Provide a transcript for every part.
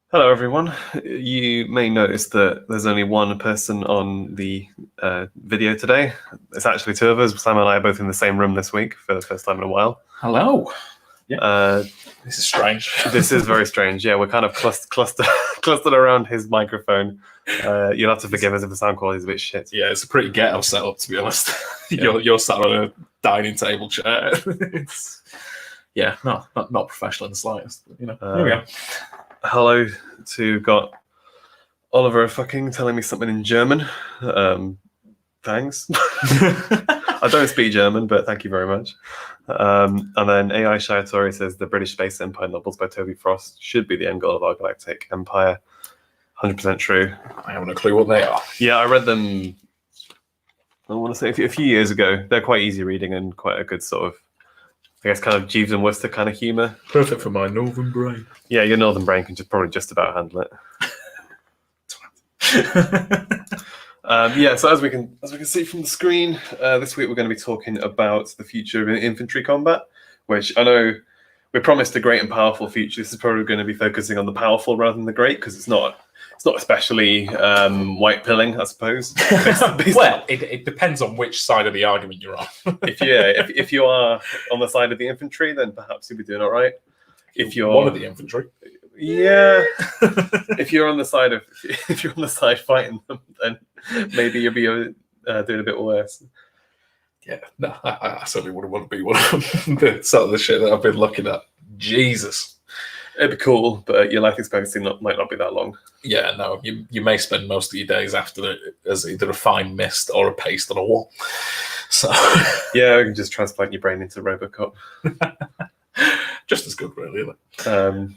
Hello, everyone. You may notice that there's only one person on the video today. It's actually two of us. Sam and I are both in the same room this week for the first time in a while. Hello. Yeah. This is strange. This is very strange. Yeah, we're kind of clustered around his microphone. You'll have to forgive us if the sound quality is a bit shit. Yeah, it's a pretty ghetto setup, to be honest. You're sat on a dining table chair. It's not professional in the slightest. But, here we go. Hello to got Oliver fucking telling me something in German. Thanks. I don't speak German, but thank you very much. And then AI Shiatori says the British Space Empire novels by Toby Frost should be the end goal of our galactic empire. 100% true. I haven't a clue what they are. Yeah, I read them, I want to say a few years ago. They're quite easy reading and quite a good sort of, I guess, kind of Jeeves and Wooster kind of humour. Perfect for my northern brain. Yeah, your northern brain can probably just about handle it. So as we can see from the screen, this week we're going to be talking about the future of infantry combat, which I know we promised a great and powerful future. This is probably going to be focusing on the powerful rather than the great, because it's not especially white pilling, I suppose. Well, it depends on which side of the argument you're on. if you are on the side of the infantry, then perhaps you'll be doing all right. If you're one of the infantry, yeah. if you're on the side fighting them, then maybe you'll be doing a bit worse. Yeah, no, I certainly wouldn't want to be one of them. The sort of the shit that I've been looking at. Jesus. It'd be cool, but your life expectancy might not be that long. Yeah, no, you may spend most of your days after it as either a fine mist or a paste on a wall. So yeah, we can just transplant your brain into Robocop. Just as good, really, isn't it?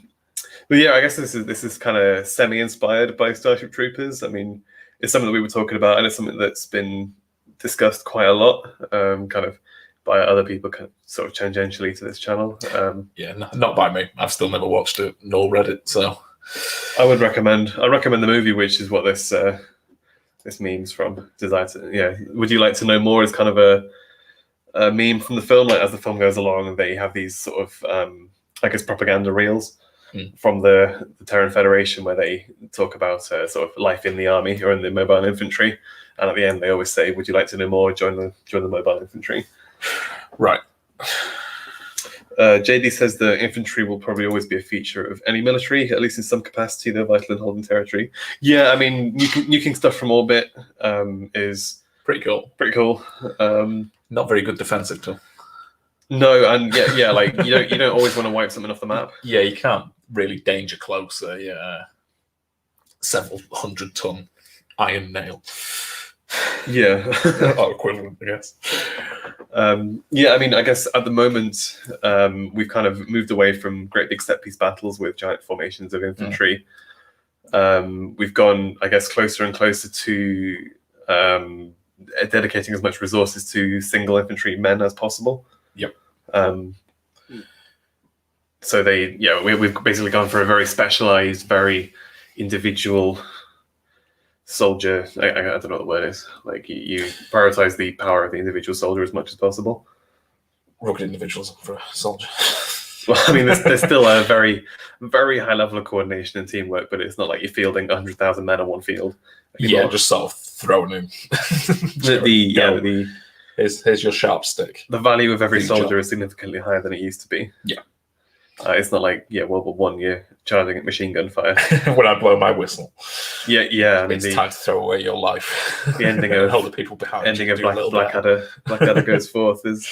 But yeah, I guess this is kind of semi-inspired by Starship Troopers. I mean, it's something that we were talking about, and it's something that's been discussed quite a lot, kind of by other people, kind of sort of tangentially to this channel. Not by me. I've still never watched it nor read it, so I recommend the movie, which is what this meme's from. Would you like to know more? As kind of a meme from the film, like as the film goes along, they have these sort of I guess propaganda reels from the Terran Federation, where they talk about sort of life in the army or in the mobile infantry, and at the end they always say, "Would you like to know more? Join the mobile infantry." Right. JD says the infantry will probably always be a feature of any military, at least in some capacity. They're vital in holding territory. Yeah, I mean, nuking stuff from orbit is pretty cool. Not very good defensive tool. No, and yeah, like you don't always want to wipe something off the map. Yeah, you can't really danger close. Several 100-ton iron nail. Yeah, or equivalent, I guess. I mean, I guess at the moment we've kind of moved away from great big set piece battles with giant formations of infantry. We've gone, I guess, closer and closer to dedicating as much resources to single infantry men as possible. Yep. So we've basically gone for a very specialized, very individual soldier. I don't know what the word is. Like you prioritize the power of the individual soldier as much as possible. Rugged individuals for a soldier. Well, I mean, there's still a very, very high level of coordination and teamwork, but it's not like you're fielding 100,000 men on one field anymore. Yeah, just sort of throwing in. Here's your sharp stick. The value of every soldier is significantly higher than it used to be. Yeah. It's not like World War I, you're charging at machine gun fire. When I blow my whistle. Yeah. I mean, it's time to throw away your life. The ending of all the people behind. Ending of Blackadder goes forth is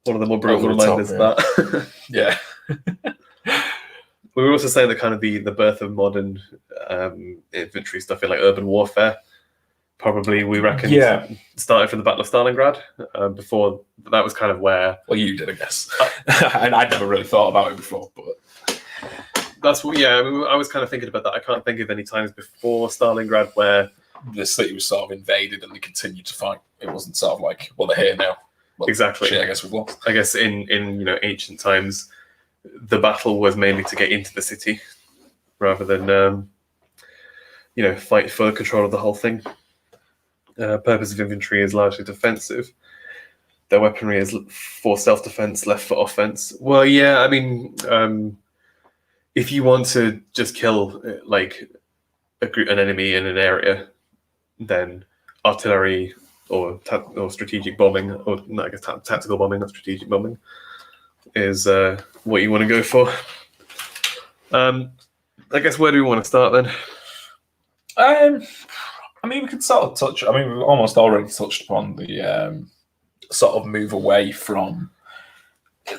one of the more brutal reminders of that. Yeah. We were also saying that kind of the birth of modern infantry stuff in like urban warfare. Probably, we reckon, started from the Battle of Stalingrad. Before that was kind of where. Well, you did, I guess. And I'd never really thought about it before, but that's what. Yeah, I mean, I was kind of thinking about that. I can't think of any times before Stalingrad where the city was sort of invaded and they continued to fight. It wasn't sort of like, well, they're here now. Well, exactly. Shit, I guess we've lost. I guess in ancient times, the battle was mainly to get into the city, rather than fight for control of the whole thing. Purpose of infantry is largely defensive. Their weaponry is for self-defense, left for offense. Well, yeah, I mean, if you want to just kill like an enemy in an area, then artillery or strategic bombing, or no, I guess tactical bombing, not strategic bombing, is what you want to go for. I guess where do we want to start then? I mean, we could sort of touch. I mean, we've almost already touched upon the sort of move away from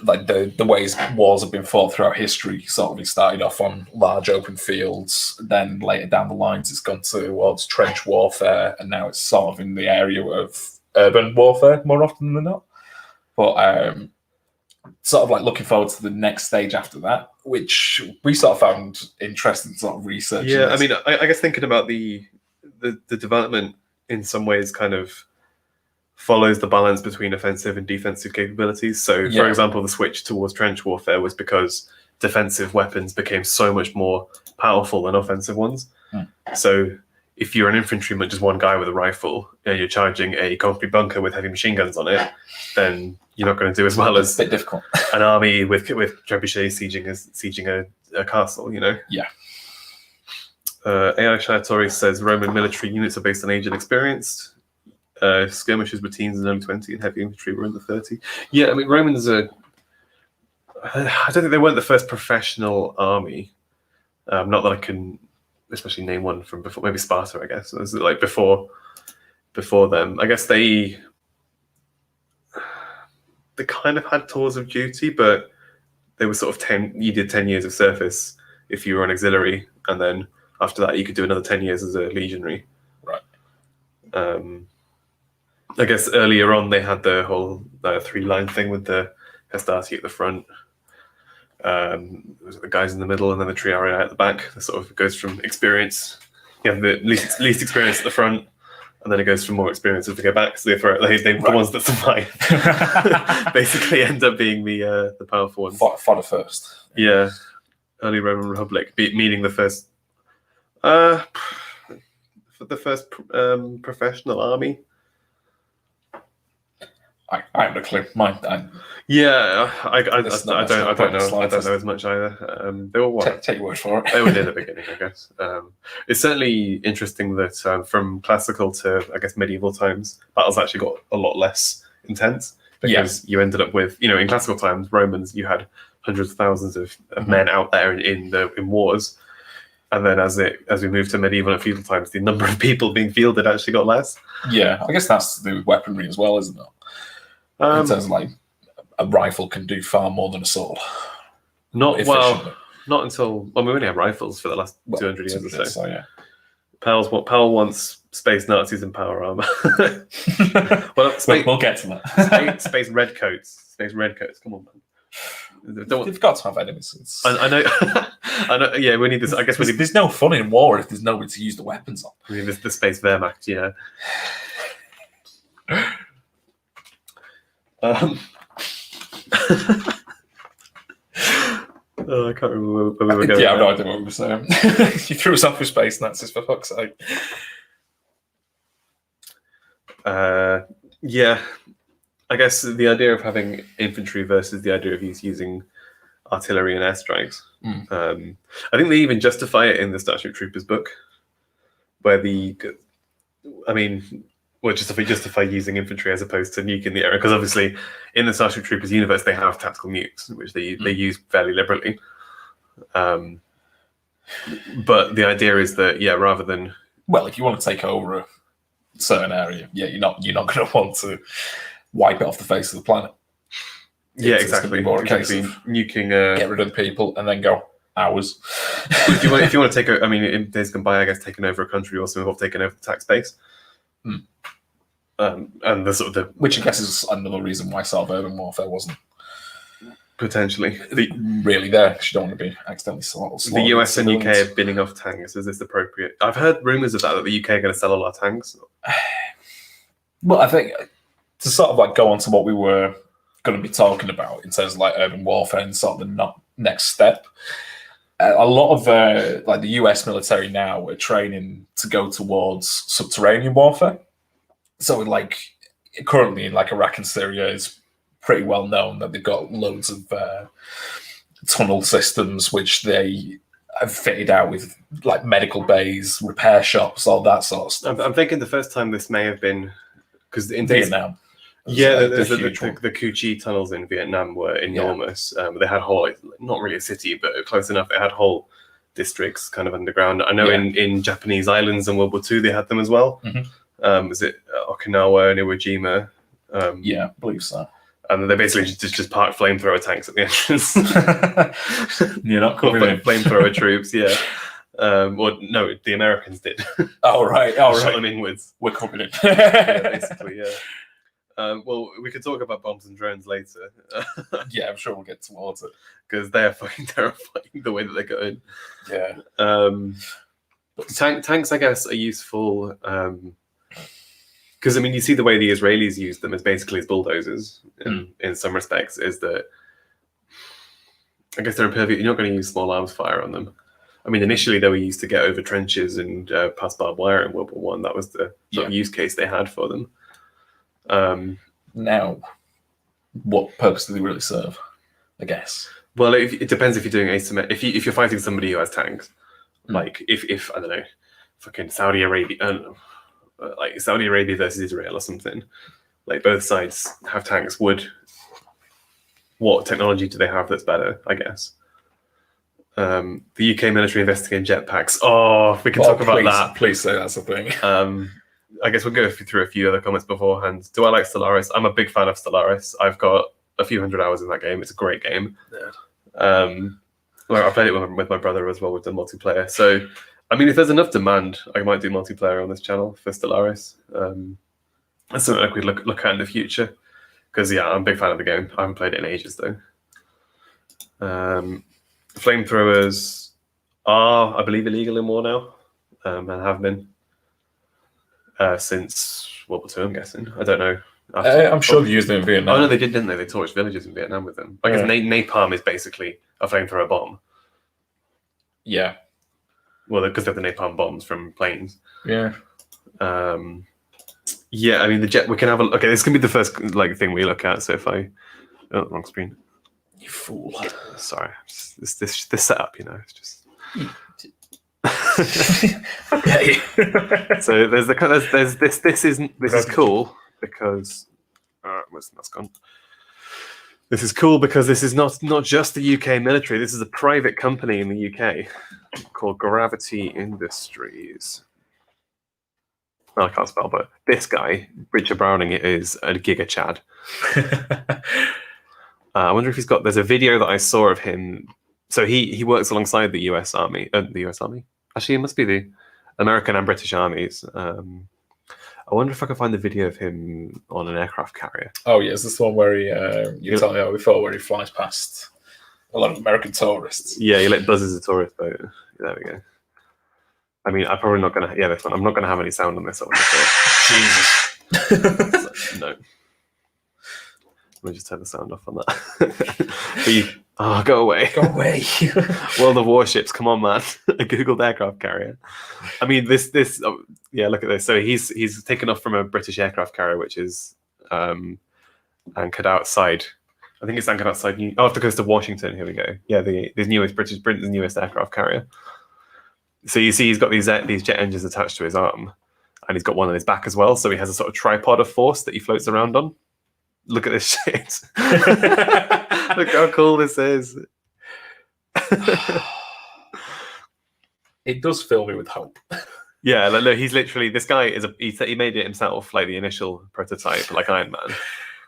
like the ways wars have been fought throughout history. Sort of, it started off on large open fields, then later down the lines, it's gone towards trench warfare, and now it's sort of in the area of urban warfare more often than not. But sort of like looking forward to the next stage after that, which we sort of found interesting sort of research. Yeah, I mean, I guess thinking about the development in some ways kind of follows the balance between offensive and defensive capabilities. So, for example, the switch towards trench warfare was because defensive weapons became so much more powerful than offensive ones. So if you're an infantryman, just one guy with a rifle, and you're charging a concrete bunker with heavy machine guns on it, then you're not going to do as well as a bit difficult. An army with trebuchets sieging a castle, you know? Yeah. AI Shaitori says Roman military units are based on age and experience. Skirmishes were teens in the early 20 and heavy infantry were in the 30. Yeah, I mean, Romans are... I don't think they weren't the first professional army. Not that I can especially name one from before. Maybe Sparta, I guess. It was like before them. I guess they kind of had tours of duty, but they were sort of you did 10 years of service if you were an auxiliary, and then after that you could do another 10 years as a legionary. Right. I guess earlier on they had the whole 3-line thing with the Hastati at the front, the guys in the middle, and then the Triarii at the back. It sort of goes from experience. You have the least experience at the front, and then it goes from more experience as they go back. So the ones that survive basically end up being the powerful ones. Fodder first. Yeah, early Roman Republic, meaning the first professional army. I have no clue. Yeah, I don't know. I don't know as much either. They were what? Take your word for it. They were near the beginning, I guess. It's certainly interesting that from classical to, I guess, medieval times, battles actually got a lot less intense because you ended up with, in classical times, Romans, you had hundreds of thousands of men out there in wars. And then as we moved to medieval and feudal times, the number of people being fielded actually got less. Yeah, I guess that's the weaponry as well, isn't it? In terms of like a rifle can do far more than a sword. Not until we only have rifles for the last 200 years or so. So yeah. Powell wants space Nazis in power armor. Well, we'll get to that. Space redcoats. Come on, man. They've got to have enemies. I know. I know. Yeah, we need this. I guess there's no fun in war if there's nobody to use the weapons on. We need the space Wehrmacht. Yeah. I can't remember where we were going. Yeah, I have no idea what we were saying. You threw us off with space Nazis, for fuck's sake. Yeah, I guess the idea of having infantry versus the idea of using artillery and airstrikes. I think they even justify it in the Starship Troopers book, where justify using infantry as opposed to nuking the area, because obviously in the Starship Troopers universe they have tactical nukes, which they use fairly liberally. But the idea is that rather than if you want to take over a certain area, you're not going to want to wipe it off the face of the planet. Exactly. More a case of nuking, get rid of people and then go ours. if you want to take in days gone by, I guess taking over a country also involved taking over the tax base. And the which I guess is another reason why sort of urban warfare wasn't potentially really there, because you don't want to be accidentally slaughtered. The US and UK are binning off tanks. Is this appropriate? I've heard rumours of that the UK are going to sell all our tanks. Well, I think to sort of like go on to what we were going to be talking about in terms of like urban warfare and sort of the next step. A lot of like the US military now are training to go towards subterranean warfare. So like currently in like Iraq and Syria is pretty well known that they've got loads of tunnel systems, which they have fitted out with like medical bays, repair shops, all that sort of stuff. I'm thinking the first time this may have been because in Vietnam. Yeah, Like the Cu Chi tunnels in Vietnam were enormous. They had whole, not really a city, but close enough. They had whole districts kind of underground. I know in Japanese islands in World War II they had them as well. Was it Okinawa and Iwo Jima? Yeah, I believe so. And they basically just parked flamethrower tanks at the entrance. You're not coming in. Flamethrower troops, yeah. Well, no, the Americans did. Oh, right. Shot them inwards. We're coming in. Yeah, basically, yeah. Well, we could talk about bombs and drones later. Yeah, I'm sure we'll get towards it. Because they're fucking terrifying the way that they go in. Yeah. Tanks, I guess, are useful. Because, I mean, you see the way the Israelis use them as basically as bulldozers in some respects, is that I guess they're impervious. You're not going to use small arms fire on them. I mean, initially they were used to get over trenches and past barbed wire in World War One. That was the sort of use case they had for them. Now, what purpose do they really serve? I guess. Well, it depends if you're doing asymmetric. If you're fighting somebody who has tanks, like if I don't know, fucking Saudi Arabia, I don't know, like Saudi Arabia versus Israel or something, like both sides have tanks. What technology do they have that's better? I guess. The UK military investing in jetpacks. Oh, we can talk about that. Please say that's a thing. I guess we'll go through a few other comments beforehand. Do I like Stellaris? I'm a big fan of Stellaris. I've got a few hundred hours in that game. It's a great game. Yeah. I played it with my brother as well. We've done multiplayer. So, I mean, if there's enough demand, I might do multiplayer on this channel for Stellaris. That's something I could look at in the future. Because, yeah, I'm a big fan of the game. I haven't played it in ages, though. Flamethrowers are, I believe, illegal in war now, and have been since World War II, I'm guessing. I don't know. I'm sure they used them in Vietnam. Oh, no, they did, didn't they? They torched villages in Vietnam with them. I guess napalm is basically a flamethrower bomb. Yeah. Well, because they're the napalm bombs from planes. Yeah. Yeah, I mean, the jet, we can have a... Okay, this can be the first thing we look at, so if I... Oh, wrong screen. You fool. Sorry. This setup, it's just... Okay. So this is cool because where's the mask on? This is cool because this is not just the UK military. This is a private company in the UK called Gravity Industries. Well, I can't spell, but this guy, Richard Browning, is a giga chad. I wonder if there's a video that I saw of him. So he works alongside the US Army. The US Army? Actually, it must be the American and British armies. I wonder if I can find the video of him on an aircraft carrier. Oh, yeah. Is this the one where you told me about before, where he flies past a lot of American tourists? Yeah, he buzzes a tourist boat. There we go. I mean, I'm probably not going to... Yeah, this one. I'm not going to have any sound on this. Jesus. No. Let me just turn the sound off on that. Go away. Go away. World of Warships, come on, man. A Googled aircraft carrier. I mean, look at this. So he's taken off from a British aircraft carrier, which is anchored outside. I think it's anchored outside off the coast of Washington. Here we go. Yeah, Britain's newest aircraft carrier. So you see he's got these jet engines attached to his arm, and he's got one on his back as well. So he has a sort of tripod of force that he floats around on. Look at this shit. Look how cool this is. It does fill me with hope. Yeah, look, he's literally... This guy he made it himself, like the initial prototype, like Iron Man.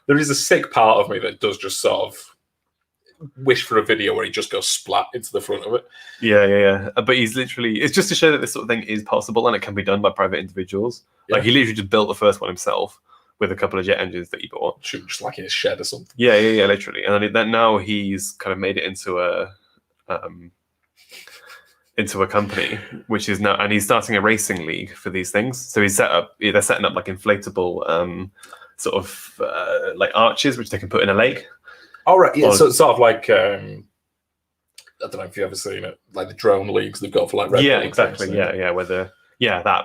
There is a sick part of me that does just sort of wish for a video where he just goes splat into the front of it. Yeah. But he's literally... It's just to show that this sort of thing is possible and it can be done by private individuals. Yeah. Like, he literally just built the first one himself with a couple of jet engines that he bought. Shoot, just like in a shed or something. Yeah, literally. And then now he's kind of made it into a company, which is now... And he's starting a racing league for these things. So they're setting up like inflatable sort of like arches, which they can put in a lake. All right, yeah. So it's sort of like I don't know if you've ever seen it, like the drone leagues they've got for like Red Bull. Yeah, exactly. Yeah.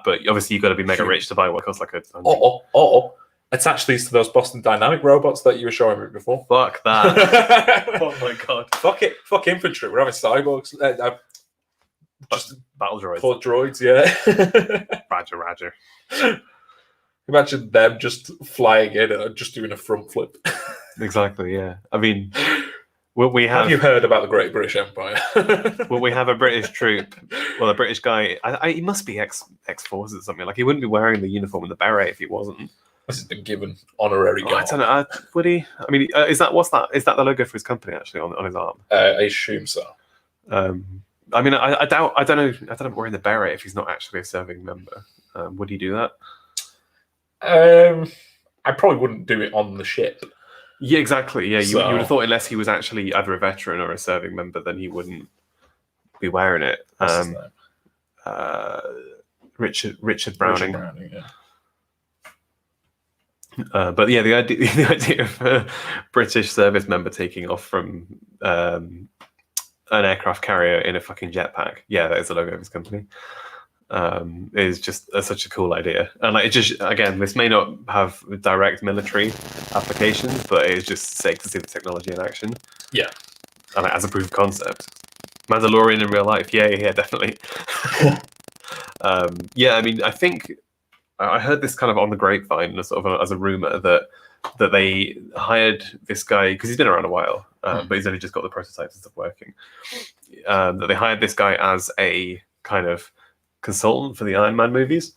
But obviously you've got to be mega rich to buy what costs like a. Or attach these to those Boston Dynamic robots that you were showing me before. Fuck that. Oh my god. Fuck it. Fuck infantry. We're having cyborgs. Just battle droids. Poor droids, yeah. Roger. Imagine them just flying in and just doing a front flip. Exactly, yeah. I mean, we have you heard about the Great British Empire? we have a British troop, a British guy. He must be ex-forces or something. Like, he wouldn't be wearing the uniform and the beret if he wasn't. This has been given honorary I don't know. Would he? I mean, is that the logo for his company actually on his arm? I assume so. I mean, I doubt. I don't know. I don't know wearing the beret if he's not actually a serving member. Would he do that? I probably wouldn't do it on the ship. Yeah, exactly. Yeah, you would have thought unless he was actually either a veteran or a serving member, then he wouldn't be wearing it. What's his name? Richard Browning. Yeah. But yeah, the idea of a British service member taking off from an aircraft carrier in a fucking jetpack. Yeah, that is the logo of his company. Is just such a cool idea, and like, it just, again, this may not have direct military applications, but it's just sick to see the technology in action. Yeah, and as a proof of concept, Mandalorian in real life. Yeah, definitely. Yeah, I mean, I think I heard this kind of on the grapevine, sort of as a rumor that they hired this guy because he's been around a while, but he's only just got the prototypes and stuff working. That they hired this guy as a kind of consultant for the Iron Man movies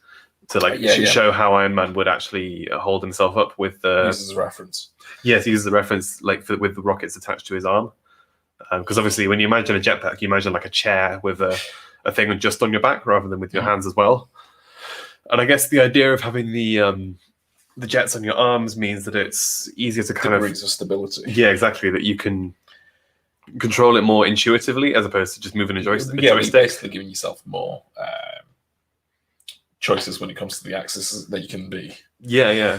to show how Iron Man would actually hold himself up with the uses a reference. Yes, he uses the reference with the rockets attached to his arm, because obviously when you imagine a jetpack, you imagine like a chair with a thing just on your back rather than with your hands as well. And I guess the idea of having the jets on your arms means that it's easier to kind degrees of stability. Yeah, exactly. That you can control it more intuitively as opposed to just moving a joystick. Yeah, you're basically giving yourself more choices when it comes to the axis that you can be. Yeah.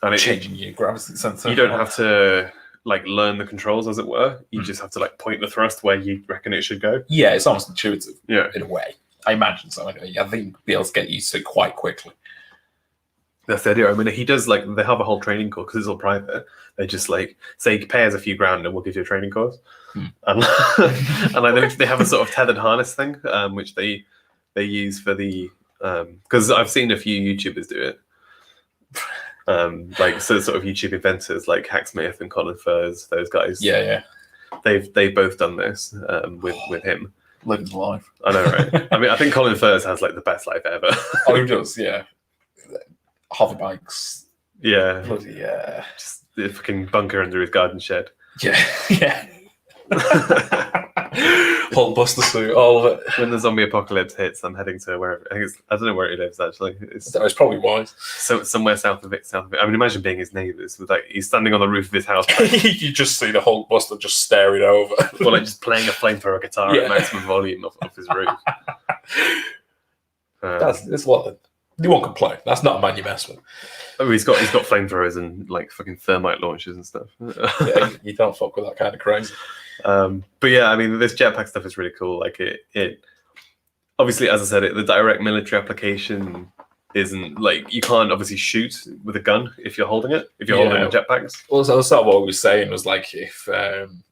And changing your gravity center. You don't have to like learn the controls, as it were. You just have to like point the thrust where you reckon it should go. Yeah, it's almost intuitive. Yeah, in a way. I imagine so. Anyway, I think you'll be able to get used to it quite quickly. That's the idea. I mean, he does they have a whole training course because it's all private. They just say pay us a few grand and we'll give you a training course. And they have a sort of tethered harness thing, which they use for the because I've seen a few YouTubers do it. Sort of YouTube inventors like Hacksmith and Colin Furze, those guys. Yeah. They've both done this with him. Living the life. I know, right? I mean, I think Colin Furze has the best life ever. Oh, he does, yeah. Hover bikes. Yeah. Bloody, yeah. Just the fucking bunker under his garden shed. Yeah. Whole Buster suit, all of it. When the zombie apocalypse hits, I'm heading to wherever. I don't know where he lives actually. It's probably wise. So somewhere south of it. I mean, imagine being his neighbours. With he's standing on the roof of his house. You just see the Hulk Buster just staring over, or just playing a flamethrower guitar at maximum volume off his roof. It's what you won't complain. That's not a man you mess with. Oh, he's got flamethrowers and fucking thermite launchers and stuff. Yeah, you don't fuck with that kind of crazy. But yeah, I mean, this jetpack stuff is really cool. It obviously, as I said, the direct military application isn't you can't obviously shoot with a gun if you're holding it. If you're holding a jetpacks. Well, so sort of what we were saying was if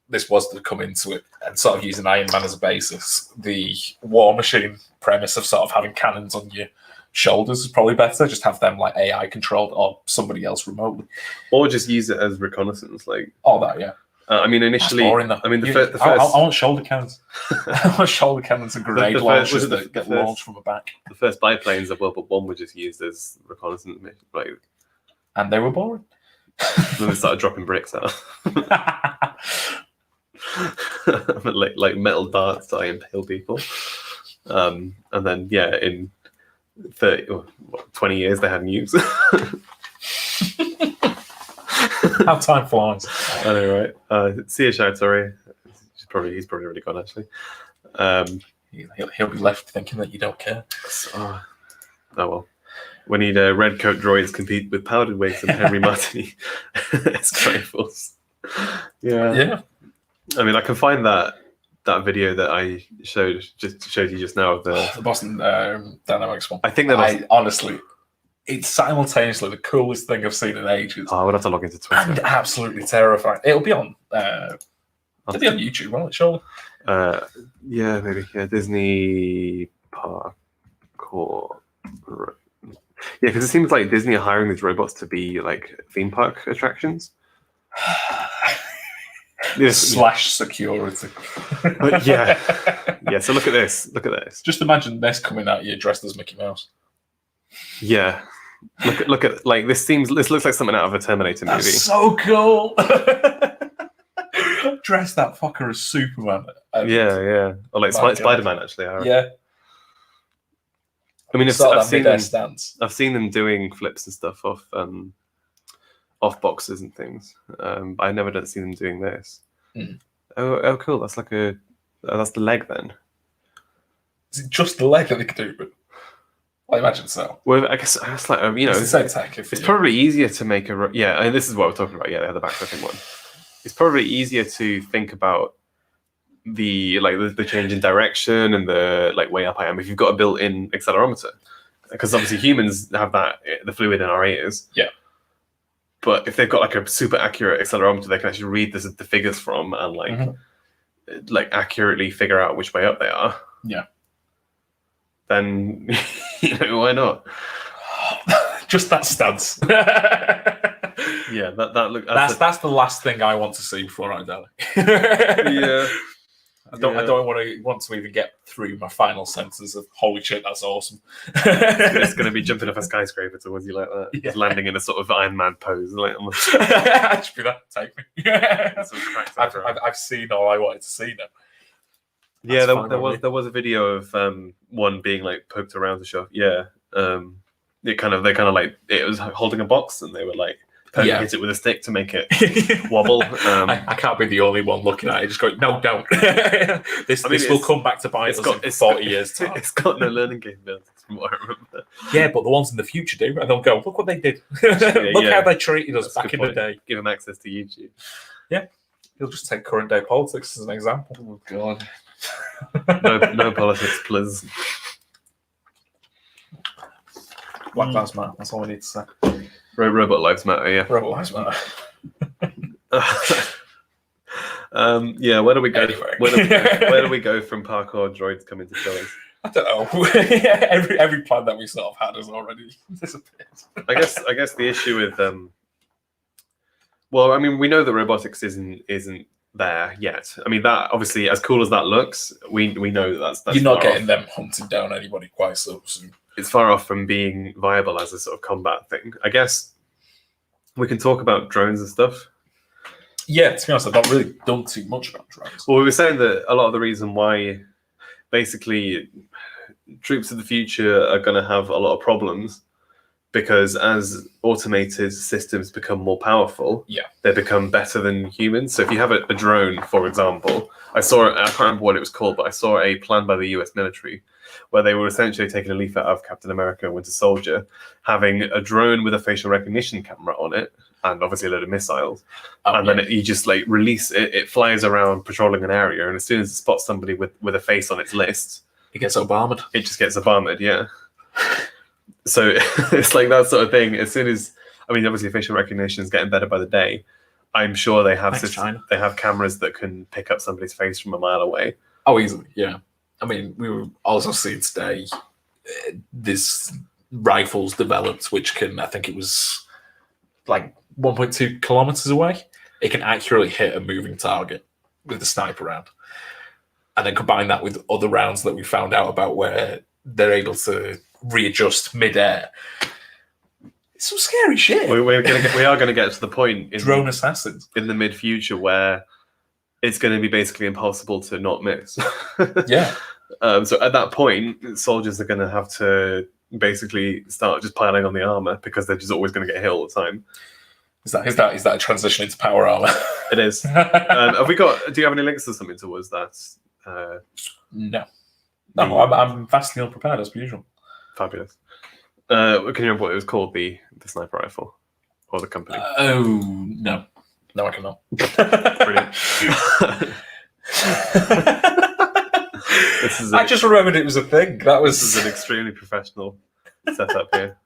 this was to come into it and sort of using Iron Man as a basis, the War Machine premise of sort of having cannons on your shoulders is probably better. Just have them AI controlled or somebody else remotely, or just use it as reconnaissance. All that, yeah. I mean, initially, the first. I want shoulder cannons. I want shoulder cannons and grenade launchers that get launched from the back. The first biplanes of World War I were just used as reconnaissance, and they were boring. Then they started dropping bricks out, like metal darts to impale people. And then in 20 years they had nukes. How time flies. I know, right? See a shout, sorry. He's probably already gone, actually. He'll be left thinking that you don't care. Oh well. We need red coat droids compete with powdered wigs and Henry Martini rifles. Yeah. I mean, I can find that video that I showed you just now of the Boston Dynamics one. I think that honestly, it's simultaneously the coolest thing I've seen in ages, I would have to log into Twitter. and absolutely terrifying. It'll be on. It'll be on YouTube, won't it? Surely. Yeah, maybe. Yeah, Disney Parkour. Yeah, because it seems like Disney are hiring these robots to be like theme park attractions. Slash security. But yeah. So look at this. Look at this. Just imagine this coming at you dressed as Mickey Mouse. Yeah. Look at like this looks like something out of a Terminator movie. That's so cool. Dress that fucker as Superman. Yeah. Or like Spider-Man actually. Yeah. I mean, I've seen them doing flips and stuff off boxes and things. I never don't see them doing this. Oh, cool. That's like that's the leg then. Is it just the leg that they can do? I imagine so. Well, I guess like it's the same tech. It's probably easier to make and this is what we're talking about. Yeah, they have the backflipping one. It's probably easier to think about the change in direction and the like way up I am if you've got a built-in accelerometer, because obviously humans have the fluid in our ears. Yeah. But if they've got like a super accurate accelerometer, they can actually read the figures from and like accurately figure out which way up they are. Yeah. Then why not? Just that stance. Yeah, that look. That's the last thing I want to see before I die. Yeah. I don't want to even get through my final senses of holy shit, that's awesome. It's going to be jumping off a skyscraper towards you like that, just landing in a sort of Iron Man pose. Like, actually, that take me. I've seen all I wanted to see now. Yeah, there was a video of one being like poked around the shop. Yeah, they kind of like it was holding a box, and they were like hit it with a stick to make it wobble. I can't be the only one looking at it. Just going, no, don't. This will come back to bite us in 40 years time. It's got no learning capabilities from what I remember. Yeah, but the ones in the future do, and they'll go, look what they did. Look how they treated us back in the day. Give them access to YouTube. Yeah, you'll just take current day politics as an example. Oh God. No politics, please. Black Lives Matter. That's all we need to say. Robot lives matter. Yeah. Robot lives matter. Yeah. Where do we go? Anyway. Where do we go from parkour droids coming to kill us? I don't know. every plan that we sort of had has already disappeared. I guess the issue with well, I mean, we know that robotics isn't there yet. I mean, that obviously, as cool as that looks, we know that's you're not getting them hunting down anybody quite so soon. It's far off from being viable as a sort of combat thing. I guess we can talk about drones and stuff. Yeah, to be honest, I've not really done too much about drones. Well, we were saying that a lot of the reason why basically troops of the future are going to have a lot of problems because as automated systems become more powerful, they become better than humans. So if you have a drone, for example, I can't remember what it was called, but I saw a plan by the US military where they were essentially taking a leaf out of Captain America and Winter Soldier, having a drone with a facial recognition camera on it, and obviously a load of missiles. Then you just like release it, it flies around patrolling an area, and as soon as it spots somebody with a face on its list, it gets Obamaed. It just gets Obamaed, yeah. So it's like that sort of thing. As soon as, I mean, obviously facial recognition is getting better by the day. I'm sure they have they have cameras that can pick up somebody's face from a mile away. Oh, easily, yeah. I mean, we were also seeing today this rifles developed, which can, I think it was like 1.2 kilometers away. It can accurately hit a moving target with the sniper round. And then combine that with other rounds that we found out about where they're able to readjust mid-air. It's some scary shit. We are going to get to the point in drone assassins in the mid-future where it's going to be basically impossible to not miss. Yeah. So at that point, soldiers are going to have to basically start just piling on the armor because they're just always going to get hit all the time. Is that a transition into power armor? It is. Have we got? Do you have any links to something towards that? No. I'm vastly unprepared as per usual. Fabulous. Can you remember what it was called? The sniper rifle or the company? No, I cannot. Brilliant. I just remembered it was a thing. This is an extremely professional setup here.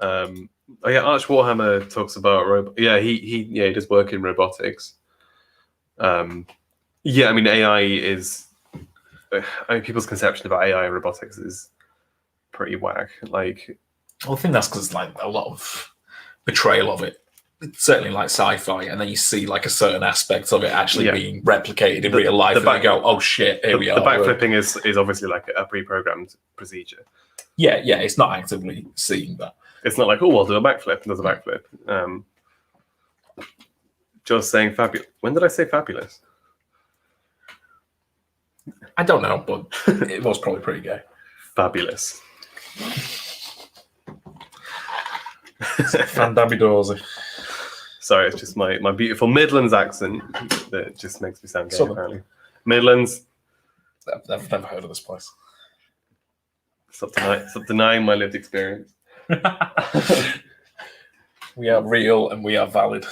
Oh yeah, Arch Warhammer talks about he does work in robotics. Yeah, I mean AI is. I mean, people's conception about AI and robotics is pretty whack. Like, Well, I think that's because like a lot of portrayal of it. It's certainly like sci-fi, and then you see like a certain aspect of it actually being replicated in real life, and you go, "Oh shit, here we are." The backflipping is obviously like a pre-programmed procedure. Yeah, it's not actively seeing that. It's not like, oh, I'll do a backflip and does a backflip. Just saying fabulous. When did I say fabulous? I don't know, but it was probably pretty gay. Fabulous. Fandabby Dorsey. Sorry, it's just my beautiful Midlands accent that just makes me sound gay, apparently. Midlands. I've never heard of this place. Stop denying my lived experience. We are real and we are valid.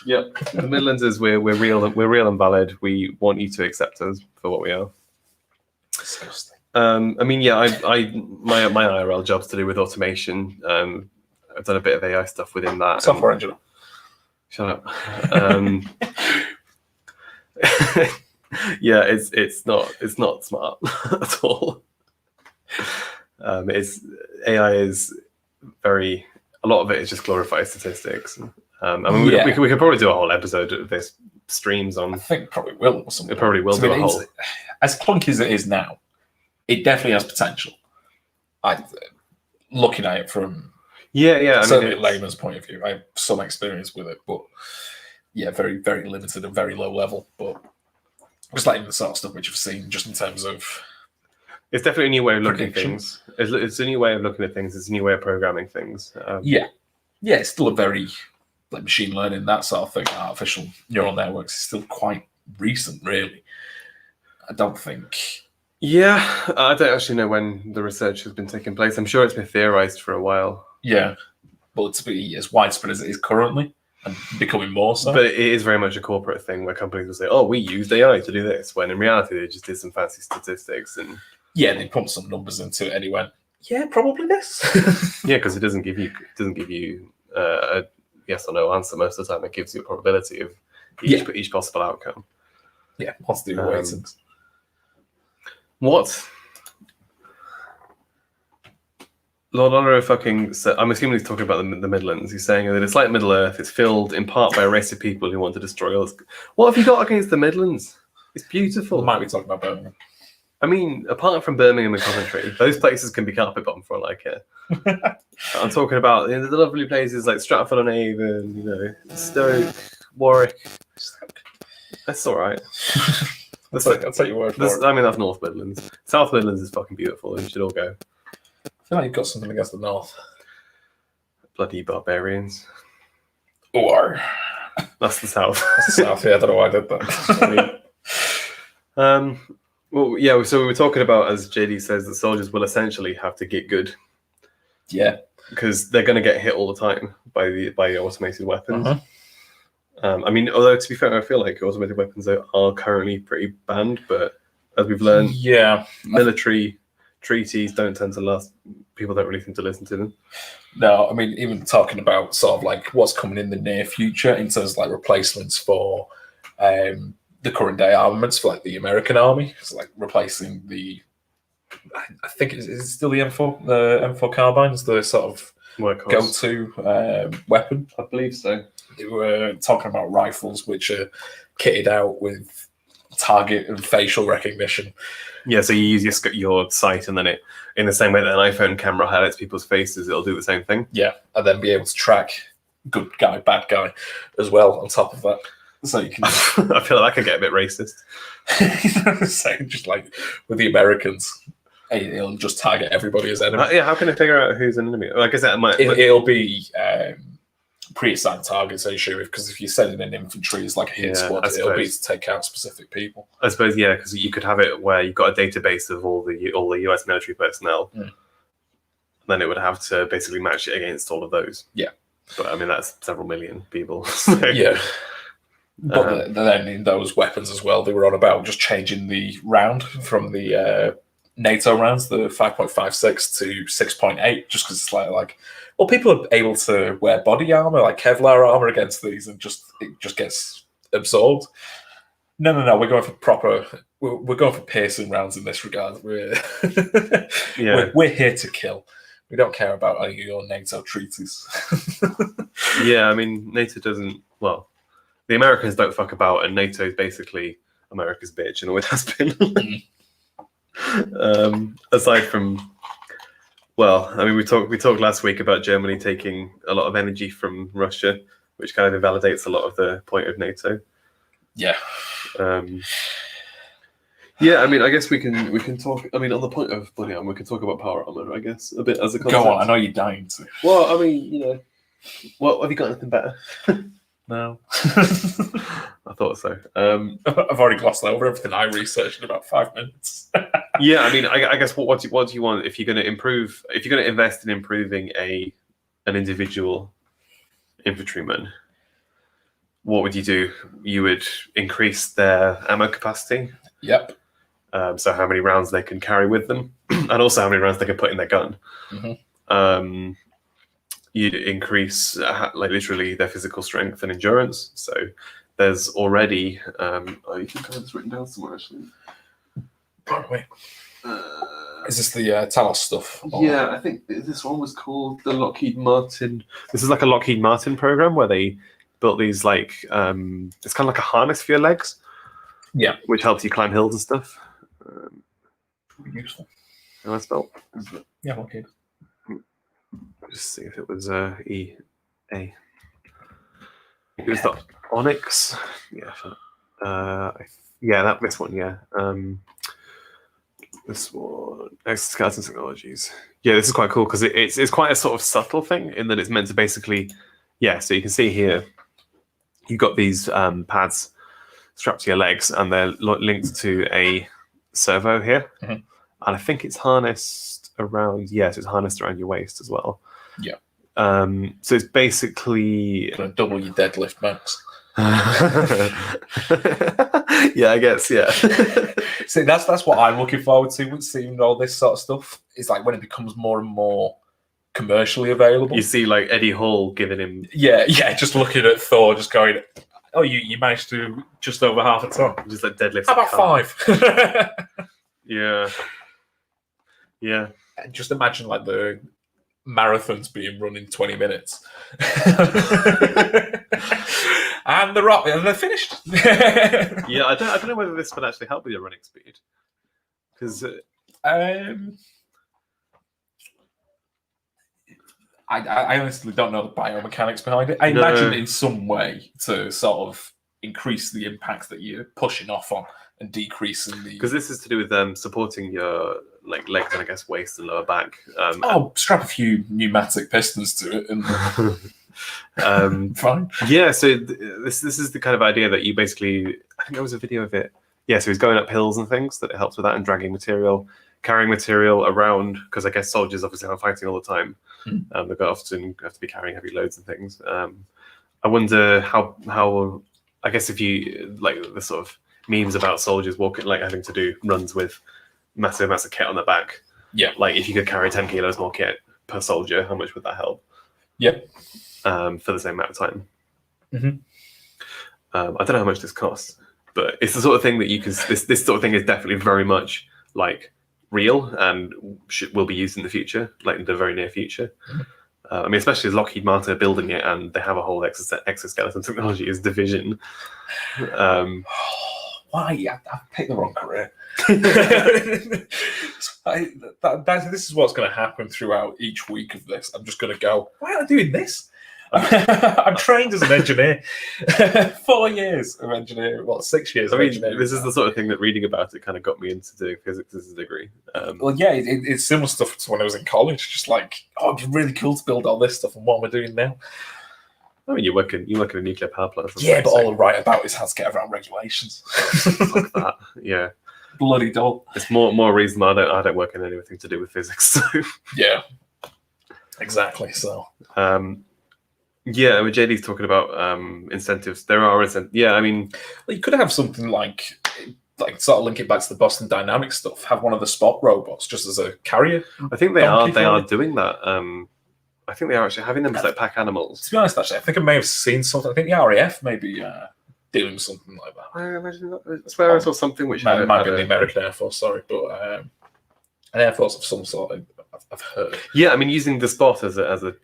Yep. The Midlands is we're real and valid. We want you to accept us for what we are. Disgusting. I mean, yeah, my IRL job's to do with automation. I've done a bit of AI stuff within that. Software engineer. Shut up. Yeah, it's not smart at all. AI is very, a lot of it is just glorified statistics. I mean, we could probably do a whole episode of this streams on. I think probably will. It probably will do a whole. As clunky as it is now, it definitely has potential. Looking at it from certainly a layman's point of view, I have some experience with it, but yeah, very, very limited and very low level. But it's like the sort of stuff which I've seen just in terms of. It's definitely a new way of looking at things. It's a new way of looking at things. It's a new way of programming things. It's still a very like machine learning, that sort of thing. Artificial neural networks is still quite recent, really. I don't think. Yeah, I don't actually know when the research has been taking place. I'm sure it's been theorized for a while. Yeah, but to be as widespread as it is currently and becoming more so. But it is very much a corporate thing where companies will say, "Oh, we used AI to do this," when in reality they just did some fancy statistics and. Yeah, they pumped some numbers into it and he went, yeah, probably this. Yeah, because it doesn't give you a yes or no answer most of the time. It gives you a probability of each possible outcome. Yeah, wants to do weightings. What? Lord Honor fucking said, I'm assuming he's talking about the Midlands. He's saying that it's like Middle Earth. It's filled in part by a race of people who want to destroy us. What have you got against the Midlands? It's beautiful. We might be talking about Birmingham. I mean, apart from Birmingham and Coventry, those places can be carpet bombed for all I care. I'm talking about the lovely places like Stratford-on-Avon, Stoke, Warwick. That's all right. I'll take your word for it. I mean, that's North Midlands. South Midlands is fucking beautiful, and you should all go. I feel like you've got something against the North. Bloody barbarians. Or that's the South. That's the South. Yeah, I don't know why I did that. Well, yeah. So we were talking about, as JD says, that soldiers will essentially have to get good. Yeah, because they're going to get hit all the time by automated weapons. I mean, although to be fair, I feel like automated weapons are currently pretty banned, but as we've learned, military treaties don't tend to last. People don't really seem to listen to them. No, I mean, even talking about sort of like what's coming in the near future in terms of like replacements for the current day armaments for like the American army. It's like replacing the, I think it's still the M4 carbine is the sort of go-to weapon. I believe so. They were talking about rifles which are kitted out with target and facial recognition. Yeah, so you use your sight, and then it, in the same way that an iPhone camera highlights people's faces, it'll do the same thing. Yeah, and then be able to track good guy, bad guy as well on top of that. So you can. I feel like that could get a bit racist. So just like with the Americans, it'll just target everybody as enemy. Yeah, how can I figure out who's an enemy? Like I said, it'll be pre-assigned targets, I assume, because if you're sending in infantry as like a hit squad, it'll be to take out specific people. I suppose, yeah, because you could have it where you've got a database of all the US military personnel. Then it would have to basically match it against all of those. Yeah. But I mean, that's several million people. Yeah. But then in those weapons as well, they were on about just changing the round from the NATO rounds, the 5.56 to 6.8, just because it's like, well, people are able to wear body armor, like Kevlar armor, against these, and it just gets absorbed. No, we're going for proper. We're going for piercing rounds in this regard. We're here to kill. We don't care about any of your NATO treaties. Yeah, I mean, NATO doesn't. Well, the Americans don't fuck about, and NATO is basically America's bitch, and always has been. Aside from, well, I mean, we talked last week about Germany taking a lot of energy from Russia, which kind of invalidates a lot of the point of NATO. Yeah. Yeah, I mean, I guess we can talk. I mean, on the point of bloody armor, we can talk about power armor, I guess, a bit as a concept. Go on, I know you're dying to. Well, I mean, well, have you got anything better? No. I thought so. I've already glossed over everything I researched in about 5 minutes. Yeah, I mean, I guess what do you want if you're going to improve? If you're going to invest in improving an individual infantryman, what would you do? You would increase their ammo capacity. Yep. So how many rounds they can carry with them, and also how many rounds they can put in their gun. Mm-hmm. You'd increase like literally their physical strength and endurance. So there's already you can have this written down somewhere actually. Wait. Is this the Talos stuff? Or? Yeah, I think this one was called the Lockheed Martin. This is like a Lockheed Martin program where they built these like it's kind of like a harness for your legs. Yeah, which helps you climb hills and stuff. Useful. How I spelled? Yeah, okay. Just see if it was E A. It was the Onyx. Yeah. This one. Yeah. This one. Exoskeleton Technologies. Yeah, this is quite cool because it's quite a sort of subtle thing in that it's meant to basically, so you can see here, you've got these pads strapped to your legs, and they're linked to a servo here, mm-hmm. and I think it's harnessed around. Yes, it's harnessed around your waist as well. Yeah. So it's basically gonna double your deadlift max. Yeah, I guess. Yeah. See, that's what I'm looking forward to with seeing all this sort of stuff. It's like when it becomes more and more commercially available. You see, like Eddie Hall giving him. Yeah, just looking at Thor, just going, "Oh, you managed to just over half a ton. Just like deadlift. How about 5?" Yeah. And just imagine like the marathons being run in 20 minutes. And they're finished. Yeah, I don't know whether this would actually help with your running speed. Because I honestly don't know the biomechanics behind it. I imagine in some way to sort of increase the impact that you're pushing off on and decreasing the. Because this is to do with supporting your like legs and I guess waist and lower back. Strap a few pneumatic pistons to it and fine. Yeah, so this is the kind of idea that you basically. I think there was a video of it. Yeah, so he's going up hills and things that it helps with that, and dragging material, carrying material around, because I guess soldiers obviously are fighting all the time. They often have to be carrying heavy loads and things. I wonder how I guess if you like the sort of memes about soldiers walking, like having to do runs with massive amounts of kit on their back. Yeah. Like if you could carry 10 kilos more kit per soldier, how much would that help? Yeah. For the same amount of time. Mm-hmm. I don't know how much this costs, but it's the sort of thing that you can. This sort of thing is definitely very much like real and will be used in the future, like in the very near future. I mean, especially as Lockheed Martin are building it, and they have a whole exoskeleton technology as division. Why? I picked the wrong career. This is what's going to happen throughout each week of this. I'm just going to go, why am I doing this? I'm trained as an engineer. 4 years of engineering. 6 years of engineering. This is the sort of thing that reading about it kind of got me into doing physics as a degree. It's similar stuff to when I was in college. Just like, it'd be really cool to build all this stuff, and what am I doing now? I mean, you work in a nuclear power plant. Yeah, but all I write about is how to get around regulations. Like that. Yeah. Bloody dull. It's more reason I don't work in anything to do with physics. So. Yeah. Exactly. So. Yeah, I mean, JD's talking about incentives. There are incentives. Yeah, I mean, you could have something like like sort of link it back to the Boston Dynamics stuff. Have one of the spot robots just as a carrier. I think they Donkey are for it. doing that. I think they are actually having them as like pack animals. To be honest, actually, I think I may have seen something. I think the RAF may be doing something like that. I imagine that. I swear I saw something which Might be the American Air Force, sorry, but an Air Force of some sort. I've heard. Yeah, I mean, using the spot as a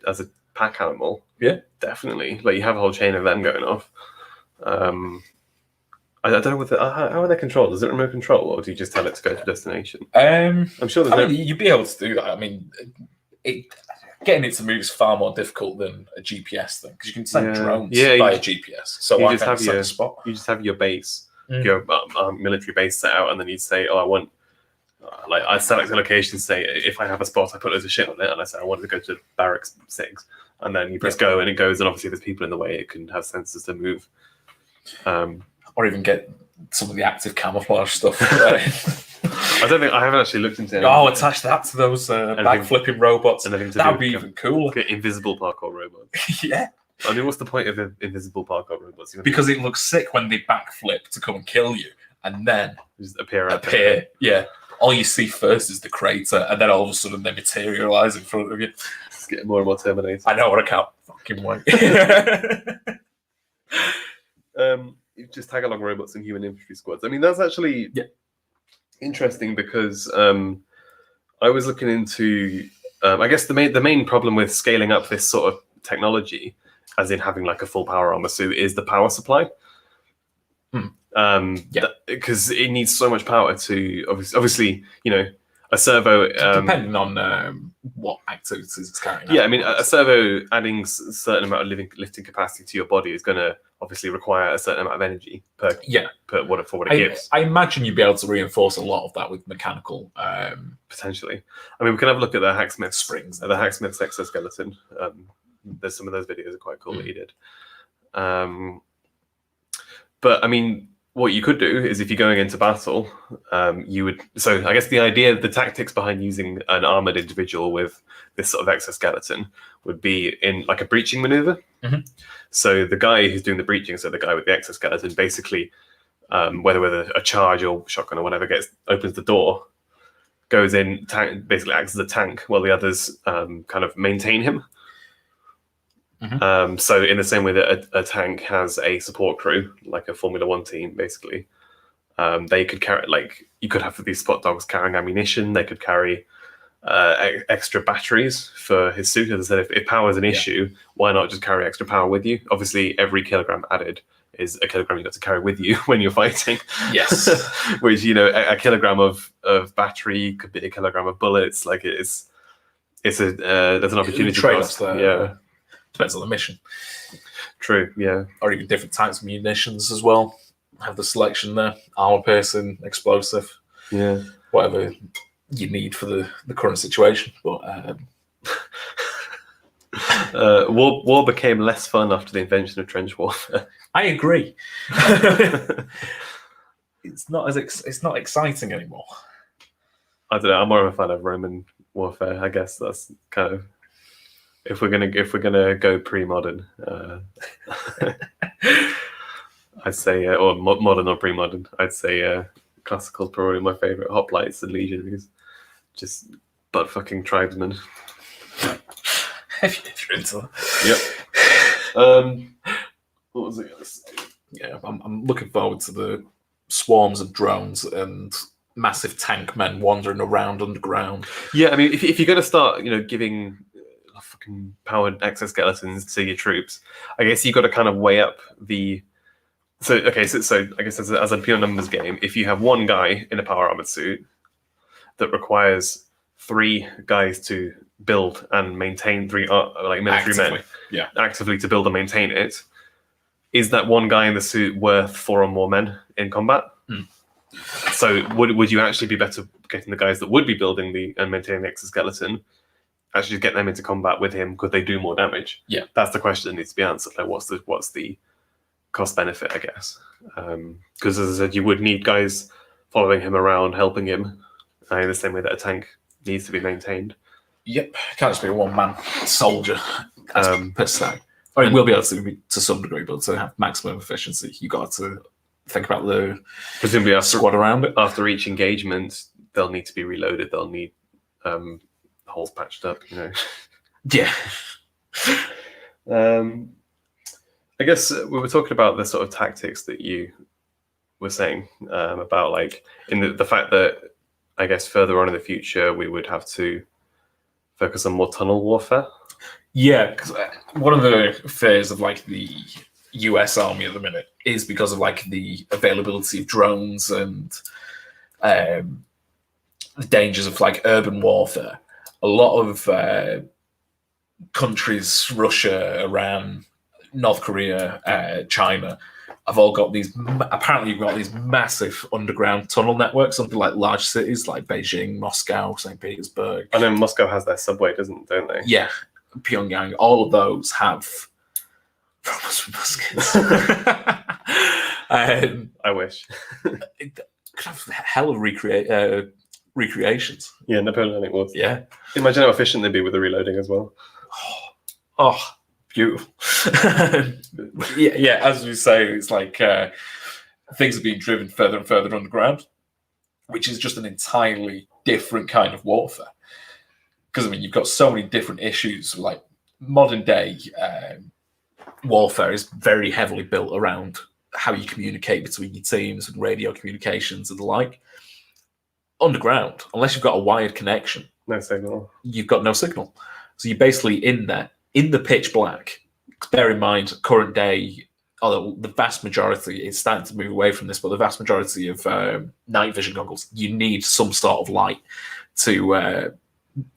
pack animal. Yeah, definitely. Like you have a whole chain of them going off. I don't know how are they controlled? Is it remote control, or do you just tell it to go to destination? I'm sure there's you'd be able to do that. I mean, getting it to move is far more difficult than a GPS thing because you can send drones via GPS. So you I just have your spot. You just have your base, your military base set out, and then you'd say, "Oh, I want." Like I select a location. Say if I have a spot, I put loads of shit on it, and I say I want to go to barracks 6, and then you press go, and it goes. And obviously, if there's people in the way, it can have sensors to move. Or even get some of the active camouflage stuff. I haven't actually looked into it. Oh, attach that to those bag flipping robots. That would be even cooler. Invisible parkour robots. Yeah. I mean, what's the point of invisible parkour robots? Because it looks sick when they backflip to come and kill you, and then just appear. Yeah. All you see first is the crater, and then all of a sudden they materialize in front of you. It's getting more and more Terminator. I know, what I can't fucking wait. Just tag along robots and human infantry squads. I mean, that's actually interesting because I was looking into. I guess the main problem with scaling up this sort of technology, as in having like a full power armor suit, is the power supply. Because it needs so much power to obviously a servo depending on what activities it's carrying out. I mean a servo adding a certain amount of lifting capacity to your body is going to obviously require a certain amount of energy for what it gives. I imagine you'd be able to reinforce a lot of that with mechanical potentially. I mean, we can have a look at the Hacksmith springs, the Hacksmith's exoskeleton. There's some of those videos are quite cool that he did. But I mean, what you could do is if you're going into battle, you would. So I guess the tactics behind using an armored individual with this sort of exoskeleton would be in like a breaching maneuver. Mm-hmm. So the guy who's doing the breaching, so the guy with the exoskeleton, basically, whether with a charge or shotgun or whatever, opens the door, goes in, basically acts as a tank, while the others kind of maintain him. Mm-hmm. So in the same way that a tank has a support crew, like a Formula One team, basically, they could carry, like, you could have these spot dogs carrying ammunition. They could carry extra batteries for his suit. As I said, if power is an issue, why not just carry extra power with you? Obviously, every kilogram added is a kilogram you got to carry with you when you're fighting. Yes. Which, a kilogram of battery could be a kilogram of bullets. Like there's an opportunity trade-offs there. Yeah. Depends on the mission. True, yeah. Or even different types of munitions as well. Have the selection there. Armor piercing, explosive. Yeah. Whatever you need for the current situation. But war became less fun after the invention of trench warfare. I agree. It's not exciting anymore. I don't know. I'm more of a fan of Roman warfare. I guess that's kind of if we're gonna go pre-modern. I'd say, or modern or pre-modern. I'd say classical is probably my favorite. Hoplites and legionaries, just butt fucking tribesmen. If you're into that. Yep. What was I going to say? Yeah, I'm looking forward to the swarms of drones and massive tank men wandering around underground. Yeah, I mean, if you're going to start, giving fucking powered exoskeletons to your troops, I guess you've got to kind of weigh up the. So I guess as a pure numbers game, if you have one guy in a power armored suit that requires 3 guys to build and maintain 3 military men, actively to build and maintain it, is that one guy in the suit worth 4 or more men in combat? So would you actually be better getting the guys that would be building and maintaining the exoskeleton, actually just get them into combat with him? Could they do more damage? Yeah, that's the question that needs to be answered. Like, what's the cost benefit, I guess? Because as I said, you would need guys following him around, helping him in the same way that a tank needs to be maintained. Yep, can't just be a one-man soldier per se. I mean, we'll be able to some degree, but to have maximum efficiency, you got to think about the Presumably after squad around it. after each engagement, they'll need to be reloaded. They'll need holes patched up. You know. Yeah. I guess we were talking about the sort of tactics that you were saying about, like, in the fact that I guess further on in the future we would have to focus on more tunnel warfare. Yeah, because one of the fears of like the US Army at the minute is because of like the availability of drones and the dangers of like urban warfare. A lot of countries, Russia, Iran, North Korea, China, have all got these. Apparently, you've got these massive underground tunnel networks, something like large cities like Beijing, Moscow, St. Petersburg. I know Moscow has their subway, don't they? Yeah, Pyongyang. All of those have robots with muskets. I wish. Could have a hell of recreations. Yeah, Napoleonic Wars. Yeah. Imagine how efficient they'd be with the reloading as well. Oh, beautiful. yeah, as we say, it's like things are being driven further and further underground, which is just an entirely different kind of warfare. Because, I mean, you've got so many different issues. Like, modern day warfare is very heavily built around how you communicate between your teams and radio communications and the like. Underground, unless you've got a wired connection, No signal. You've got no signal. So you're basically in there, in the pitch black. Bear in mind, current day, although the vast majority is starting to move away from this, but the vast majority of night vision goggles, you need some sort of light to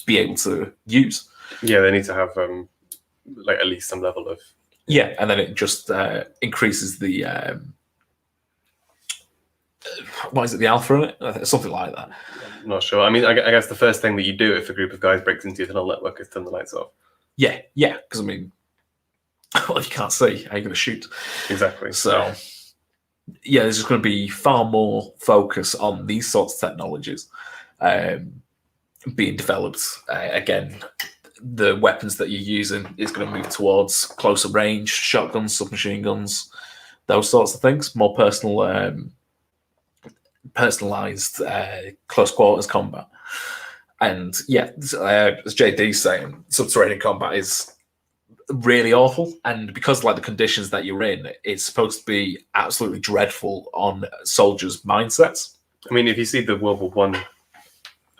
be able to use. Yeah, they need to have like at least some level of. Yeah, and then it just increases the what is it, the alpha in it? Something like that. I'm not sure. I mean, I guess the first thing that you do if a group of guys breaks into your tunnel network is turn the lights off. Yeah, because I mean, well, if you can't see, how are you going to shoot? Exactly. So, yeah, there's just going to be far more focus on these sorts of technologies being developed. Again, the weapons that you're using is going to move towards closer range, shotguns, submachine guns, those sorts of things, more personalized close quarters combat. And yeah, as JD's saying, subterranean combat is really awful, and because like the conditions that you're in, it's supposed to be absolutely dreadful on soldiers' mindsets. I mean, if you see the World War One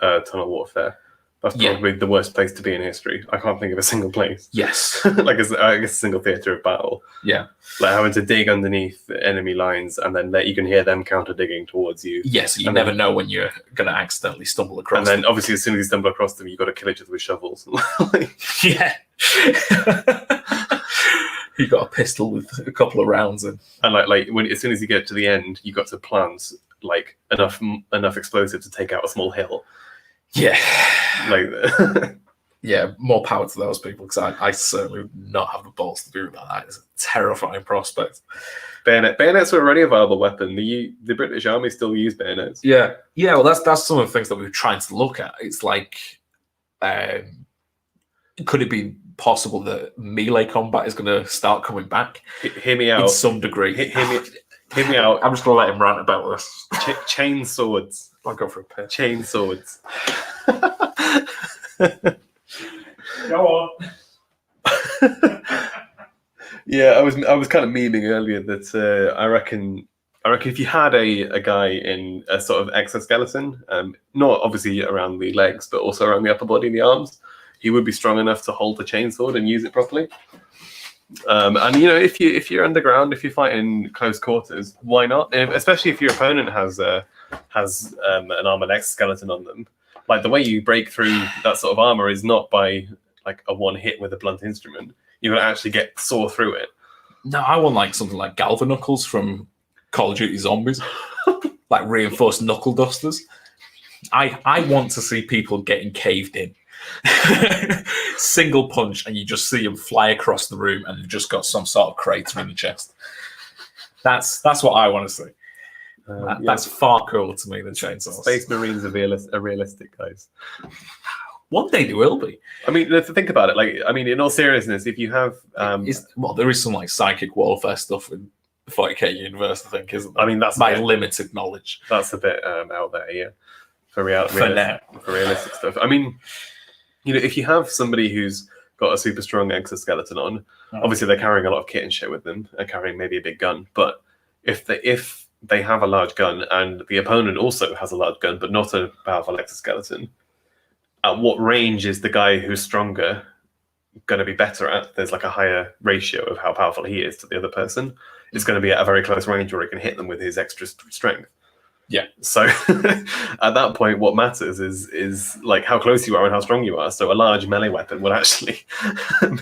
tunnel warfare, that's probably the worst place to be in history. I can't think of a single place. Yes. Like I guess a single theatre of battle. Yeah. Like having to dig underneath the enemy lines and then you can hear them counter digging towards you. Yes, you never know when you're going to accidentally stumble across and then obviously as soon as you stumble across them, you've got to kill each other with shovels. Yeah. You've got a pistol with a couple of rounds in. And as soon as you get to the end, you've got to plant like enough explosive to take out a small hill. Yeah. Like yeah, more power to those people, because I certainly would not have the balls to do that. That is a terrifying prospect. Bayonets were already a viable weapon. The British Army still use bayonets. Yeah. Well, that's some of the things that we were trying to look at. It's like, could it be possible that melee combat is going to start coming back? Hear me out. In some degree. Hear me out. I'm just going to let him rant about this. Chain swords. I'll go for a piss. Chain swords. Go on. Yeah, I was kind of memeing earlier that I reckon if you had a guy in a sort of exoskeleton, not obviously around the legs, but also around the upper body and the arms, he would be strong enough to hold the chainsword and use it properly. And you know, if you're underground, if you're fighting close quarters, why not? Especially if your opponent has an armored exoskeleton on them. Like the way you break through that sort of armor is not by like a one hit with a blunt instrument. You're gonna actually saw through it. No, I want like something like Galvanuckles from Call of Duty Zombies, like reinforced knuckle dusters. I want to see people getting caved in. Single punch, and you just see them fly across the room, and they've just got some sort of crater in the chest. That's what I want to see. That's far cooler to me than chainsaws. Space Marines are realistic, guys. One day they will be. I mean, to think about it, like, I mean, in all seriousness, if you have, there is some like psychic warfare stuff with 40k universe, I think, isn't it? I mean, that's my limited knowledge. That's a bit out there, yeah. For realistic stuff. I mean, if you have somebody who's got a super strong exoskeleton on, obviously they're carrying a lot of kit and shit with them. They're carrying maybe a big gun, but if they have a large gun and the opponent also has a large gun but not a powerful exoskeleton, at what range is the guy who's stronger going to be better at? There's like a higher ratio of how powerful he is to the other person. It's going to be at a very close range where he can hit them with his extra strength. Yeah. So at that point, what matters is like how close you are and how strong you are. So a large melee weapon would actually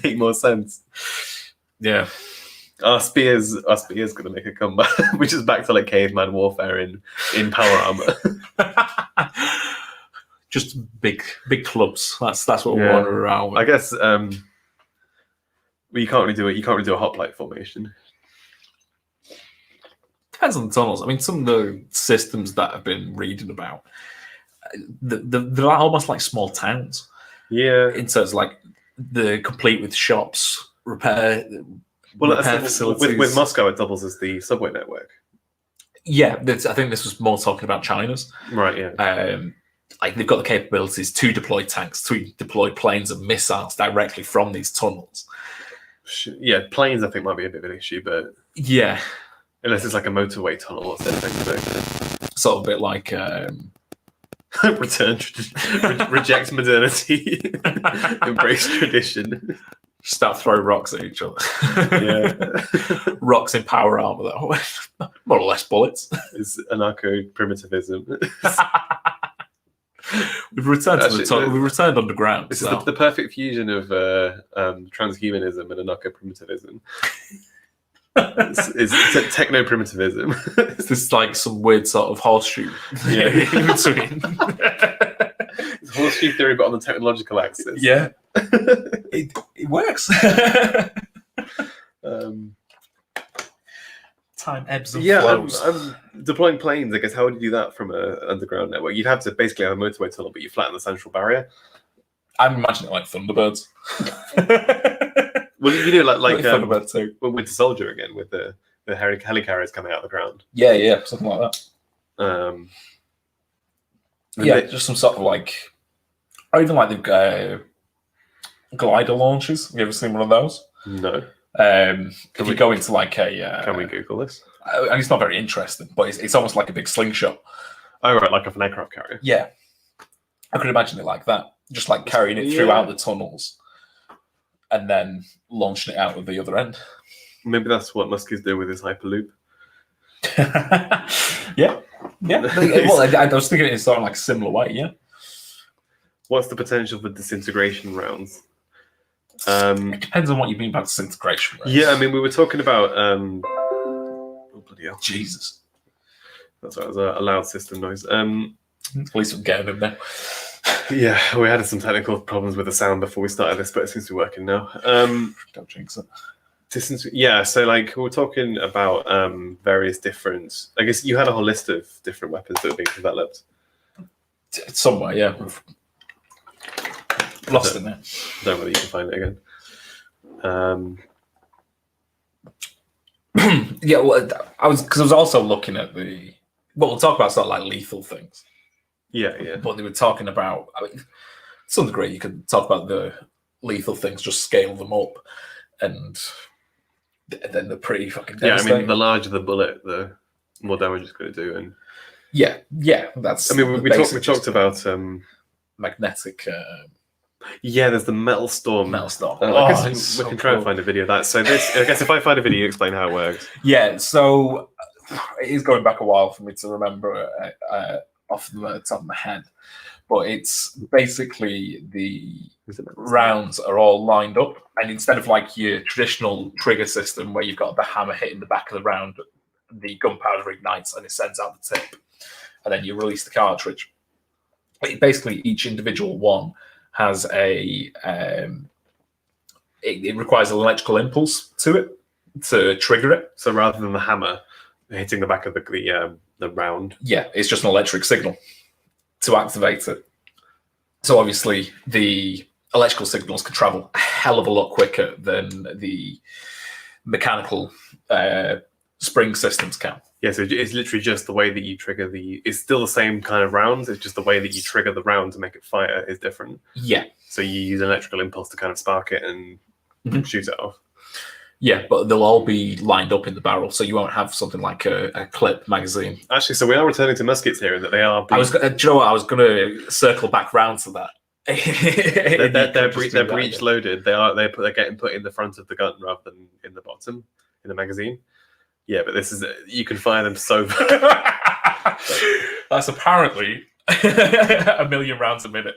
make more sense. Yeah. Our spear's going to make a comeback, which is back to like caveman warfare in power armor. Just big clubs. That's what we're wandering around with. I guess well, you can't really do it. You can't really do a hoplite formation. Depends on the tunnels. I mean, some of the systems that I've been reading about, they're almost like small towns. Yeah. In terms of like the complete with shops, repair facilities. With Moscow, it doubles as the subway network. Yeah, I think this was more talking about China's. Right. Yeah. Like they've got the capabilities to deploy tanks, to deploy planes and missiles directly from these tunnels. Yeah, planes I think might be a bit of an issue, but yeah. Unless it's like a motorway tunnel, what's that thing? Sort of a bit like reject modernity, embrace tradition. Start throwing rocks at each other. Yeah, rocks in power armor though, more or less bullets. It's anarcho-primitivism. We've returned to the top. We've returned underground. This is the perfect fusion of transhumanism and anarcho-primitivism. It's techno-primitivism. It's just like some weird sort of horseshoe in between. It's horseshoe theory, but on the technological axis. Yeah, it works. Time ebbs and flows. I'm deploying planes. I guess how would you do that from an underground network? You'd have to basically have a motorway tunnel, but you flatten the central barrier. I'm imagining it like Thunderbirds. Well, you do like Thunderbird too. With the soldier again, with the helicarriers coming out of the ground. Yeah, something like that. Just some sort of like, or even like the glider launches. Have you ever seen one of those? No. If you go into like a, can we Google this? And it's not very interesting, but it's almost like a big slingshot. Oh right, like an aircraft carrier. Yeah, I could imagine it like that, just like carrying it throughout the tunnels, and then launching it out of the other end. Maybe that's what Muskies do with his hyperloop. yeah. Well, I was thinking in sort of like a similar way. Yeah. What's the potential for disintegration rounds? It depends on what you mean by disintegration rounds. Yeah, I mean, we were talking about. Oh bloody hell! Jesus, that's right. It was a loud system noise. At least we're getting in there. Yeah, we had some technical problems with the sound before we started this, but it seems to be working now. Don't jinx it. Yeah, so like we were talking about various different. I guess you had a whole list of different weapons that were being developed. Somewhere, yeah. Lost in there. Don't know whether you can find it again. Yeah, well, I was also looking at the. Well, we'll talk about sort of like lethal things. Yeah. But they were talking about. I mean, to some degree, you could talk about the lethal things, just scale them up, and then they're pretty fucking devastating. Yeah, I mean, the larger the bullet, the more damage it's going to do, and yeah, that's. I mean, we talked about magnetic. Yeah, there's the metal storm. I guess we can try and find a video of that. So this, I guess, if I find a video, explain how it works. Yeah, so it is going back a while for me to remember off the top of my head, but it's basically the rounds are all lined up, and instead of like your traditional trigger system where you've got the hammer hitting the back of the round, the gunpowder ignites and it sends out the tip, and then you release the cartridge. Basically, each individual one has a it requires an electrical impulse to it to trigger it. So rather than the hammer hitting the back of the round, it's just an electric signal to activate it. So obviously the electrical signals can travel a hell of a lot quicker than the mechanical spring systems can. Yeah, so it's literally just the way that you trigger it's still the same kind of rounds, it's just the way that you trigger the round to make it fire is different. Yeah. So you use an electrical impulse to kind of spark it and shoot it off. Yeah, but they'll all be lined up in the barrel, so you won't have something like a clip magazine. Actually, so we are returning to muskets here, in that they are. Do you know what? I was going to circle back round to that. they're breech loaded. They're getting put in the front of the gun rather than in the bottom in the magazine. Yeah, but this is you can fire them so. That's apparently 1,000,000 rounds a minute.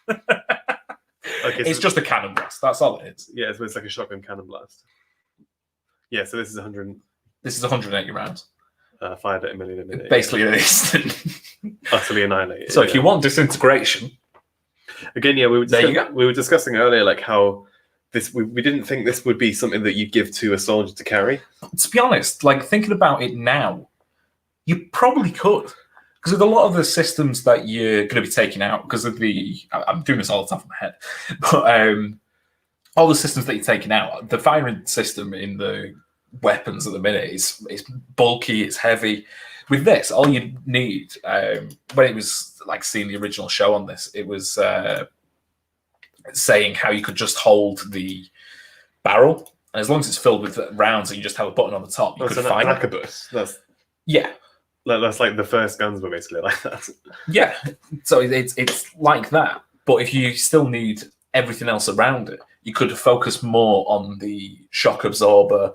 Okay, it's just a cannon blast. That's all it is. Yeah, it's like a shotgun cannon blast. Yeah, so this is 100. This is 180 rounds. Fired at 1,000,000 a minute. Basically, an instant. Utterly annihilated. So if you want disintegration, again, yeah, we were discussing earlier like how this we didn't think this would be something that you'd give to a soldier to carry. To be honest, like thinking about it now, you probably could. Because with a lot of the systems that you're going to be taking out, because of I'm doing this all the time from my head, but all the systems that you're taking out, the firing system in the weapons at the minute is bulky, it's heavy. With this, all you need, when it was like seeing the original show on this, it was saying how you could just hold the barrel, and as long as it's filled with rounds and you just have a button on the top, you could fire an AGAPF. That's like the first guns were basically like that. Yeah, so it's like that. But if you still need everything else around it, you could focus more on the shock absorber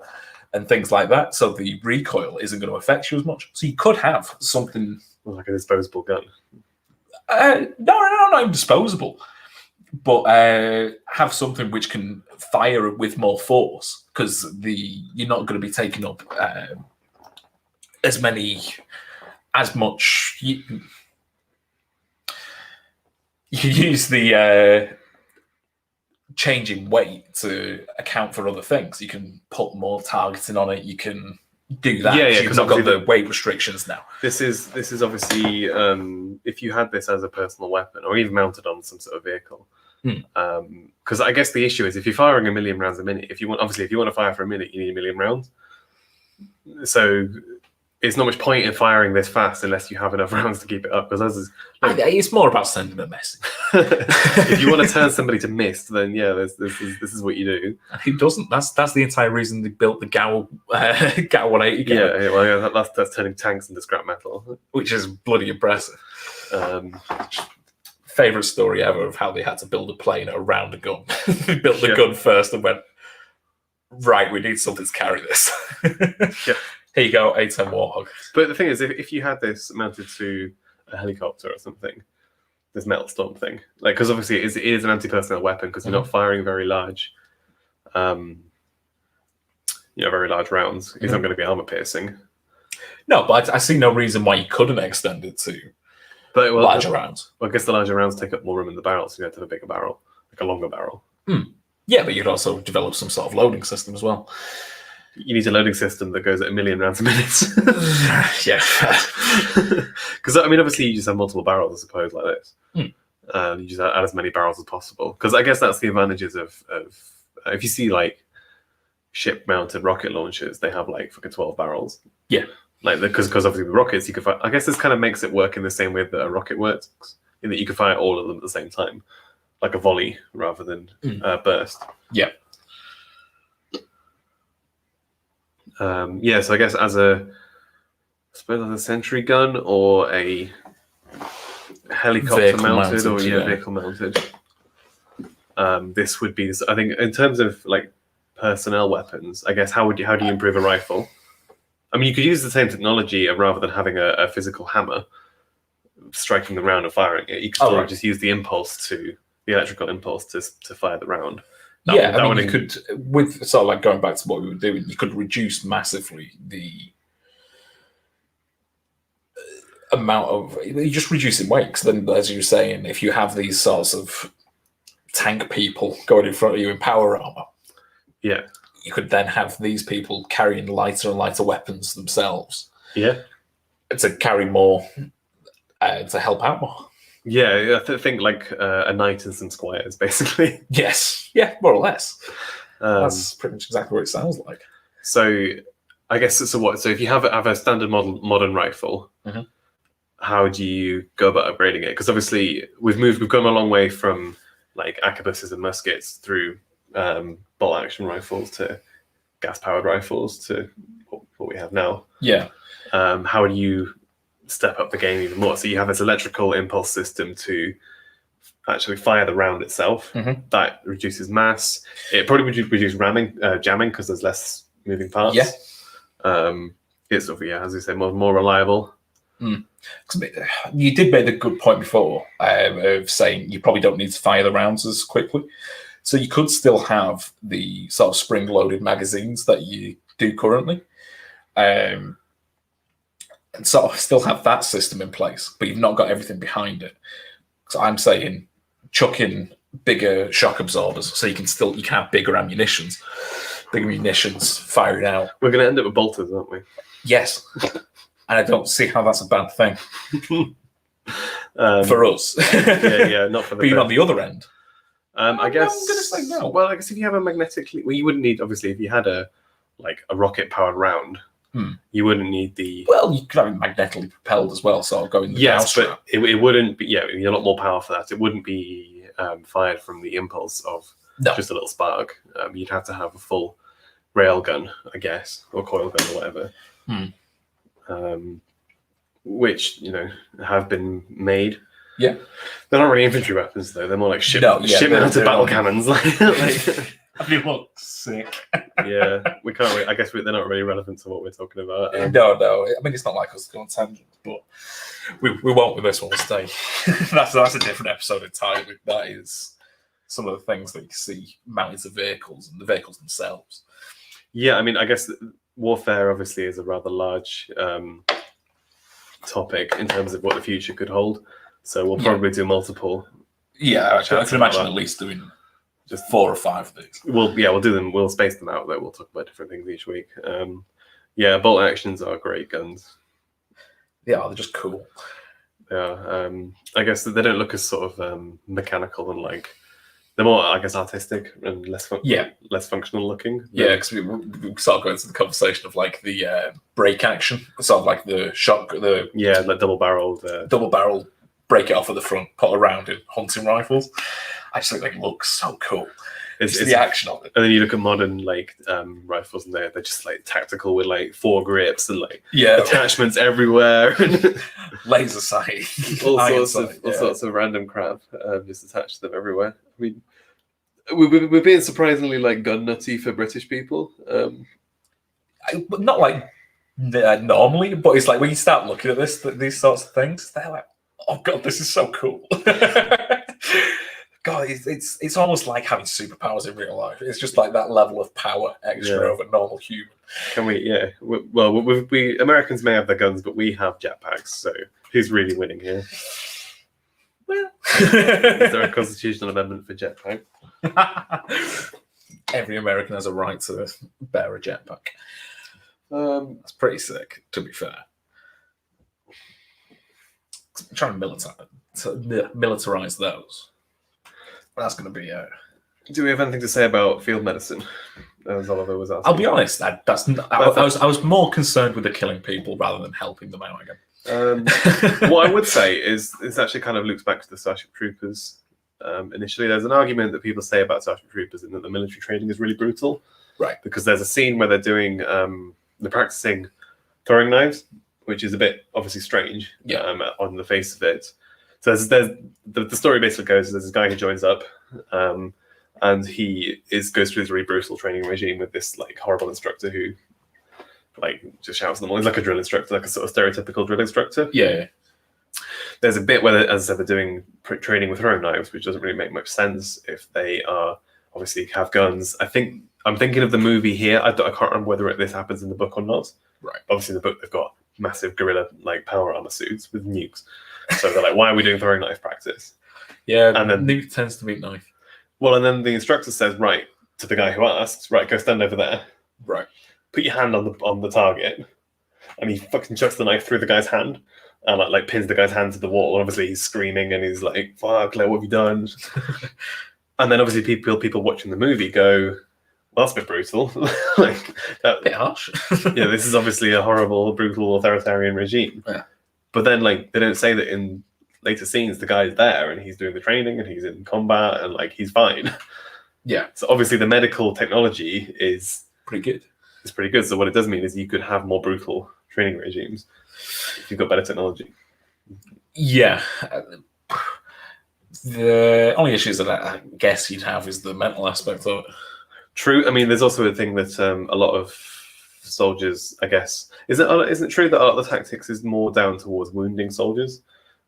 and things like that. So the recoil isn't going to affect you as much. So you could have something like a disposable gun. No, not even disposable. But have something which can fire with more force, because you're not going to be taking up as much. You use the changing weight to account for other things. You can put more targeting on it. You can do that. Yeah, you've not got the weight restrictions now. This is obviously if you had this as a personal weapon or even mounted on some sort of vehicle. Because I guess the issue is if you're firing 1,000,000 rounds a minute, if you want to fire for a minute, you need 1,000,000 rounds. So it's not much point in firing this fast unless you have enough rounds to keep it up. Because it's more about sending a message. If you want to turn somebody to mist, then yeah, this is what you do. And who doesn't? That's the entire reason they built the GAU 180. Yeah, well, that's turning tanks into scrap metal, which is bloody impressive. Favorite story ever of how they had to build a plane around a gun. They built the gun first and went, right, we need something to carry this. Yeah. Here you go, A-10 Warthog. But the thing is, if you had this mounted to a helicopter or something, this metal storm thing, like, because obviously it is an anti-personnel weapon because you're not firing very large, very large rounds. It's not going to be armor piercing. No, but I see no reason why you couldn't extend it to larger rounds. Well, I guess the larger rounds take up more room in the barrel, so you have to have a bigger barrel, like a longer barrel. Yeah, but you'd also develop some sort of loading system as well. You need a loading system that goes at 1,000,000 rounds a minute. Yeah. Because, I mean, obviously you just have multiple barrels, I suppose, like this. You just add as many barrels as possible. Because I guess that's the advantages of if you see, like, ship-mounted rocket launchers, they have, like, fucking 12 barrels. Yeah. Like, because obviously with rockets, you can fire... I guess this kind of makes it work in the same way that a rocket works, in that you can fire all of them at the same time. Like a volley rather than burst. Yeah. So I guess as a sentry gun or a helicopter mounted or vehicle mounted, this would be. I think in terms of like personnel weapons, I guess how do you improve a rifle? I mean, you could use the same technology rather than having a physical hammer striking the round and firing it. You could just use the electrical impulse to fire the round. You could, with sort of like going back to what we were doing, you could reduce massively the amount of, you just reduce in weight. Because then, as you were saying, if you have these sorts of tank people going in front of you in power armor, you could then have these people carrying lighter and lighter weapons themselves. Yeah, to carry more, to help out more. Yeah, I think like a knight and some squires, basically. Yes, yeah, more or less. That's pretty much exactly what it sounds like. So, I guess so. What? So if you have a standard modern rifle, Mhm. how do you go about upgrading it? Because obviously we've come a long way from like arquebuses and muskets through bolt action rifles to gas powered rifles to what we have now. Yeah. How do you step up the game even more? So you have this electrical impulse system to actually fire the round itself. Mhm. That reduces mass. It probably would reduce jamming because there's less moving parts. Yeah. It's as you say, more reliable. You did make a good point before of saying you probably don't need to fire the rounds as quickly. So you could still have the sort of spring-loaded magazines that you do currently, and sort of still have that system in place, but you've not got everything behind it. So I'm saying chuck in bigger shock absorbers so you can have bigger munitions firing out. We're going to end up with bolters, aren't we? Yes. And I don't see how that's a bad thing for us. yeah, not for the being on the other end. I guess I'm gonna say no. Well, I guess if you have a magnetically, you wouldn't need, obviously, if you had a rocket powered round, you wouldn't need the. Well, you could have it magnetically propelled as well, so going. Yes, but it wouldn't be. Yeah, a lot more power for that. It wouldn't be fired from the impulse of just a little spark. You'd have to have a full rail gun, I guess, or coil gun or whatever. Which have been made. Yeah, they're not really infantry weapons though. They're more like ship-mounted battle cannons. They look sick. Yeah, we can't. I guess they're not really relevant to what we're talking about. No. I mean, it's not like us to go on tangents, but we won't with this one. We'll stay. that's a different episode entirely. That is some of the things that you see mounted to vehicles and the vehicles themselves. Yeah, I mean, I guess warfare obviously is a rather large topic in terms of what the future could hold. So we'll probably do multiple. Yeah, I can imagine at least doing just 4 or 5 of these. We'll do them. We'll space them out though. We'll talk about different things each week. Bolt actions are great guns. Yeah, they're just cool. Yeah, I guess they don't look as sort of mechanical and like. They're more, I guess, artistic and less functional looking. Yeah, because we sort of go into the conversation of like the break action, sort of like the shot, like double barrel break it off at the front, put around in hunting rifles. I just think it looks so cool. It's the action of it. And then you look at modern rifles, and they're just like tactical with like 4 grips and like attachments everywhere, laser sight, all sorts of random crap just attached to them everywhere. I mean, we're being surprisingly like gun nutty for British people. Not like normally, but it's like when you start looking at these sorts of things, they're like, oh god, this is so cool. God, it's almost like having superpowers in real life. It's just like that level of power extra over normal human. Can we? Yeah. We Americans may have their guns, but we have jetpacks. So who's really winning here? Well, is there a constitutional amendment for jetpack? Every American has a right to bear a jetpack. That's pretty sick, to be fair. I'm trying to militarize those. That's going to be. Do we have anything to say about field medicine? As Oliver was asking. I'll be honest. I was more concerned with the killing people rather than helping them out again. What I would say is actually kind of loops back to the Starship Troopers. Initially, there's an argument that people say about Starship Troopers in that the military training is really brutal, right? Because there's a scene where they're practicing throwing knives, which is a bit obviously strange. On the face of it. So there's the story basically goes, there's this guy who joins up, and he goes through this really brutal training regime with this like horrible instructor who like just shouts at them all. He's like a drill instructor, like a sort of stereotypical drill instructor. Yeah. There's a bit where, as I said, they're doing training with throwing knives, which doesn't really make much sense if they are obviously have guns. I'm thinking of the movie here. I can't remember whether this happens in the book or not. Right. Obviously, in the book they've got massive gorilla like power armor suits with nukes. So they're like, why are we doing throwing knife practice? Yeah, and then nuke tends to mean knife. Well, and then the instructor says, right, to the guy who asks, right, go stand over there. Right. Put your hand on the target. And he fucking chucks the knife through the guy's hand and like pins the guy's hand to the wall. And obviously he's screaming and he's like, fuck, like, what have you done? And then obviously people watching the movie go, that's a bit brutal. Like that, Bit harsh. yeah, this is obviously a horrible, brutal, authoritarian regime. Yeah. But then, like, they don't say that in later scenes the guy's there and he's doing the training and he's in combat and like he's fine. Yeah. So obviously the medical technology is Pretty good. pretty good. So what it does mean is you could have more brutal training regimes if you've got better technology. Yeah. The only issues that I guess you'd have is the mental aspect of it. True. I mean, there's also a thing that a lot of soldiers, I guess, isn't it true that a lot of the tactics is more down towards wounding soldiers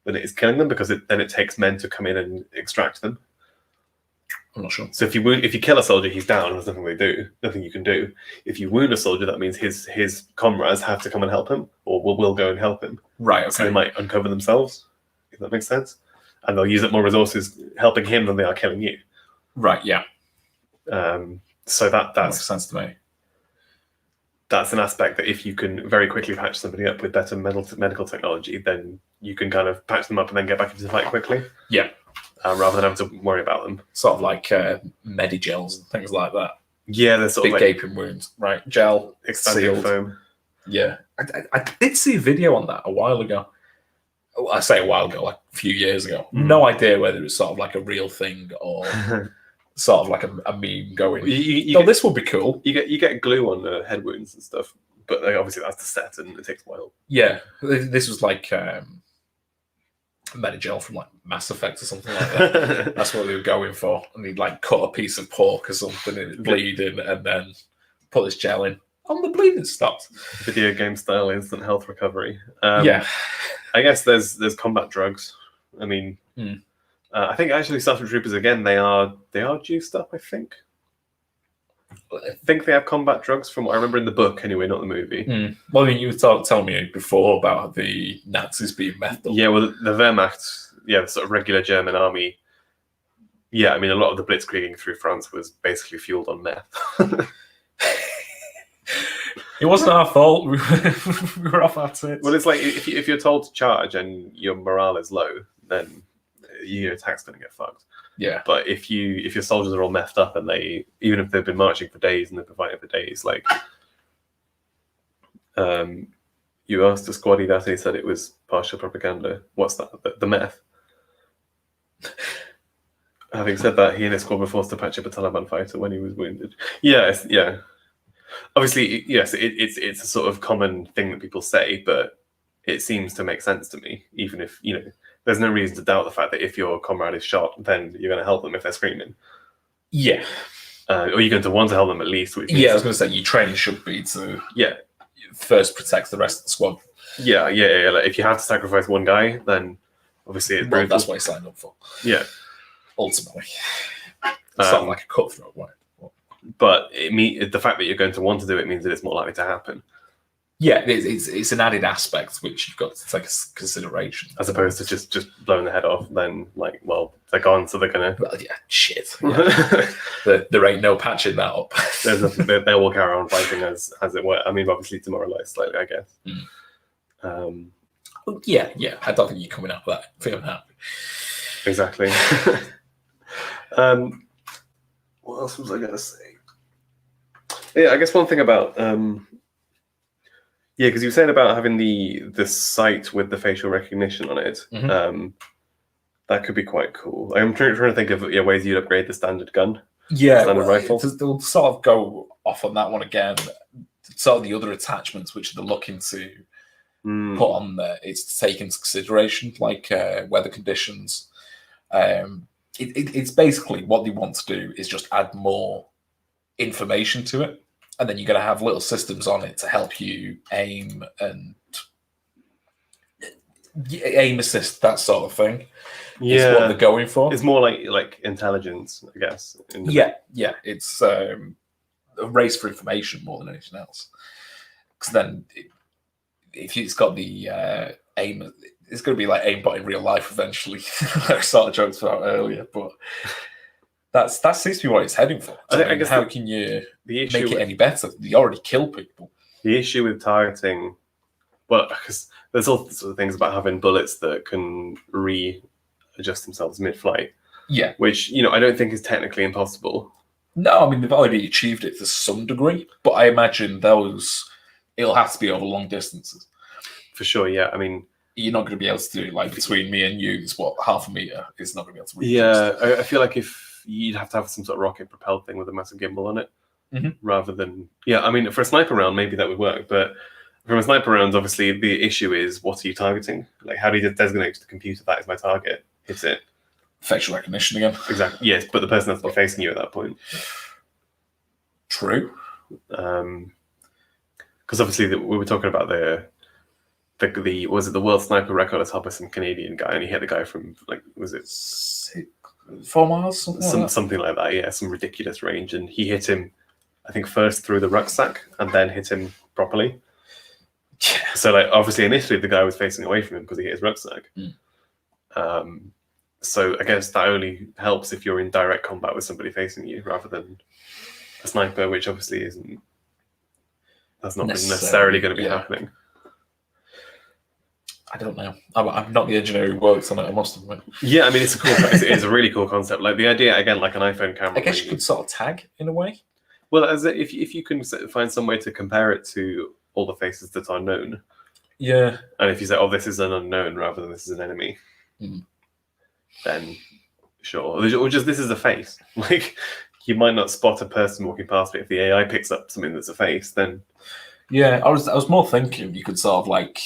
than it is killing them, because then it takes men to come in and extract them. I'm not sure. So if you kill a soldier, he's down. There's nothing you can do. If you wound a soldier, that means his comrades have to come and help him, or will go and help him. Right. Okay. So they might uncover themselves, if that makes sense, and they'll use up more resources helping him than they are killing you. Right. Yeah. So that makes sense to me. That's an aspect that if you can very quickly patch somebody up with better medical technology, then you can kind of patch them up and then get back into the fight quickly. Yeah. Rather than having to worry about them. Sort of like Medigels and things like that. Yeah, there's sort big of like gaping wounds, right? Gel, expanding sealed. foam. Yeah. I did see a video on that a while ago. I say a while ago, like a few years ago. No idea whether it's sort of like a real thing or sort of like a meme going, this would be cool. You get glue on head wounds and stuff, but obviously that's the set and it takes a while. Yeah, this was like Medigel from like Mass Effect or something like that. That's what they were going for. And he'd like cut a piece of pork or something and it bleeding and then put this gel in. And the bleeding stopped. Video game style instant health recovery. Yeah. I guess there's combat drugs. I mean, I think actually Starship Troopers, again, they are juiced up, I think. I think they have combat drugs from what I remember in the book anyway, not the movie. Well, I mean, you were telling me before about the Nazis being methed up. Yeah, well, the Wehrmacht, the sort of regular German army. Yeah, I mean, a lot of the blitzkrieging through France was basically fueled on meth. It wasn't our fault. We were off our tits. Well, it's like if you're told to charge and your morale is low, then your attack's going to get fucked. Yeah. But if your soldiers are all messed up and even if they've been marching for days and they've been fighting for days, like you asked a squaddy that and he said it was partial propaganda. What's that? The meth. Having said that, he and his squad were forced to patch up a Taliban fighter when he was wounded. Yeah. Obviously, yes, it's a sort of common thing that people say, but it seems to make sense to me, even if, there's no reason to doubt the fact that if your comrade is shot, then you're going to help them if they're screaming. Yeah. Or you're going to want to help them at least. I was going to say, your training should be to first protect the rest of the squad. Yeah. Like, if you have to sacrifice one guy, then obviously it's brutal. That's what he signed up for. Yeah. Ultimately. It's not like a cutthroat way. But the fact that you're going to want to do it means that it's more likely to happen. Yeah, it's an added aspect which you've got to take into consideration. As opposed to just blowing the head off, then they're gone, so they're gonna. Well, yeah, shit. Yeah. there ain't no patching that up. They will carry on fighting as it were. I mean, obviously demoralized slightly, I guess. Yeah. I don't think you're coming out of that feeling happy. Exactly. What else was I going to say? Yeah, I guess one thing about because you were saying about having the sight with the facial recognition on it. That could be quite cool. I'm trying to think of ways you'd upgrade the standard gun. Yeah, standard rifle. They'll sort of go off on that one again. Sort of the other attachments which they're looking to put on there, it's to take into consideration, like weather conditions. It's basically what they want to do is just add more information to it, and then you're going to have little systems on it to help you aim and aim assist, that sort of thing. Is what they're going for. It's more like intelligence, I guess. Yeah. It's a race for information more than anything else. Because then, if it's got the aim, it's going to be like aimbot in real life eventually. Like I sort of joked about earlier, but that seems to be what it's heading for. I guess how can you make it any better? You already kill people. The issue with targeting, because there's all sorts of things about having bullets that can readjust themselves mid-flight. Yeah. Which, I don't think is technically impossible. No, I mean they've already achieved it to some degree, but I imagine it'll have to be over long distances. For sure, yeah. I mean, you're not going to be able to do it like between me and you. It's what, half a meter? It's not going to be able to reach. Yeah, I feel like if you'd have to have some sort of rocket propelled thing with a massive gimbal on it, rather than I mean, for a sniper round maybe that would work, but from a sniper round, obviously the issue is what are you targeting? Like, how do you designate to the computer that is my target? Hit it. Facial recognition again. Exactly. Yes, but the person has to be facing you at that point. True. Because obviously we were talking about the was it the world sniper record is held by some Canadian guy, and he hit the guy from like, was it 4 miles, something like that? Yeah, some ridiculous range, and he hit him, I think, first through the rucksack and then hit him properly. Yeah. So like obviously initially the guy was facing away from him because he hit his rucksack. So I guess that only helps if you're in direct combat with somebody facing you rather than a sniper, which obviously that's not necessarily going to be happening. I don't know. I'm not the engineer who works on it, I must admit. Yeah, I mean, it's a really cool concept. Like the idea, again, like an iPhone camera. I guess you could sort of tag in a way. Well, if you can find some way to compare it to all the faces that are known. Yeah. And if you say, oh, this is an unknown rather than this is an enemy, then sure. Or just this is a face. Like, you might not spot a person walking past, but if the AI picks up something that's a face, then... Yeah, I was more thinking you could sort of like,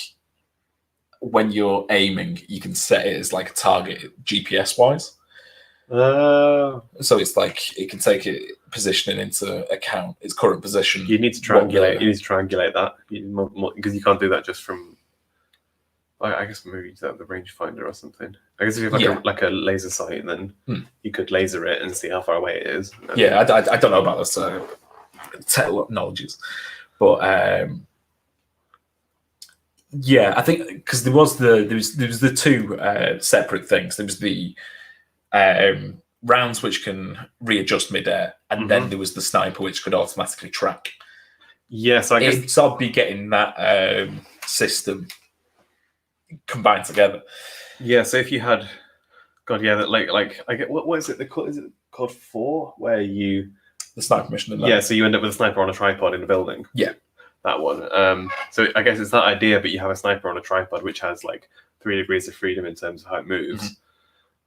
when you're aiming, you can set it as like a target GPS-wise. So it's like it can take it positioning into account, its current position. You need to triangulate. You need to triangulate that because you can't do that just from. I guess maybe the rangefinder or something. I guess if you have like a laser sight, then you could laser it and see how far away it is. Yeah, I don't know about those technologies, but yeah, I think because there was the two separate things. There was the rounds which can readjust midair, and then there was the sniper which could automatically track. Yeah, so I guess it'd sort of be getting that system combined together. Yeah, so if you had, God, yeah, that like I get what is it? Is it called 4? Where the sniper mission? Yeah, so you end up with a sniper on a tripod in a building. Yeah, that one. So I guess it's that idea, but you have a sniper on a tripod which has like 3 degrees of freedom in terms of how it moves.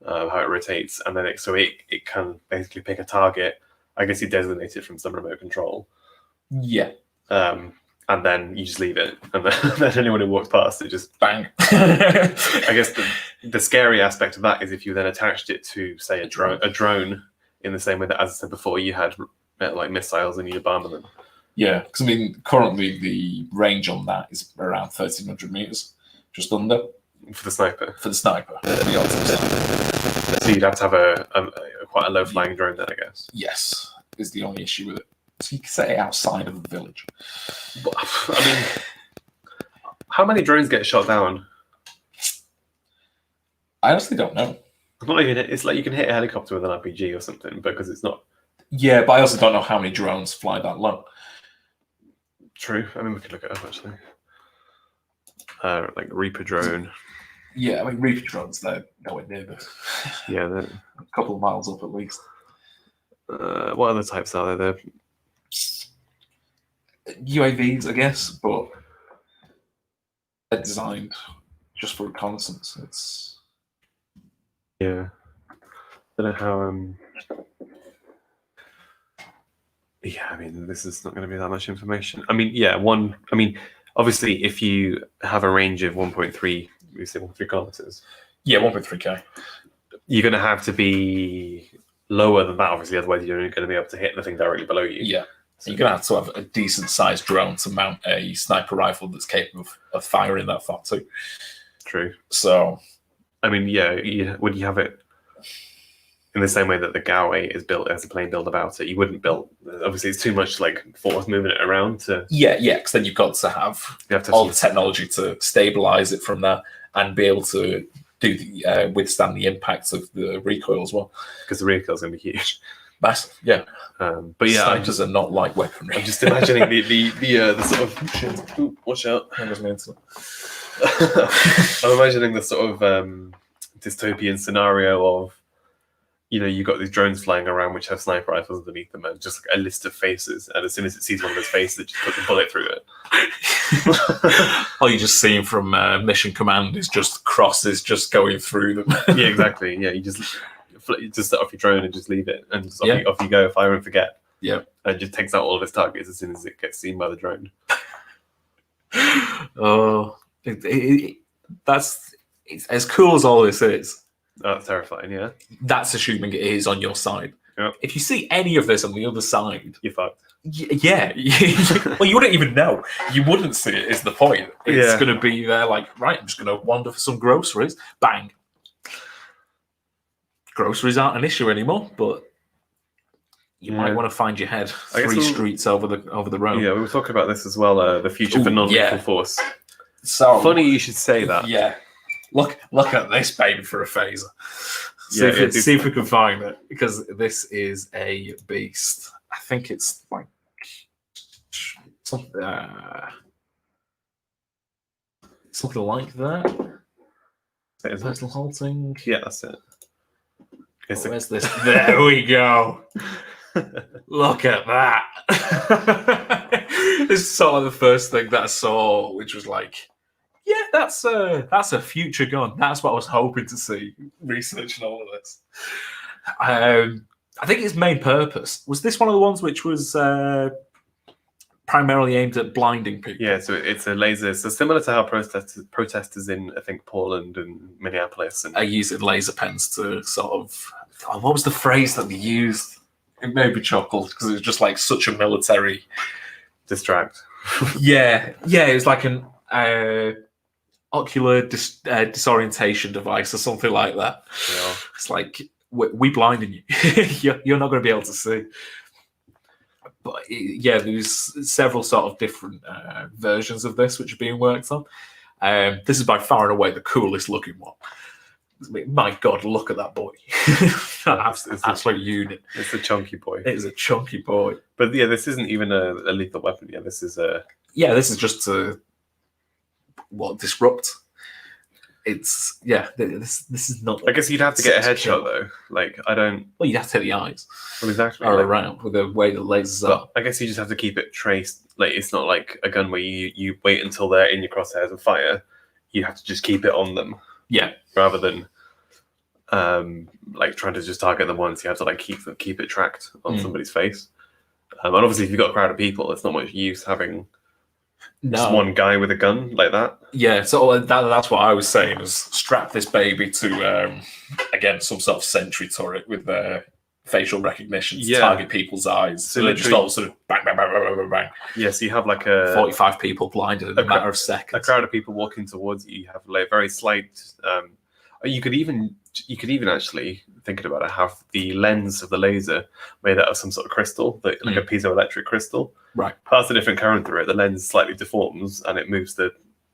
How it rotates, and then it can basically pick a target. I guess you designate it from some remote control. Yeah. And then you just leave it, and then anyone who walks past it just bang. I guess the scary aspect of that is if you then attached it to, say, a drone in the same way that, as I said before, you had like missiles and you'd bomb them. Yeah, because I mean, currently the range on that is around 1,300 meters, just under. For the sniper. For the sniper. So you'd have to have a quite a low flying drone then, I guess. Yes, is the only issue with it. So you can set it outside of the village. But, I mean, how many drones get shot down? I honestly don't know. Not even. It's like you can hit a helicopter with an RPG or something because it's not. Yeah, but I also don't know how many drones fly that low. True. I mean, we could look it up actually. Like Reaper drone. Yeah, I mean Reaper drones, they're nowhere near this. Yeah, they're a couple of miles up at least. What other types are there? UAVs, I guess, but they're designed just for reconnaissance. It's I don't know how. Yeah, I mean, this is not going to be that much information. I mean, obviously, if you have a range of 1.3, we say 1.3 kilometers. Yeah, 1.3K. You're going to have to be lower than that, obviously, otherwise you're only going to be able to hit the thing directly below you. Yeah. So you're going to have to have a decent-sized drone to mount a sniper rifle that's capable of firing that far too. True. So, I mean, would you have it in the same way that the GAU-8 is built as a plane build about it? You wouldn't build. Obviously, it's too much like force moving it around to. Yeah, because then you've got to have all the technology to stabilize it from there and be able to do withstand the impacts of the recoil as well. Because the recoil is going to be huge. Massive, yeah. But yeah, snipers are not light weaponry. I'm just imagining the sort of shit. Ooh, watch out! I'm imagining the sort of dystopian scenario of you got these drones flying around which have sniper rifles underneath them, and just like a list of faces. And as soon as it sees one of those faces, it just puts a bullet through it. All you just see from Mission Command is just crosses just going through them. Yeah, exactly. Yeah, you just set off your drone and just leave it, and just off you go, fire and forget. Yeah, and it just takes out all of its targets as soon as it gets seen by the drone. Oh, that's as cool as all this is. That's terrifying. Yeah, that's assuming it is on your side. Yep. If you see any of this on the other side, you're fucked. Yeah. Well, you wouldn't even know. You wouldn't see it, is the point. It's going to be there like, right, I'm just going to wander for some groceries. Bang. Groceries aren't an issue anymore, but you might want to find your head 3 streets over the road. Yeah, we were talking about this as well, the future for non-lethal force. So funny you should say that. Yeah. Look at this baby for a phaser. See if we can find it, because this is a beast. I think it's like something like that. Personal halting. Yeah, that's it. Where's this? There we go. Look at that. This is sort of the first thing that I saw, which was like, yeah, that's a future gun. That's what I was hoping to see researching all of this. I think its main purpose was this one of the ones which was primarily aimed at blinding people. Yeah, so it's a laser. So similar to how protesters in, I think, Portland and Minneapolis are using laser pens to sort of. Oh, what was the phrase that they used? It made me chuckle because it was just like such a military distract. Yeah, it was like an ocular disorientation device or something like that. Yeah. It's like, we blinding you. You're not going to be able to see. But yeah, there's several sort of different versions of this which are being worked on. This is by far and away the coolest looking one. I mean, my God, look at that boy. Absolute unit. It's a chunky boy. It is a chunky boy. But yeah, this isn't even a lethal weapon. Yeah, this is a... Yeah, this is just to, disrupt. It's, this is not... I guess you'd have to get a headshot, though. Like, I don't... Well, you'd have to hit the eyes. Well, exactly. Or around, with the way the lasers are. I guess you just have to keep it traced. Like, it's not like a gun where you wait until they're in your crosshairs and fire. You have to just keep it on them. Yeah. Rather than like trying to just target them once, you have to like keep it tracked on somebody's face. And obviously, if you've got a crowd of people, it's not much use having just one guy with a gun like that. Yeah, so that's what I was saying, is strap this baby to again some sort of sentry turret with facial recognition to target people's eyes. So they just all sort of bang, bang, bang, bang, bang, bang. Yeah, so you have like a 45 people blinded in a matter of seconds. A crowd of people walking towards you. You have like very slight. You could even actually, thinking about it, have the lens of the laser made out of some sort of crystal, like a piezoelectric crystal. Right. Pass a different current through it. The lens slightly deforms and it moves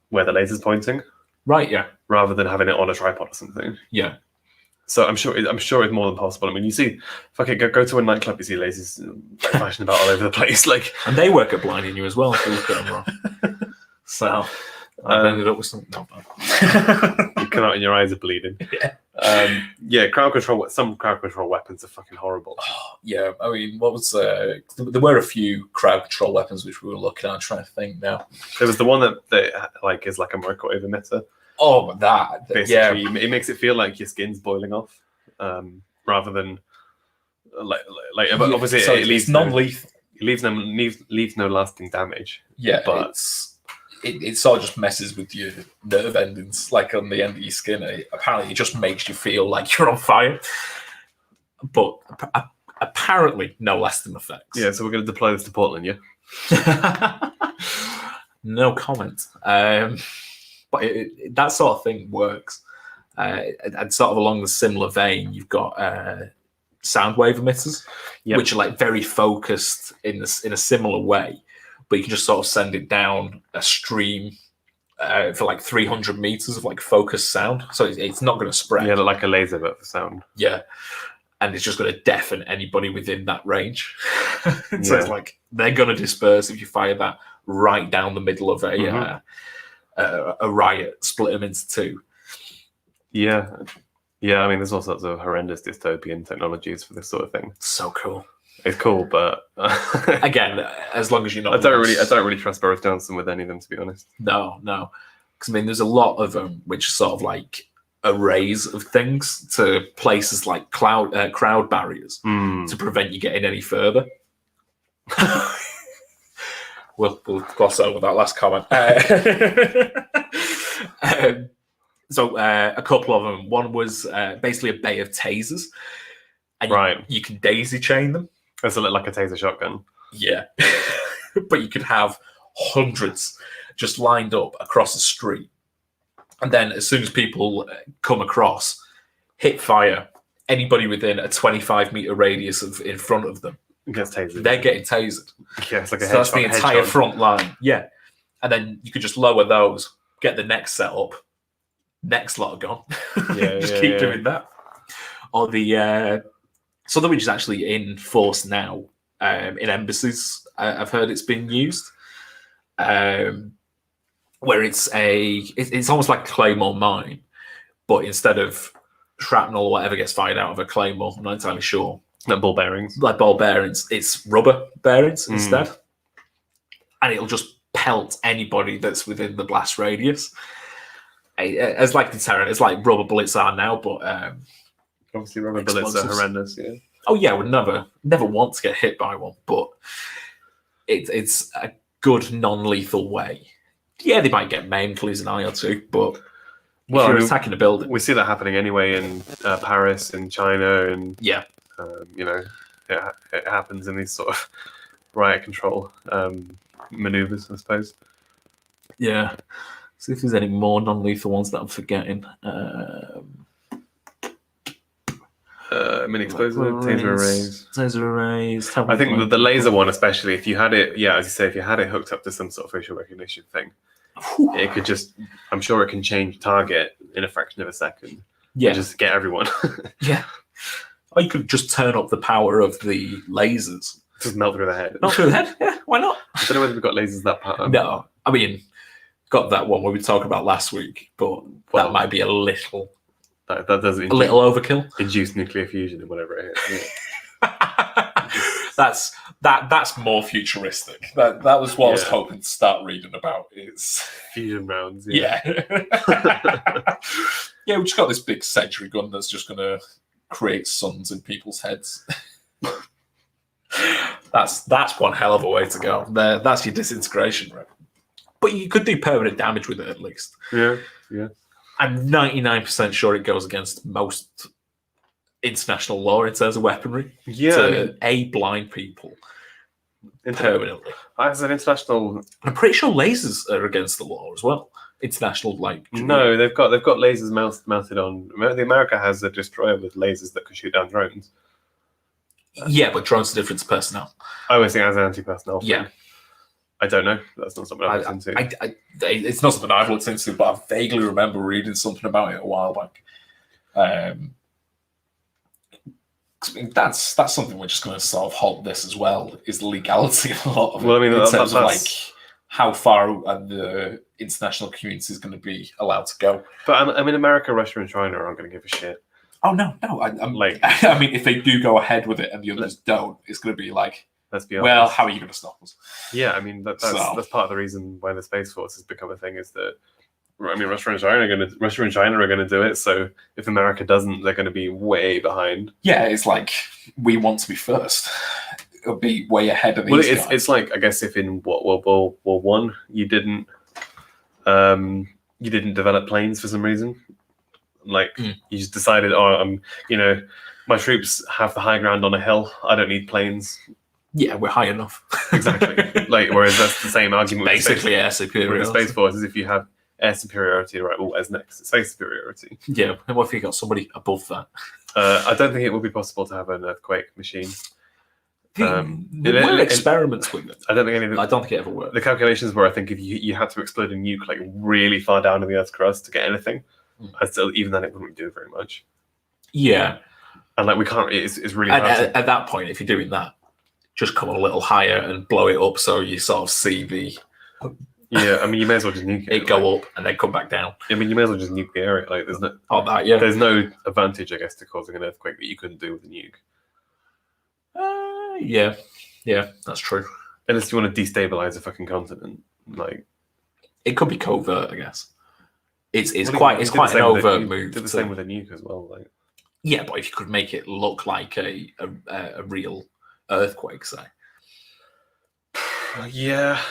where the laser's pointing. Right. Yeah. Rather than having it on a tripod or something. Yeah. So I'm sure it's more than possible. I mean, you see, go to a nightclub, you see lasers flashing about all over the place, like, and they work at blinding you as well. If you look at them wrong. So I ended up with something. No, you come out and your eyes are bleeding. Yeah. Crowd control. Some crowd control weapons are fucking horrible. Yeah, I mean, what was there were a few crowd control weapons which we were looking at. I'm trying to think now. There was the one that like is like a microwave emitter. Oh, that basically, it makes it feel like your skin's boiling off, rather than like. But obviously, it leaves non-lethal. It leaves no lasting damage. Yeah, but it sort of just messes with your nerve endings, like on the end of your skin. Apparently, it just makes you feel like you're on fire. But apparently, no lasting effects. Yeah, so we're going to deploy this to Portland, yeah. No comment. But that sort of thing works. And sort of along the similar vein, you've got sound wave emitters, which are like very focused in a similar way, but you can just sort of send it down a stream for like 300 meters of like focused sound. So it's not going to spread. Yeah, like a laser, but for sound. Yeah. And it's just going to deafen anybody within that range. So it's like they're going to disperse if you fire that right down the middle of a riot, split them into two. Yeah, Yeah, I mean, there's all sorts of horrendous dystopian technologies for this sort of thing. So cool. It's cool, but Again, as long as you're not. I don't really trust Boris Johnson with any of them, to be honest. No. Because I mean, there's a lot of them which are sort of like arrays of things to places like crowd barriers to prevent you getting any further. We'll gloss over that last comment. So a couple of them. One was basically a bay of tasers, and you can daisy chain them. It's like a taser shotgun. Yeah, but you could have hundreds just lined up across the street, and then as soon as people come across, hit fire. Anybody within a 25-meter radius in front of them gets tasered. They're getting tasered. Yeah, it's like a so that's the entire front line. Yeah, and then you could just lower those, get the next set up, next lot are gone. Just keep doing that. Or the something which is actually in force now in embassies. I've heard it's been used, where it's almost like a claymore mine, but instead of shrapnel or whatever gets fired out of a claymore, I'm not entirely sure. Like ball bearings. Like ball bearings. It's rubber bearings instead. And it'll just pelt anybody that's within the blast radius. It's like deterrent. It's like rubber bullets are now, but obviously rubber bullets are horrendous, yeah. Oh yeah, would never want to get hit by one, but it's a good non-lethal way. Yeah, they might get maimed, lose an eye or two, but if you're attacking a building. We see that happening anyway in Paris, in China, and yeah. It happens in these sort of riot control maneuvers, I suppose. Yeah. See if there's any more non-lethal ones that I'm forgetting. Mini explosive, taser arrays. I think the laser one, especially, if you had it, as you say, if you had it hooked up to some sort of facial recognition thing, it could I'm sure it can change target in a fraction of a second. Yeah. And just get everyone. Yeah. Or you could just turn up the power of the lasers. Just melt through the head. Melt through the head? Yeah, why not? I don't know whether we've got lasers that part. No. I mean, got that one we talked about last week, but that might be a little... That doesn't... A little overkill. Induce nuclear fusion and whatever it is. Yeah. That's more futuristic. That was what I was hoping to start reading about. Is fusion rounds. Yeah. Yeah, we just got this big sentry gun that's just going to create suns in people's heads. That's one hell of a way to go. That's your disintegration rate. But you could do permanent damage with it at least. Yeah. I'm 99% sure it goes against most international law in terms of weaponry. Yeah. To blind people permanently. As an international... I'm pretty sure lasers are against the law as well. International, No, they've got lasers mounted on... America has a destroyer with lasers that can shoot down drones. Yeah, but drones are different to personnel. I always think as an anti-personnel thing. Yeah. I don't know. That's not something I've looked into. It's not something I've looked into, but I vaguely remember reading something about it a while back. I mean, that's something we're just going to sort of halt this as well, is the legality of a lot of it. Well, I mean, in terms of how far the international community is going to be allowed to go. But I mean, America, Russia, and China aren't going to give a shit. Oh no! I mean, if they do go ahead with it and the others don't, it's going to be like, let's be honest. Well, how are you going to stop us? Yeah, I mean that's part of the reason why the Space Force has become a thing. Is that Russia and China are going to do it. So if America doesn't, they're going to be way behind. Yeah, it's like we want to be first. It'll be way ahead of these. Well, it's like, I guess, if in World War One you didn't develop planes for some reason. You just decided, my troops have the high ground on a hill. I don't need planes. Yeah, we're high enough. Exactly. Whereas that's the same argument. Basically, air superiority. With the Space Force is if you have air superiority, right? Well, where's next? Space superiority. Yeah, and what if you got somebody above that? I don't think it would be possible to have an earthquake machine. There were experiments with it. I don't think I don't think it ever worked. The calculations were, I think, if you had to explode a nuke really far down in the Earth's crust to get anything, even then it wouldn't do very much. Yeah, and we can't. It's really hard. At that point, if you're doing that, just come a little higher and blow it up so you sort of see the Yeah, I mean, you may as well just nuke it. It go up and then come back down. I mean, you may as well just nuke the area. Like, there's no, Yeah. there's no advantage, I guess, to causing an earthquake that you couldn't do with a nuke. Yeah, that's true. Unless you want to destabilize a fucking continent, like it could be covert, I guess. It's well, quite an overt you move. did the same with a nuke as well, like. Yeah, but if you could make it look like a real earthquake, say. Yeah.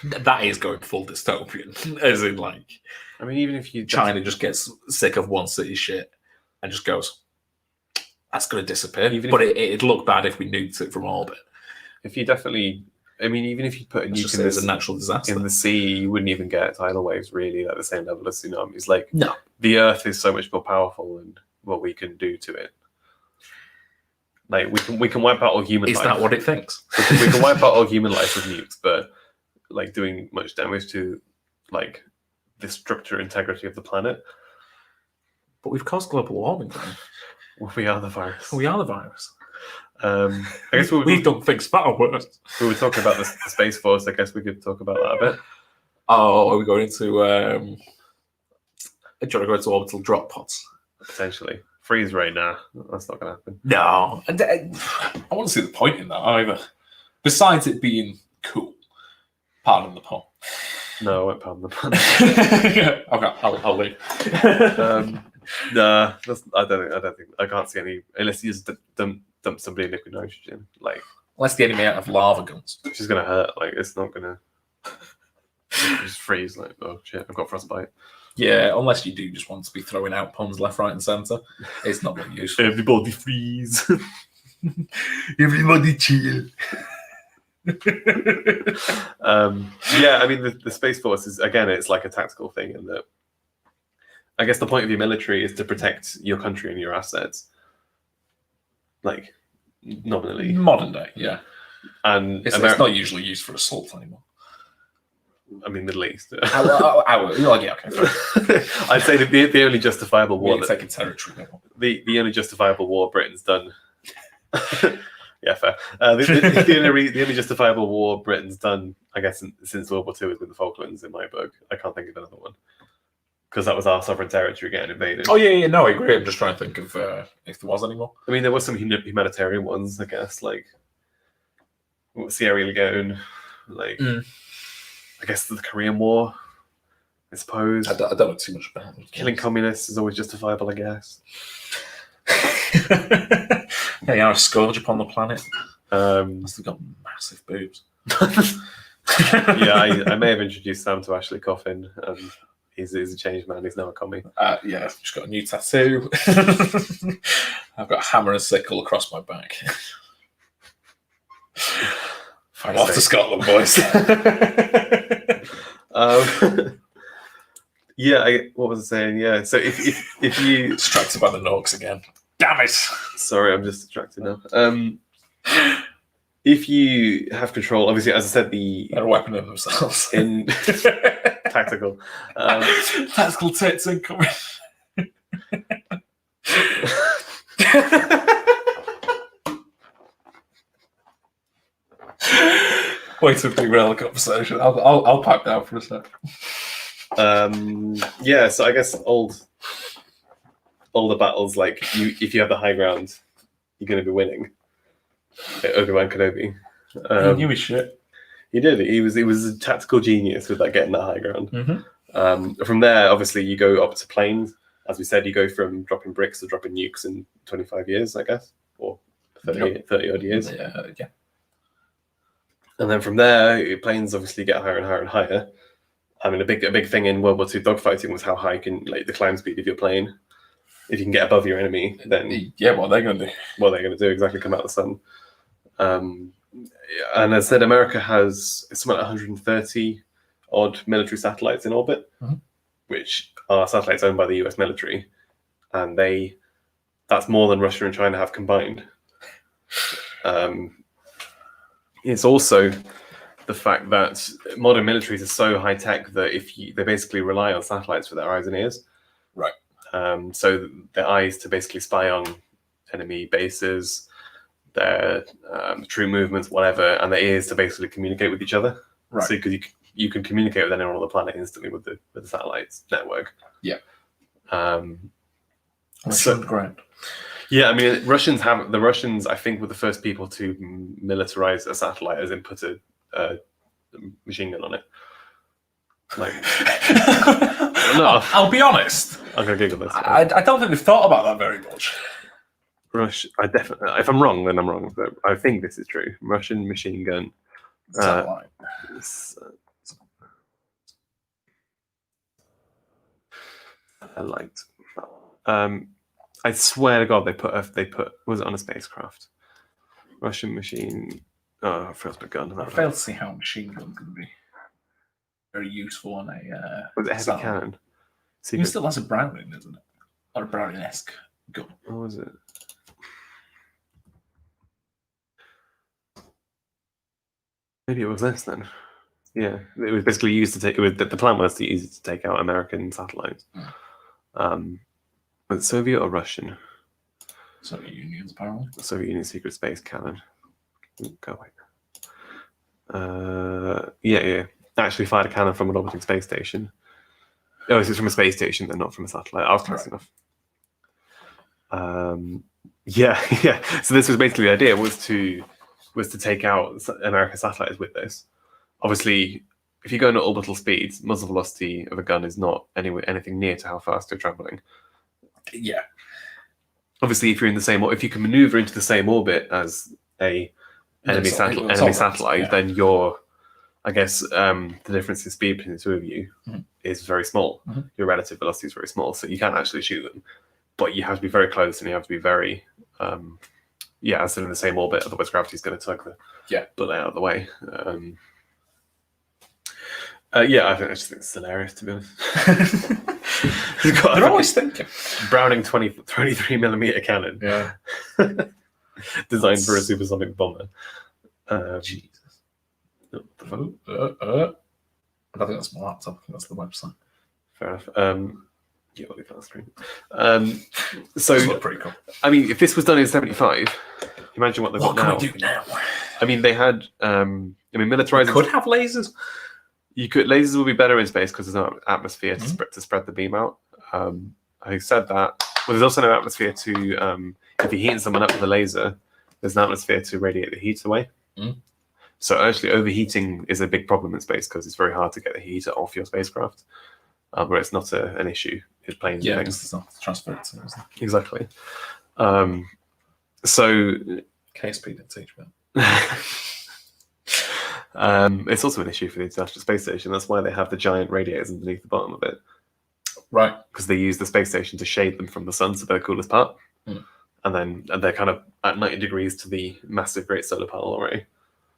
That is going full dystopian. As in, like, I mean, even if you China just gets sick of one city shit and just goes, that's going to disappear. But it'd look bad if we nuked it from orbit. If you definitely, I mean, even if you put a nuke in a natural disaster in the sea, you wouldn't even get tidal waves really at the same level as tsunamis. Like, no, the Earth is so much more powerful than what we can do to it. Like, we can wipe out all human life. Is that what it thinks? We can wipe out all human life with nukes, but like doing much damage to like the structure integrity of the planet. But we've caused global warming, then. Well, we are the virus. We are the virus. I guess we've done things far worse. We were talking about the Space Force. I guess we could talk about that a bit. Oh, are we going into? Do you want to go into orbital drop pods? Potentially. Freeze ray now. That's not going to happen. No, I want to see the point in that either. Besides it being cool. Pardon the pun. No, I won't pardon the pun. Okay, I'll leave. Nah, I don't think I can't see any unless you just dump somebody in liquid nitrogen. Like, unless the enemy out of lava guns, which is gonna hurt. Like, it's not gonna just freeze. Like, oh shit, I've got frostbite. Yeah, unless you do just want to be throwing out puns left, right, and centre, it's not very useful. Everybody freeze. Everybody chill. Yeah, I mean the Space Force is, again, it's like a tactical thing in that I guess the point of your military is to protect your country and your assets. Like, nominally. Modern day, yeah. And it's not usually used for assault anymore. I mean, Middle East. Yeah, okay. I'd say the only justifiable war... taking territory. The only justifiable war Britain's done... Yeah, fair. The only justifiable war Britain's done, I guess, since World War II has been the Falklands, in my book. I can't think of another one. Because that was our sovereign territory getting invaded. Oh, yeah, no, I agree. I'm just trying to think of if there was any more. I mean, there was some humanitarian ones, I guess, like Sierra Leone, like, I guess the Korean War, I suppose. I don't know too much about it. Killing communists is always justifiable, I guess. They are a scourge upon the planet. Must have got massive boobs. Yeah, I may have introduced Sam to Ashley Coffin. He's a changed man. He's now a commie. Yeah, I've just got a new tattoo. I've got a hammer and sickle across my back. I'm off to Scotland, boys. Yeah, what was I saying? Yeah, so if you distracted by the Norks again. Damn it! Sorry, I'm just distracted now. If you have control, obviously, as I said, they're a weapon of themselves. In tactical, tactical tits incoming. Way to derail the conversation. I'll pipe down for a sec. Yeah, so I guess older battles, like if you have the high ground, you're going to be winning. Obi-Wan Kenobi. He knew his shit. He did. He was a tactical genius with getting that high ground. Mm-hmm. From there, obviously, you go up to planes. As we said, you go from dropping bricks to dropping nukes in 25 years, I guess, or 30 odd years. Yeah. And then from there, planes obviously get higher and higher and higher. I mean, a big thing in World War II dogfighting was how high the climb speed of your plane. If you can get above your enemy, then what are they going to do? What they're going to do, exactly, come out of the sun. And as I said, America has something like 130 odd military satellites in orbit, which are satellites owned by the US military, and that's more than Russia and China have combined. It's also the fact that modern militaries are so high tech that they basically rely on satellites for their eyes and ears. Right. So their eyes to basically spy on enemy bases, their true movements, whatever, and their ears to basically communicate with each other. Right. So because you can communicate with anyone on the planet instantly with the satellites network. Yeah. So Great. yeah, I mean, the Russians, I think, were the first people to militarize a satellite, as in put a machine gun on it. Like, no, I'll be honest. I'm gonna Google this. I don't think we've thought about that very much. I definitely. If I'm wrong, then I'm wrong. But I think this is true. Russian machine gun. Satellite. Satellite. I swear to God, they put was it on a spacecraft? Russian machine. Oh, I forgot the gun. I fail to see how a machine gun can be very useful on a. Was it heavy satellite. cannon? It still has a Browning, isn't it? Or a Browning-esque gun. What was it? Maybe it was this then. Yeah, it was basically used to take. The plan was to use it to take out American satellites. Was it Soviet or Russian? Soviet Union's apparently. Soviet Union secret space cannon. Go away. Yeah. Actually fired a cannon from an orbiting space station. Oh, it's from a space station, then not from a satellite. I was close enough. Yeah. So this was basically the idea was to take out American satellites with this. Obviously, if you go into orbital speeds, muzzle velocity of a gun is not anything near to how fast you're traveling. Yeah. Obviously, if you can maneuver into the same orbit as a enemy satellite, then I guess the difference in speed between the two of you is very small. Your relative velocity is very small, so you can't actually shoot them. But you have to be very close, and you have to be very, still in the same orbit. Otherwise, gravity's going to tug the bullet out of the way. I just think it's hilarious, to be honest. They're always thinking. Browning 23mm cannon. Yeah. Designed for a supersonic bomber. Jesus. What the fuck? I don't think that's my laptop. I think that's the website. Fair enough. We'll leave that on screen. So, look pretty cool. I mean, if this was done in 75, imagine what they've got now. What can we do now? I mean, they had. Militarizing. Could have lasers. Lasers will be better in space because there's no atmosphere to spread the beam out. I said that. Well, there's also no atmosphere to. If you're heating someone up with a laser, there's an atmosphere to radiate the heat away. So actually, overheating is a big problem in space because it's very hard to get the heat off your spacecraft. Where it's not an issue. It's planes and things. It's not transferred to it. Exactly. So KSP did teach that. It's also an issue for the International Space Station. That's why they have the giant radiators underneath the bottom of it. Right. Because they use the space station to shade them from the sun, so they're the coolest part. And they're kind of at 90 degrees to the massive great solar panel array.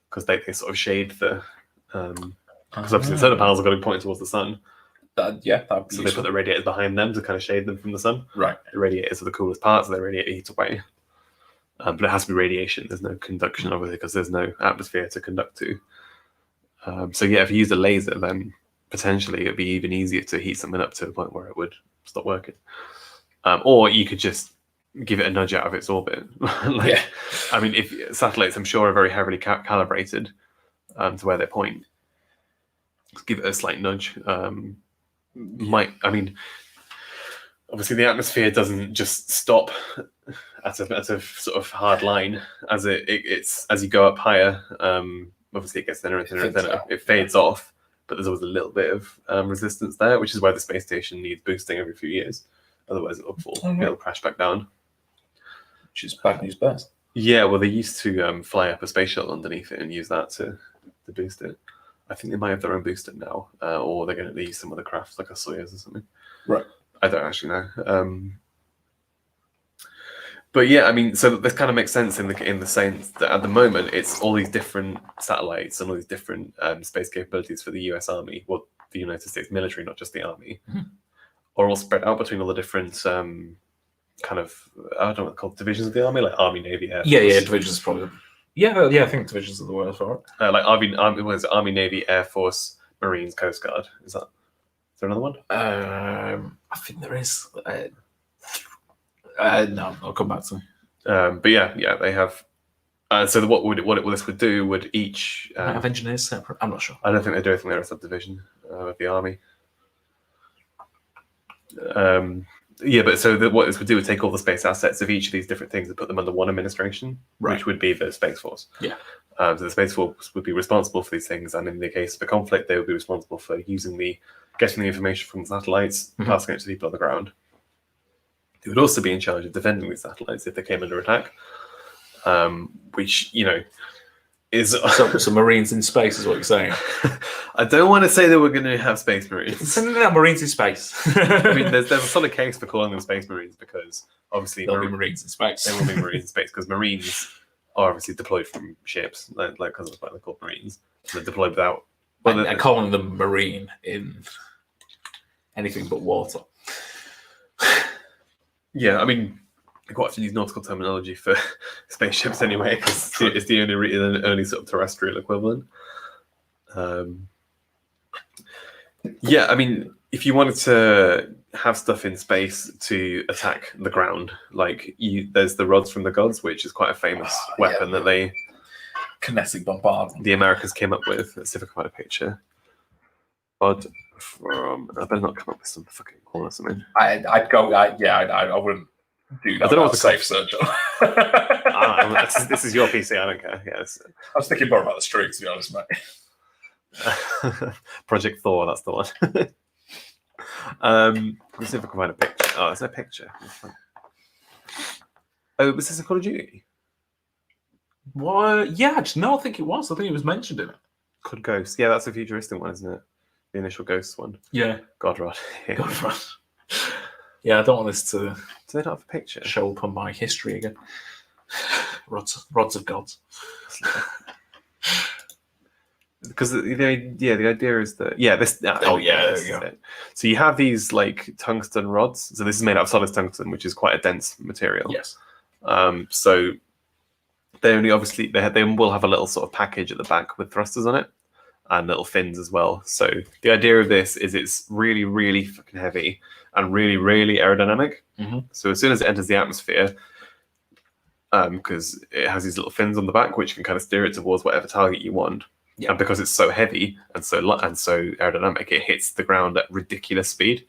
Because they sort of shade the... Because obviously the solar panels are going to be pointing towards the sun. That'd be So useful. they put the radiators behind them to kind of shade them from the sun. Right. The radiators are the coolest parts, so they radiate heat away. But it has to be radiation. There's no conduction, obviously, because there's no atmosphere to conduct to. If you use a laser, then potentially it'd be even easier to heat something up to a point where it would stop working. Or you could just give it a nudge out of its orbit. I mean, if satellites, I'm sure, are very heavily calibrated to where they point. Just give it a slight nudge. Obviously the atmosphere doesn't just stop at a sort of hard line as it's as you go up higher. Obviously it gets thinner and thinner and thinner. It fades off, but there's always a little bit of resistance there, which is why the space station needs boosting every few years. Otherwise it'll fall. It'll crash back down. Which is bad news best. Yeah, well, they used to fly up a space shuttle underneath it and use that to boost it. I think they might have their own booster now, or they're going to use some other crafts like a Soyuz or something. Right. I don't actually know. But yeah, I mean, so this kind of makes sense in the sense that at the moment it's all these different satellites and all these different space capabilities for the U.S. Army, well, the United States military, not just the Army, are all spread out between all the different kind of I don't know what they're called, divisions of the Army, like Army, Navy, Air Force. Yeah, divisions probably. Yeah, I think divisions are the word for it. Like Army, Navy, Air Force, Marines, Coast Guard. Is there another one? I think there is. No, I'll come back to it. But yeah, they have So what this would do would each. Might have engineers separate. I'm not sure. I don't think they do. I think they're a subdivision of the army. But so what this would do would take all the space assets of each of these different things and put them under one administration, which would be the Space Force. Yeah. So the Space Force would be responsible for these things, and in the case of a conflict, they would be responsible for getting the information from the satellites, passing it to people on the ground. They would also be in charge of defending these satellites if they came under attack, which is so Marines in space is what you're saying. I don't want to say that we're going to have Space Marines. Sending out Marines in space. I mean, there's a sort of case for calling them Space Marines because obviously there'll be Marines in space. There will be Marines in space because Marines are obviously deployed from ships, like because of why they're called Marines. They're deployed without. And calling them Marine in anything but water. Yeah, I mean, I quite often use nautical terminology for spaceships anyway, because it's the only sort of terrestrial equivalent. Yeah, I mean, if you wanted to have stuff in space to attack the ground, there's the rods from the gods, which is quite a famous weapon that they kinetic bombardment. The Americans came up with. Let's see if I can find a picture. Rod from. I better not come up with some fucking call or something. I wouldn't do that. I don't know what the safe search on. This is your PC. I don't care. Yes. I was thinking more about the streets, to be honest, mate. Project Thor. That's the one. Let's see if I can find a picture. Oh, there's no picture. Oh, was this a Call of Duty? What? Yeah, no, I think it was. I think it was mentioned in it. Called Ghost. Yeah, that's a futuristic one, isn't it? The initial Ghost one. Yeah. Godrod. Godrod. Yeah, I don't want this to. Do they not have a picture? Show up on my history again. Rods of gods. Because the idea is that this. There you go. So you have these tungsten rods. So this is made out of solid tungsten, which is quite a dense material. Yes. So they will have a little sort of package at the back with thrusters on it and little fins as well. So the idea of this is it's really, really fucking heavy and really, really aerodynamic. Mm-hmm. So as soon as it enters the atmosphere, because it has these little fins on the back, which can kind of steer it towards whatever target you want. Yeah. And because it's so heavy and so aerodynamic, it hits the ground at ridiculous speed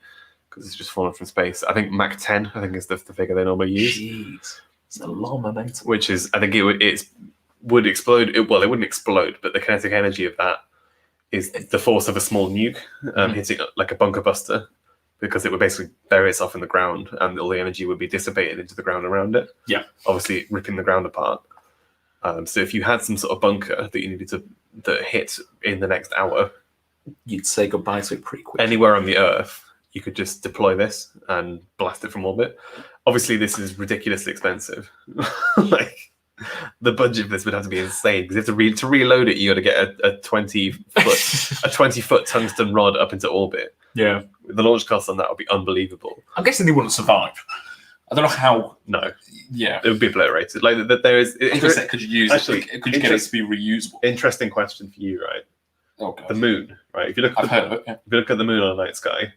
because it's just fallen from space. I think Mach 10, is the figure they normally use. Jeez, it's a lot of momentum. Which is, I think it would explode. It wouldn't explode, but the kinetic energy of that is the force of a small nuke hitting like a bunker buster, because it would basically bury itself in the ground and all the energy would be dissipated into the ground around it. Yeah. Obviously ripping the ground apart. So if you had some sort of bunker that you needed to hit in the next hour, you'd say goodbye to it pretty quick. Anywhere on the Earth, you could just deploy this and blast it from orbit. Obviously, this is ridiculously expensive. The budget for this would have to be insane, because to reload it, you got to get a 20-foot tungsten rod up into orbit. Yeah, the launch cost on that would be unbelievable. I'm guessing they wouldn't survive. I don't know how. No. Yeah, it would be obliterated. There is. Could you use it? Could you get it to be reusable? Interesting question for you, right? Oh God. The moon, right? If you look, heard of it. Yeah. If you look at the moon on a night sky,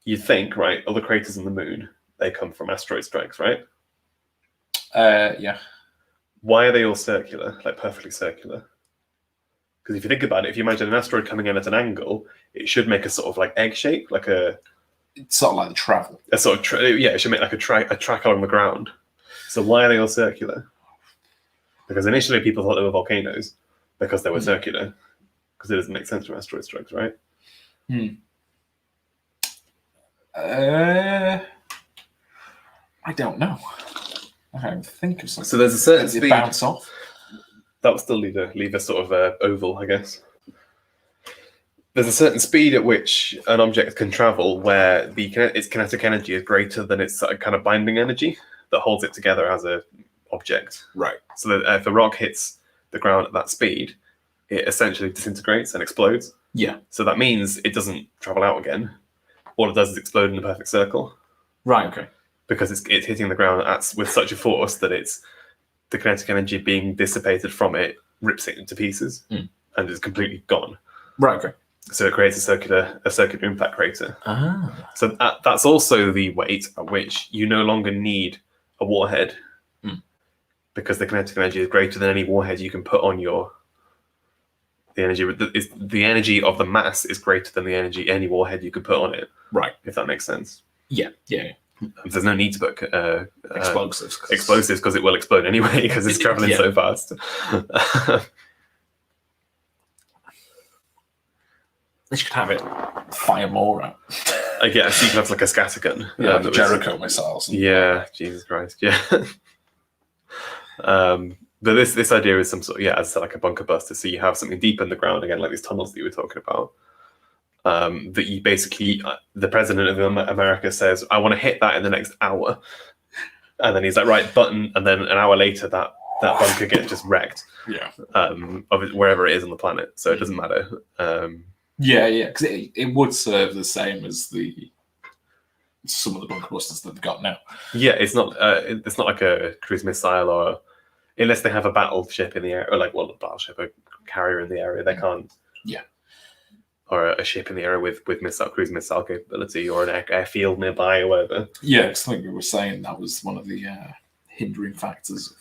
you think, right? All the craters on the moon, they come from asteroid strikes, right? Yeah. Why are they all circular, perfectly circular? Because if you think about it, if you imagine an asteroid coming in at an angle, it should make a sort of egg shape, It's sort of like the travel. A sort of it should make a track along the ground. So why are they all circular? Because initially people thought they were volcanoes because they were circular, because it doesn't make sense from asteroid strikes, right? I don't know. I don't think of something. So there's a certain speed. Bounce off. That would still leave a sort of oval, I guess. There's a certain speed at which an object can travel where its kinetic energy is greater than its kind of binding energy that holds it together as an object. Right. So that if a rock hits the ground at that speed, it essentially disintegrates and explodes. Yeah. So that means it doesn't travel out again. All it does is explode in a perfect circle. Right. Okay. Because it's hitting the ground with such a force that the kinetic energy being dissipated from it rips it into pieces and is completely gone. Right. Okay. So it creates a circular impact crater. Ah. So that's also the weight at which you no longer need a warhead because the kinetic energy is greater than any warhead you can put on your. The energy of the mass is greater than the energy any warhead you could put on it. Right. If that makes sense. Yeah. There's no need to put Explosives because it will explode anyway because it's traveling so fast. You could have it fire more out. I guess you can have like a scattergun. The Jericho missiles. Yeah, Jesus Christ. Yeah. But this idea is some sort of, as I said, like a bunker buster. So you have something deep in the ground, again, like these tunnels that you were talking about. That you basically, the president of America says, I want to hit that in the next hour. And then he's like, right, button. And then an hour later, that bunker gets just wrecked. Yeah. Of it, wherever it is on the planet. So it doesn't matter. Because it would serve the same as some of the bunker busters that they've got now. Yeah, it's not like a cruise missile, or unless they have a battleship in the air, or like a battleship, a carrier in the area, they can't. Yeah. Or a ship in the area with cruise missile capability, or an airfield nearby, or whatever. Yeah, because I think we were saying that was one of the hindering factors of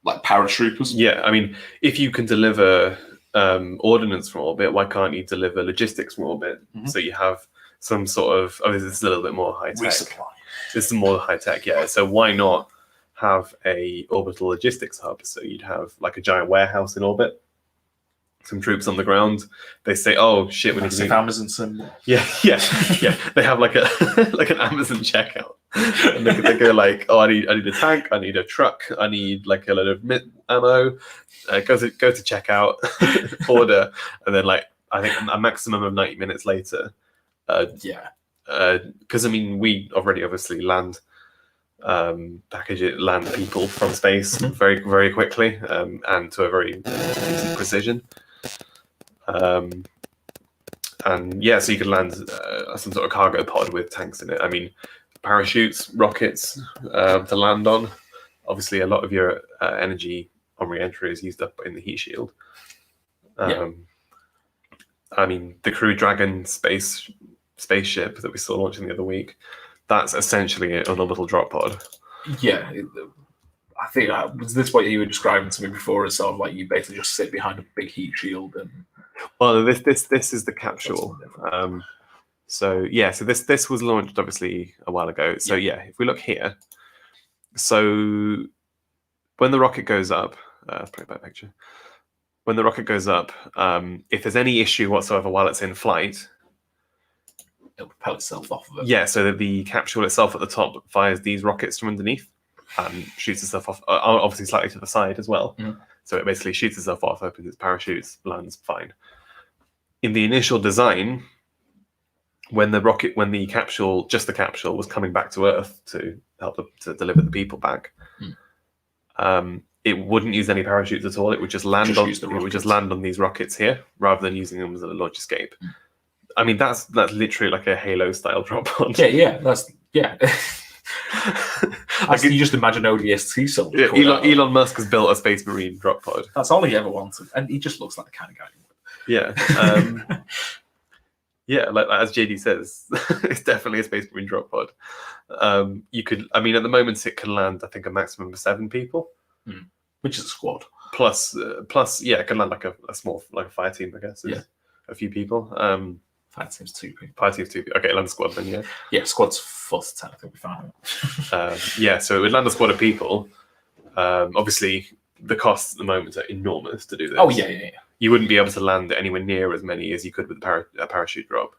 like paratroopers. Yeah, I mean, if you can deliver ordnance from orbit, why can't you deliver logistics from orbit? Mm-hmm. So you have some sort of. Oh, this is a little bit more high tech. Resupply. This is more high tech, yeah. So why not have a orbital logistics hub? So you'd have like a giant warehouse in orbit. Some troops on the ground. They say, "Oh shit, we need to." Amazon symbol. Yeah. They have like a like an Amazon checkout, and they go like, "Oh, I need a tank. I need a truck. I need like a load of ammo." Go to checkout, order, and then like I think a maximum of 90 minutes later. Because I mean, we already obviously land people from space very, very quickly, and to a very easy precision. And so you could land some sort of cargo pod with tanks in it. I mean, parachutes, rockets to land on. Obviously, a lot of your energy on re-entry is used up in the heat shield. I mean, the Crew Dragon spaceship that we saw launching the other week, that's essentially an orbital drop pod. Yeah, I think was this what you were describing to me before? It's sort of like you basically just sit behind a big heat shield and. Well, this is the capsule. So this was launched obviously a while ago. So if we look here, so when the rocket goes up, pretty bad picture. When the rocket goes up, if there's any issue whatsoever while it's in flight, it'll propel itself off of it. Yeah, so that the capsule itself at the top fires these rockets from underneath and shoots itself off, obviously slightly to the side as well. Mm. So it basically shoots itself off, opens its parachutes, lands fine. In the initial design, when the capsule was coming back to Earth to help to deliver the people back, it wouldn't use any parachutes at all. It would just land on these rockets here rather than using them as a launch escape. Mm. I mean, that's literally like a Halo style drop pod. You just imagine ODST soldiers. Elon Musk has built a Space Marine drop pod. That's all he ever wanted, and he just looks like the kind of guy who would. Like as JD says, it's definitely a Space Marine drop pod. You could, I mean, at the moment it can land, I think, a maximum of 7 people, which is a squad. Plus, it can land like a small, like a fire team, I guess. A few people. Fire team's 2 people. Fire team's 2 people. Okay, land a squad then, Yeah, squad's 4 to 10, I think we found it. So it would land a squad of people. Obviously, the costs at the moment are enormous to do this. Oh, yeah. You wouldn't be able to land anywhere near as many as you could with a parachute drop.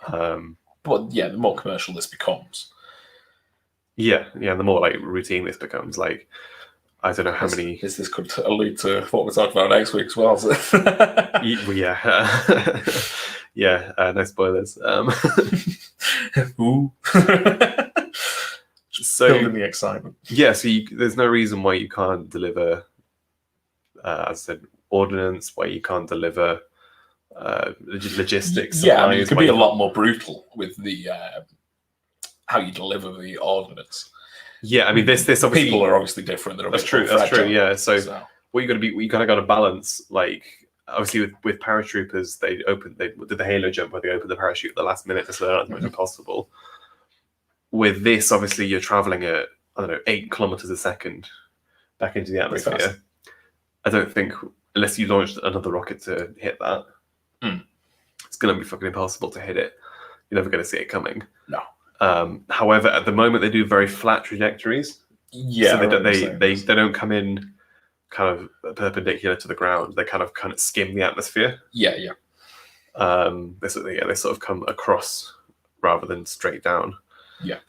But the more commercial this becomes. The more like routine this becomes. Like, I don't know how many. This could allude to what we're talking about next week as well. So. No spoilers. Ooh. So building the excitement. So there's no reason why you can't deliver, as I said, ordnance, why you can't deliver logistics. I mean, it could be a lot more brutal with the how you deliver the ordnance. I mean, this obviously people are obviously different. That's true. Yeah. So what you got to be, you kind of got to balance. Like obviously with paratroopers, they did the Halo jump where they opened the parachute at the last minute to slow down as much as possible. With this, obviously, you're traveling at I don't know, 8 kilometers a second back into the Pretty fast. atmosphere. I don't think, unless you launched another rocket to hit that, it's going to be fucking impossible to hit it. You're never going to see it coming. No. However, at the moment, they do very flat trajectories. Yeah, so they don't come in kind of perpendicular to the ground. They kind of skim the atmosphere. Yeah. They sort of come across rather than straight down. Yeah.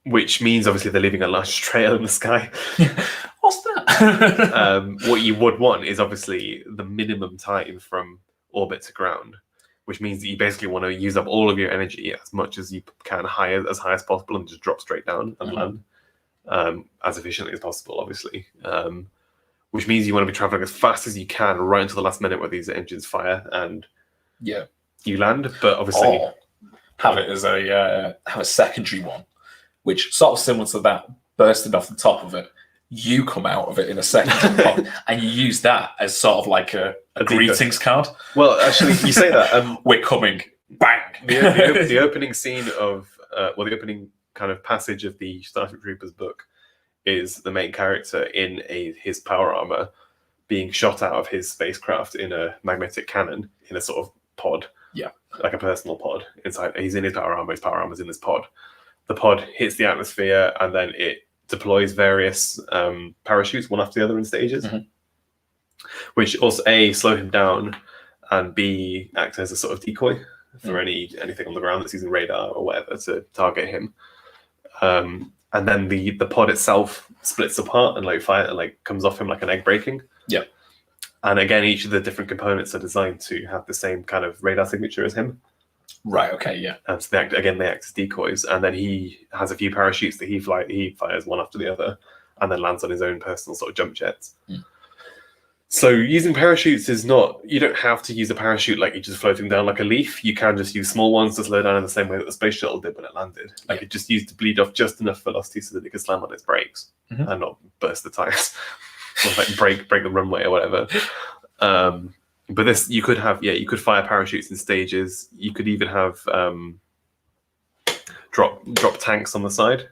Which means obviously they're leaving a large trail in the sky. What's that? What you would want is obviously the minimum time from orbit to ground, which means that you basically want to use up all of your energy as much as you can, as high as possible, and just drop straight down and land as efficiently as possible, obviously. Which means you want to be traveling as fast as you can right until the last minute where these engines fire and you land. But obviously, have it as a secondary one, which sort of similar to that, bursting off the top of it. You come out of it in a secondary pod, and you use that as sort of like a greetings card. Well, actually, you say that. We're coming. Bang! The opening scene of, the opening kind of passage of the Starship Troopers book is the main character in his power armor being shot out of his spacecraft in a magnetic cannon in a sort of pod. Yeah. Like a personal pod inside. He's in his power armor's in this pod. The pod hits the atmosphere and then it deploys various parachutes, one after the other in stages, which also A, slow him down, and B, act as a sort of decoy for anything on the ground that's using radar or whatever to target him. And then the pod itself splits apart and comes off him like an egg breaking. Yeah. And again, each of the different components are designed to have the same kind of radar signature as him. Right. Okay. Yeah. And so they act as decoys, and then he has a few parachutes that he fires one after the other, and then lands on his own personal sort of jump jets. So using parachutes is not, you don't have to use a parachute like you're just floating down like a leaf. You can just use small ones to slow down in the same way that the space shuttle did when it landed. Like it just used to bleed off just enough velocity so that it could slam on its brakes and not burst the tires or like break the runway or whatever. But this, you could fire parachutes in stages. You could even have drop tanks on the side.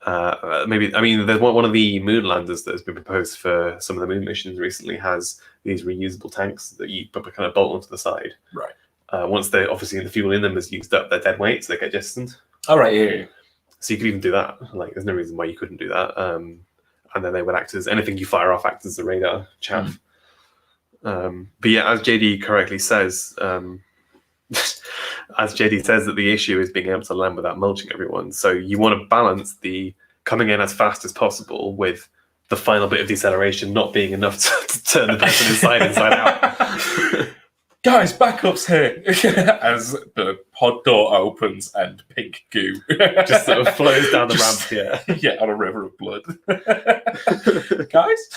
There's one of the moon landers that has been proposed for some of the moon missions recently has these reusable tanks that you kind of bolt onto the side. Right. Once the fuel in them is used up, they're dead weight, so they get jettisoned. All right. Yeah. So you could even do that. Like, there's no reason why you couldn't do that. And then they would act as anything you fire off acts as a radar chaff. But yeah, as JD correctly says, that the issue is being able to land without mulching everyone. So you want to balance the coming in as fast as possible with the final bit of deceleration not being enough to turn the person inside out. Guys, backup's here. As the pod door opens and pink goo just sort of flows down the ramp here. Yeah, on a river of blood. Guys?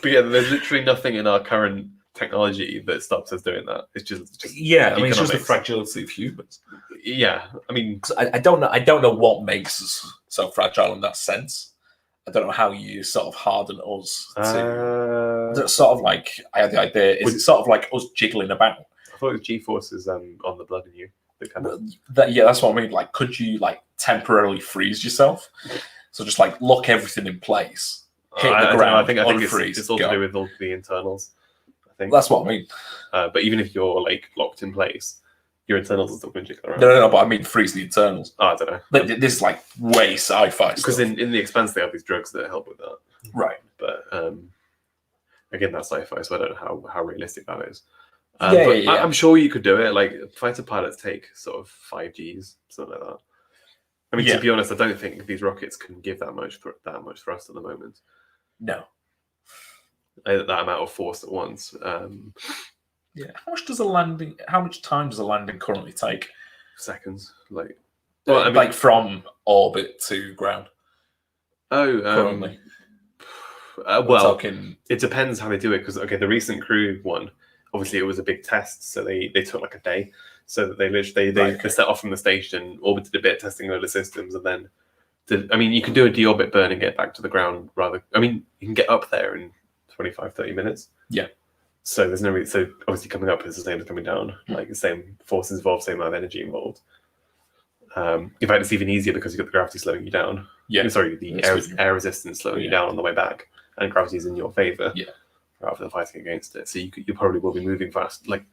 But yeah, there's literally nothing in our current technology that stops us doing that. It's just it's just the fragility of humans. Yeah, I mean, I don't know what makes us so fragile in that sense. I don't know how you sort of harden us to sort of like. I had the idea. Is it sort of like us jiggling about? I thought it was G-forces on the blood in you. That's what I mean. Like, could you like temporarily freeze yourself? So just like lock everything in place. Hit the ground. I think it's all to do with all the internals. I think that's what I mean. But even if you're like locked in place, your internals are still going to jiggle around. No. But I mean, freeze the internals. I don't know. But this is like way sci-fi. Because in The Expanse they have these drugs that help with that. Right. But again, that's sci-fi, so I don't know how realistic that is. Yeah. I'm sure you could do it. Like fighter pilots take sort of 5Gs, something like that. I mean, to be honest, I don't think these rockets can give that much thrust at the moment. No. That amount of force at once. Yeah. How much time does a landing currently take? Seconds. Like from orbit to ground. Currently. It depends how they do it, because the recent Crew one, obviously it was a big test, so they took like a day. So that they set off from the station, orbited a bit, testing all the systems, and then you can do a deorbit burn and get back to the ground you can get up there in 25-30 minutes. Yeah. So there's no so obviously coming up is the same as coming down. Like the same forces involved, same amount of energy involved. In fact, it's even easier because you've got the gravity slowing you down. Yeah. Sorry, the air resistance slowing you down on the way back, and gravity's in your favor. Yeah. Rather than fighting against it. So you probably will be moving fast, like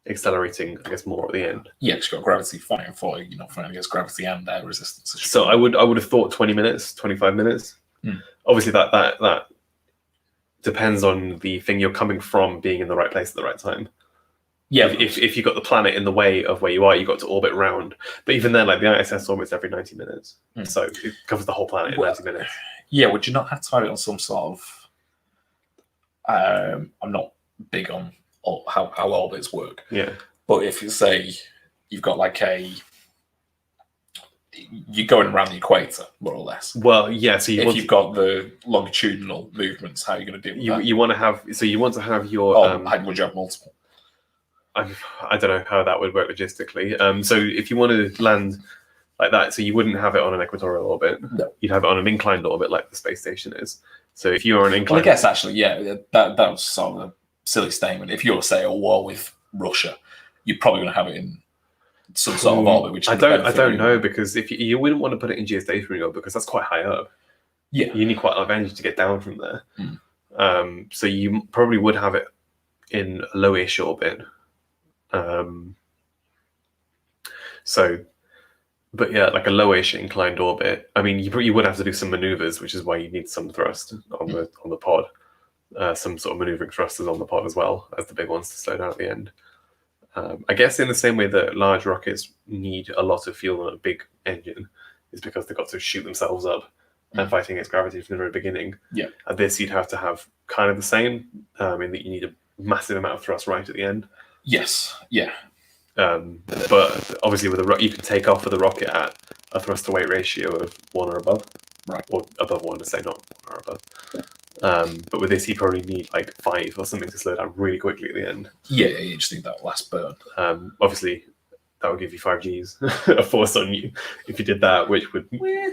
accelerating, I guess, more at the end. Yeah, because you've got gravity fighting for you. You're not fighting against gravity and air resistance. So I would have thought 20 minutes, 25 minutes. Obviously, that depends on the thing you're coming from being in the right place at the right time. Yeah. If you got the planet in the way of where you are, you got to orbit round. But even then, like the ISS orbits every 90 minutes, so it covers the whole planet in 90 minutes. Yeah, would you not have to have it on some sort of? I'm not big on how orbits work. Yeah. But if you say you've got like you're going around the equator, more or less. Well, yeah. So you've got the longitudinal movements, how are you going to deal with that? You want to have. So you want to have your. Would you have multiple? I don't know how that would work logistically. So if you want to land like that, so you wouldn't have it on an equatorial orbit. No. You'd have it on an inclined orbit like the space station is. So if you're an inclined... Well, I guess actually, yeah, that was sort of a silly statement. If you were, say, a war with Russia, you're probably going to have it in some sort of orbit. Which I don't know, because if you wouldn't want to put it in geostationary orbit because that's quite high up. Yeah. You need quite a lot of energy to get down from there. So you probably would have it in a lowish orbit. But yeah, like a lowish inclined orbit. I mean, you would have to do some maneuvers, which is why you need some thrust on the pod. Some sort of maneuvering thrusters on the pod as well as the big ones to slow down at the end. I guess in the same way that large rockets need a lot of fuel and a big engine, is because they've got to shoot themselves up and fighting against gravity from the very beginning. Yeah. At this, you'd have to have kind of the same, in that you need a massive amount of thrust right at the end. Yes. Yeah. But obviously, with you can take off with a rocket at a thrust to weight ratio of 1 or above, right? Or above 1 to say, not 1 or above. But with this, you probably need like 5 or something to slow down really quickly at the end. Yeah, you just need that last burn. Obviously, that would give you 5 Gs of force on you if you did that, which would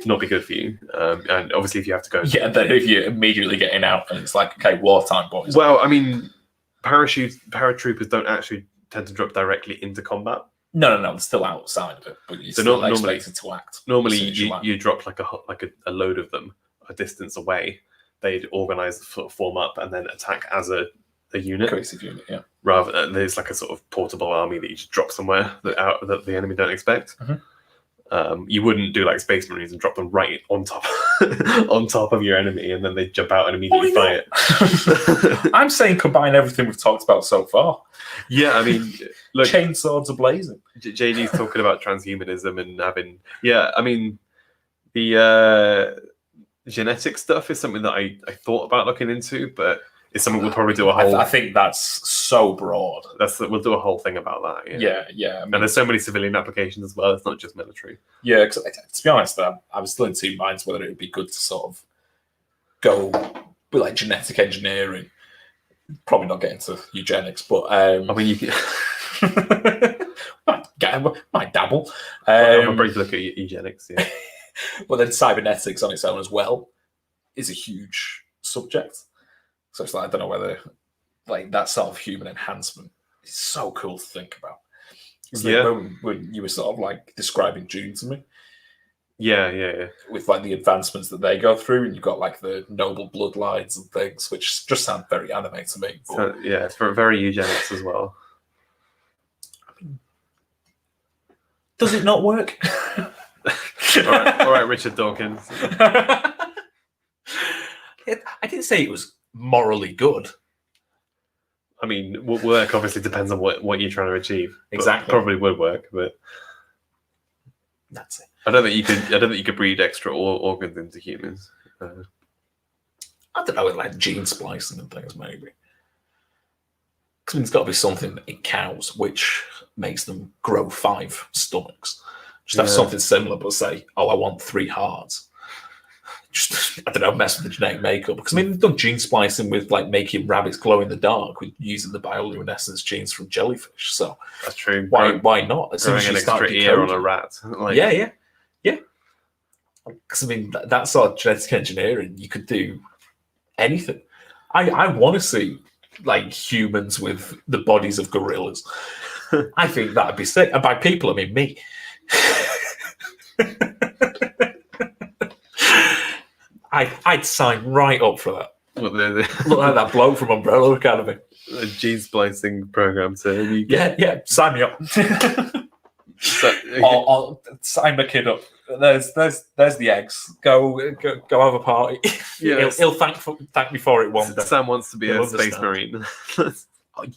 not be good for you. And obviously, if you have to go, then if you're immediately getting out and it's like, okay, wartime, boys. Well, I mean, paratroopers don't actually tend to drop directly into combat. No, they're still outside of it, but you're still expected to act. Normally, you drop like a load of them a distance away. They'd organize, sort of form up, and then attack as a unit. Cohesive unit, yeah. Rather than there's like a sort of portable army that you just drop somewhere that the enemy don't expect. You wouldn't do like Space Marines and drop them right on top on top of your enemy, and then they jump out and immediately fight it. I'm saying combine everything we've talked about so far. Yeah, I mean, look, chainswords are blazing. JD's talking about transhumanism and having. Yeah, I mean, the genetic stuff is something that I thought about looking into, but it's something we'll probably do a whole. I think that's so broad. We'll do a whole thing about that. Yeah. I mean, and there's so many civilian applications as well. It's not just military. Yeah, because to be honest, I was still in 2 minds whether it would be good to sort of go with like genetic engineering. Probably not get into eugenics, but I mean, you can. might dabble. I'm afraid to look at eugenics. Yeah. But then cybernetics on its own as well is a huge subject. So it's like, I don't know whether like that sort of human enhancement is so cool to think about. When you were sort of like describing June to me. Yeah. With like the advancements that they go through, and you've got like the noble bloodlines and things, which just sound very anime to me. But... yeah, it's very eugenics as well. I mean, does it not work? all right, Richard Dawkins. I didn't say it was morally good. I mean, work obviously depends on what you're trying to achieve. Exactly, probably would work, but that's it. I don't think you could breed extra organs into humans. I don't know, like gene splicing and things, maybe. Because it's got to be something in cows which makes them grow 5 stomachs. Just have something similar, but say, I want 3 hearts. Just, I don't know, mess with the genetic makeup. Because I mean, they've done gene splicing with like making rabbits glow in the dark with using the bioluminescence genes from jellyfish. So that's true. Why not? As growing an extra ear on a rat. Yeah. Because I mean, that sort of genetic engineering, you could do anything. I want to see like humans with the bodies of gorillas. I think that'd be sick. And by people, I mean me. I'd sign right up for that. What Look like that bloke from Umbrella Academy. a gene splicing program to Yeah, sign me up. Or sign my kid up. There's the eggs. Go have a party. Yes. He'll thank me for it one day. Sam wants to be He'll a space understand. marine.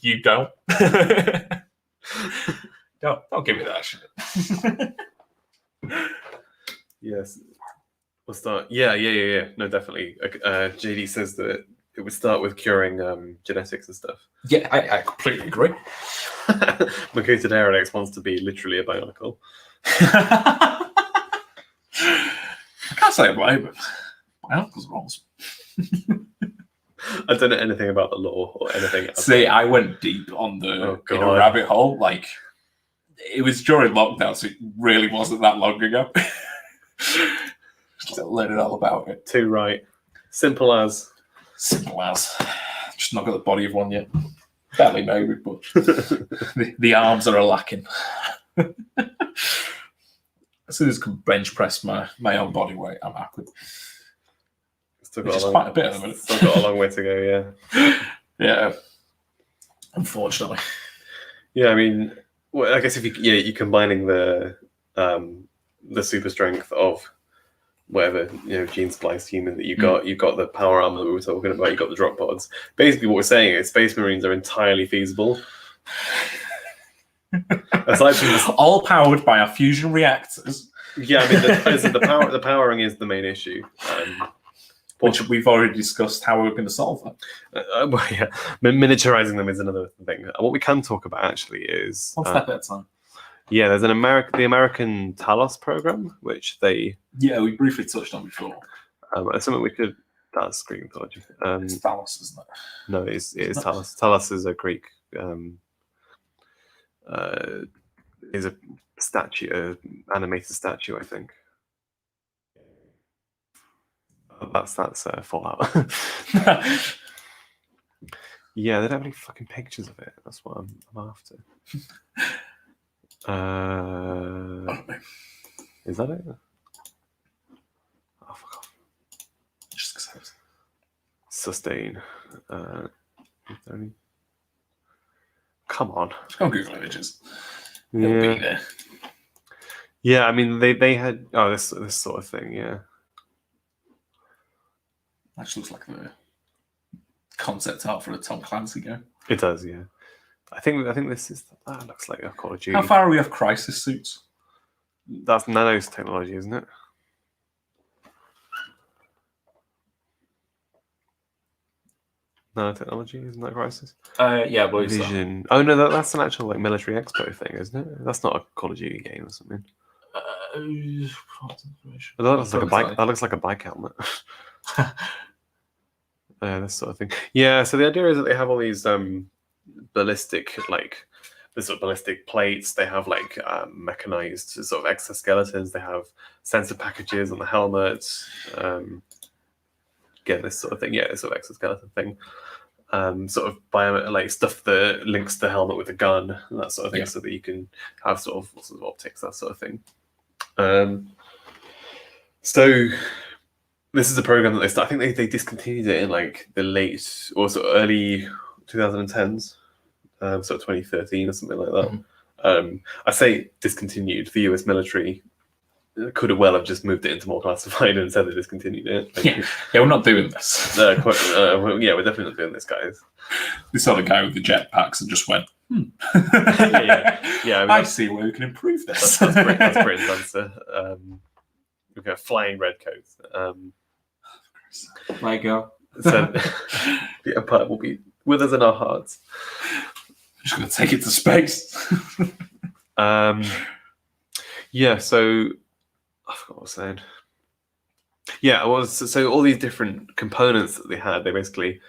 You don't. Don't give me that shit. Yes. We'll start. Yeah. No, definitely. JD says that it would start with curing genetics and stuff. Yeah, I completely agree. Makita Aerodex wants to be literally a bionicle. I can't say I'm right, but my uncle's wrongs. I don't know anything about the law or anything else. See, I went deep on the in a rabbit hole. Like, it was during lockdown, so it really wasn't that long ago. Just learning all about it. Too right. Simple as. Simple as. Just not got the body of one yet. Belly maybe, but the arms are lacking. As soon as I can bench press my own body weight, I'm happy. Still Which is quite a bit at the minute. Still got a long way to go, yeah. Yeah. Unfortunately. Yeah, I mean, well, I guess if you're combining the super strength of whatever gene spliced human that you've got the power armor that we were talking about, you've got the drop pods. Basically, what we're saying is Space Marines are entirely feasible. Aside from this, all powered by our fusion reactors. Yeah, I mean the powering is the main issue. Which we've already discussed how we're going to solve that. Well, yeah, miniaturizing them is another thing. What we can talk about actually is one step at a time. Yeah, there's the American Talos program, which they we briefly touched on before. It's something we could. That's Greek mythology. It's Talos, isn't it? No, it is Talos. Talos is a Greek. Is a statue, an animated statue, I think. That's Fallout. Yeah, they don't have any fucking pictures of it. That's what I'm after. Is that it? Oh, fuck off. Just accept. Sustain. Come on. Go Google images. Yeah. Yeah, I mean they had this sort of thing, yeah. Actually looks like the concept art for a Tom Clancy game. It does, yeah. I think this is that looks like a Call of Duty. How far are we off crisis suits? That's Nano's technology, isn't it? Nanotechnology, isn't that Crisis? Yeah, but Vision. Oh no, that's an actual military expo thing, isn't it? That's not a Call of Duty game or something. That looks like a bike. That looks like a bike helmet. This sort of thing. Yeah. So the idea is that they have all these ballistic, this sort of ballistic plates. They have mechanized sort of exoskeletons. They have sensor packages on the helmets. Again, this sort of thing. Yeah, this sort of exoskeleton thing. Sort of stuff that links the helmet with a gun and that sort of thing, so that you can have sort of optics, that sort of thing. So this is a program that I think they discontinued it in the late or sort of early 2010s, sort of 2013 or something like that. I say discontinued. The US military could have well have just moved it into more classified and said they discontinued it. We're not doing this. We're definitely not doing this, guys. We saw the guy with the jetpacks and just went, yeah. I see where we can improve this. That's pretty intense. We've got flying red coats. There you go. So the Empire will be with us in our hearts. Just gonna take it to space. Yeah. So I forgot what I was saying. Yeah, so all these different components that they had, they basically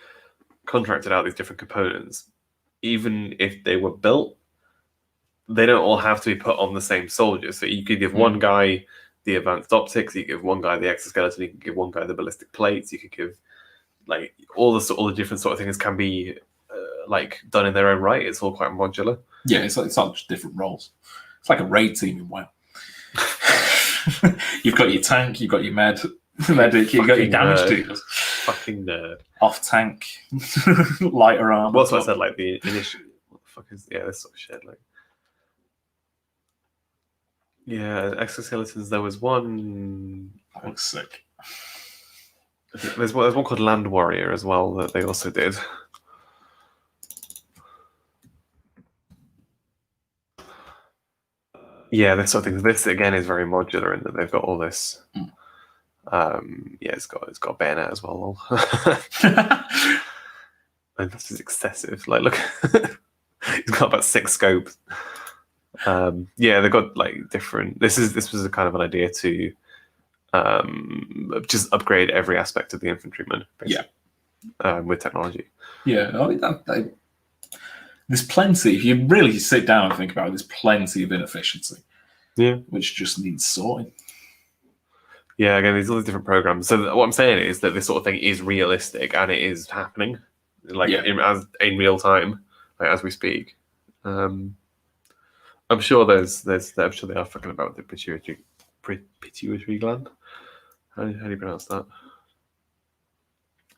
contracted out these different components. Even if they were built, they don't all have to be put on the same soldier. So you could give one guy the advanced optics, you give one guy the exoskeleton, you could give one guy the ballistic plates, you could give all the different sort of things can be like done in their own right. It's all quite modular. Yeah, it's not just different roles. It's like a raid team in WoW. You've got your tank, you've got your medic, you've got your damage dealers. Fucking nerd. Off tank, lighter armor. What's what I said? Like the initial. What the fuck is? Yeah, this sort of shit. Like. Yeah, exoskeletons. There was one. That looks sick. There's one called Land Warrior as well that they also did. Yeah, this sort of thing. This again is very modular in that they've got all this. Yeah, it's got a bayonet as well. And this is excessive. Like, look, he's got about 6 scopes. Yeah, they've got like different. This was a kind of an idea to just upgrade every aspect of the infantryman. Basically, with technology. Yeah, I mean, there's plenty. If you really sit down and think about it, there's plenty of inefficiency. Yeah, which just needs sorting. Yeah, again, there's all these different programs. So what I'm saying is that this sort of thing is realistic and it is happening, like in real time, like as we speak. I'm sure I'm sure they are fucking about the pituitary gland. How do you pronounce that?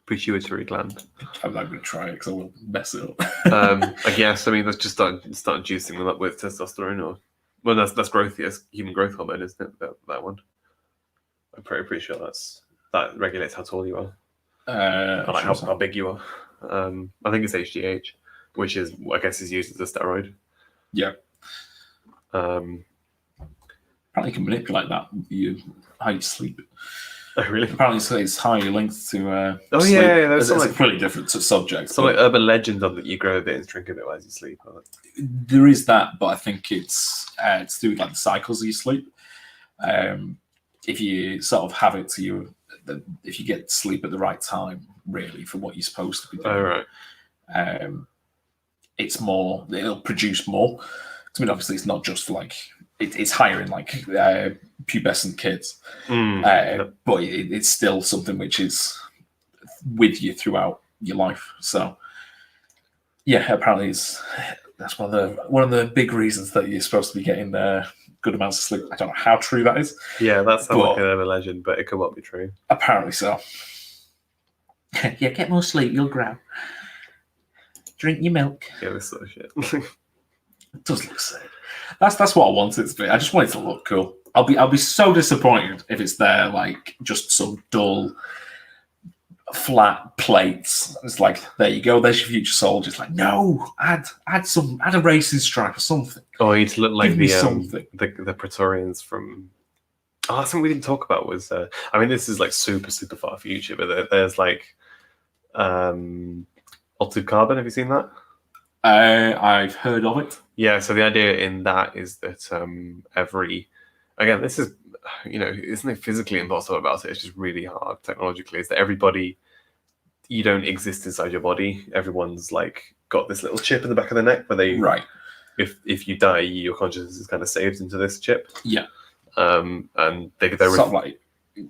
Pituitary gland. I'm not going to try it because I will mess it up. I guess. I mean, let's just start juicing them up with testosterone, or that's growth. Yes, human growth hormone, isn't it? That one. I'm pretty sure that regulates how tall you are, like how big you are. I think it's HGH, which is I guess is used as a steroid. Yeah. Apparently, you can manipulate that how you sleep. Oh, really? Apparently, it's highly linked to. Sleep. Yeah. There's a completely different subject. Some like urban legend on that you grow a bit and shrink a bit as you sleep. There is that, but I think it's to do with like the cycles of your sleep. If you sort of have it to you, if you get sleep at the right time, really, for what you're supposed to be doing. Oh, right. It's more. It'll produce more. I mean, obviously, it's not just for like it's higher in like pubescent kids, but it's still something which is with you throughout your life. So, yeah, apparently, that's one of the big reasons that you're supposed to be getting good amounts of sleep. I don't know how true that is. Yeah, that sounds like a legend, but it could well be true. Apparently so. Yeah, get more sleep, you'll grow. Drink your milk. Yeah, this sort of shit. It does look sick. That's what I want it to be. I just want it to look cool. I'll be so disappointed if it's there like just some dull flat plates. It's like, there you go, there's your future soldier. It's like, no, add a racing stripe or something. Oh, you need to look like the Praetorians from. Oh, that's something we didn't talk about. Was I mean, this is like super far future, but there's like Altered Carbon. Have you seen that? I've heard of it. Yeah. So the idea in that is that this is isn't it physically impossible about it? It's just really hard technologically. Is that everybody? You don't exist inside your body. Everyone's like got this little chip in the back of the neck where they If you die, your consciousness is kind of saved into this chip. Yeah. And they're sort of like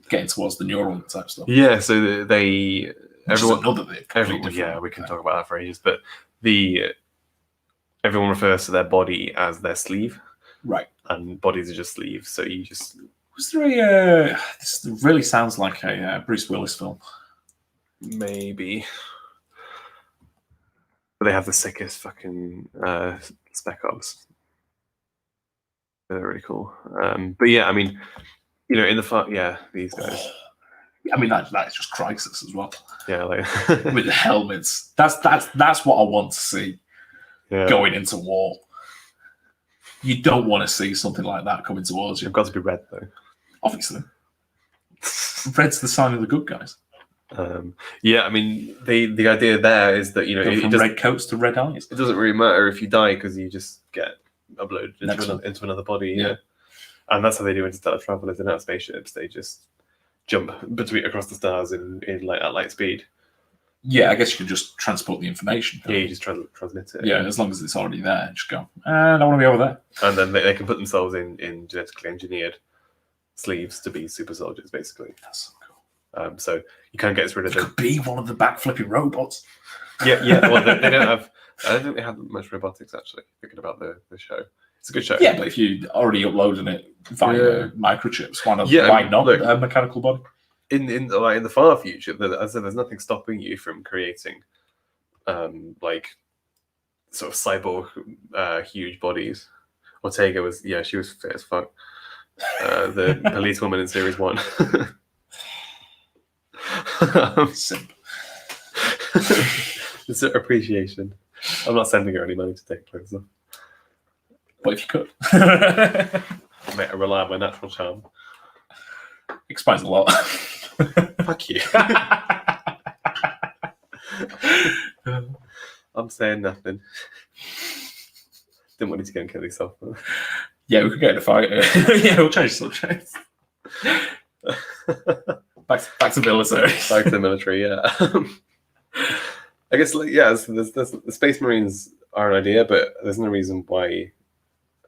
getting towards the neuron type stuff. Yeah. So everyone. Yeah, we can talk about that for ages. But everyone refers to their body as their sleeve. Right. And bodies are just sleeves. So you just. Was there a? This really sounds like a Bruce Willis film. Maybe. But they have the sickest fucking spec ops. They're really cool. But yeah, I mean, in the these guys. I mean, that's just Crisis as well. Yeah, like with the helmets. That's what I want to see going into war. You don't want to see something like that coming towards you. You've got to be red, though. Obviously. Red's the sign of the good guys. Yeah, I mean, the idea there is that, from red coats to red eyes. It doesn't really matter if you die because you just get uploaded into another body. Yeah. And that's how they do interstellar travel. Is in our spaceships, they just jump across the stars in like at light speed. Yeah, I guess you can just transport the information. Yeah, you just transmit it. Yeah, as long as it's already there, just go. I want to be over there. And then they can put themselves in genetically engineered sleeves to be super soldiers, basically. That's so cool. So you can't get rid of them. Could be one of the backflipping robots. Yeah. Well, they don't have. I don't think they had much robotics actually. Thinking about the show, it's a good show. Yeah, but if you're already uploading it via microchips, why not? Yeah, why not look, a mechanical body? In the far future, as I said, there's nothing stopping you from creating, like, sort of cyborg, huge bodies. Ortega was, she was fit as fuck. The policewoman in series 1. Simp. It's an appreciation. I'm not sending her any money to take clothes off. But if you could, Mate, I rely on my natural charm. explains a lot. Fuck you. I'm saying nothing. Didn't want you to go and kill yourself. Yeah, we could get in a fight. Yeah, we'll change the subject. Back to military. Back to the military, yeah. I guess, the Space Marines are an idea, but there's no reason why.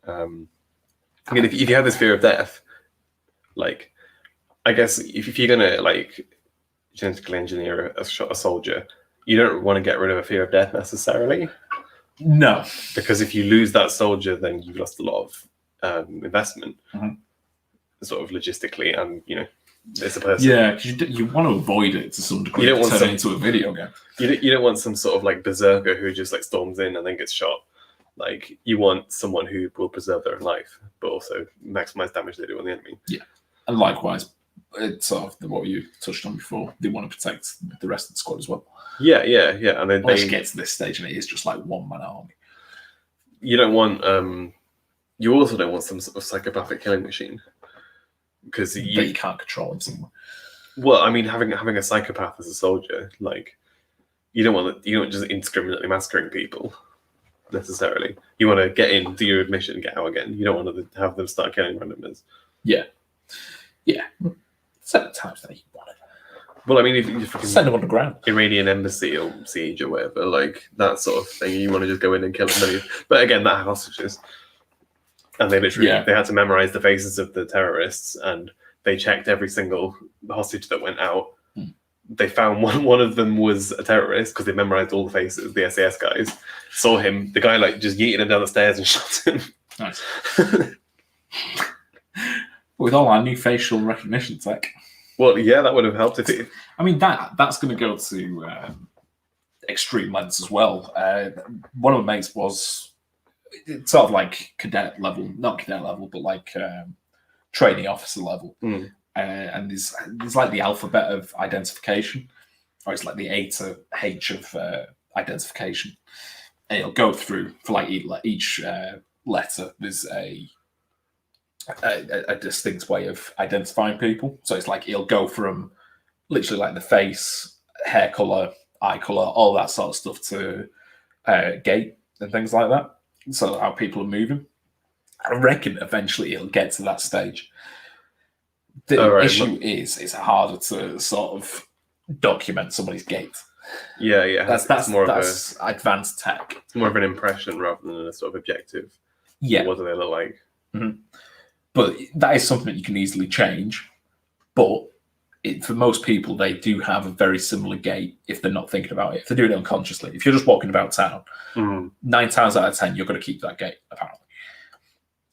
If you have this fear of death, like, I guess if you're gonna genetically engineer a soldier, you don't want to get rid of a fear of death necessarily. No, because if you lose that soldier, then you've lost a lot of investment, sort of logistically, and it's a person. Yeah, because you want to avoid it to some degree. You don't want to turn it into a video game. You don't want some sort of berserker who just storms in and then gets shot. Like, you want someone who will preserve their own life, but also maximize damage they do on the enemy. Yeah, and likewise, it's sort of what you touched on before. They want to protect the rest of the squad as well. Yeah, and then Once you get to this stage, and it is just like one-man army. You don't want. You also don't want some sort of psychopathic killing machine, because you can't control him somewhere. Well, I mean, having a psychopath as a soldier, you don't just indiscriminately massacring people necessarily. You want to get in, do your mission, get out again. You don't want to have them start killing randomers. Yeah. Certain times that you want it. Well, I mean, if you send them underground, Iranian embassy or siege or whatever, that sort of thing, you want to just go in and kill them. But again, that hostages, and they literally they had to memorize the faces of the terrorists, and they checked every single hostage that went out. They found one of them was a terrorist because they memorized all the faces. The SAS guys saw him. The guy just yeeted him down the stairs and shot him. Nice. With all our new facial recognition tech. Well, yeah, that would have helped. I mean, that's going to go to extreme lengths as well. One of my mates was sort of like cadet level, not cadet level, but training officer level. And there's the alphabet of identification, or it's like the A to H of identification. And it'll go through for each letter. There's a distinct way of identifying people. So it's it'll go from literally the face, hair color, eye color, all that sort of stuff to gait and things like that. So how people are moving. I reckon eventually it'll get to that stage. The issue is it's harder to sort of document somebody's gait. Yeah. That's more of advanced tech. It's more of an impression rather than a sort of objective. Yeah. What do they look like? Mm-hmm. But that is something that you can easily change. But for most people, they do have a very similar gait if they're not thinking about it. If they're doing it unconsciously. If you're just walking about town, 9 times out of 10, you're going to keep that gait, apparently.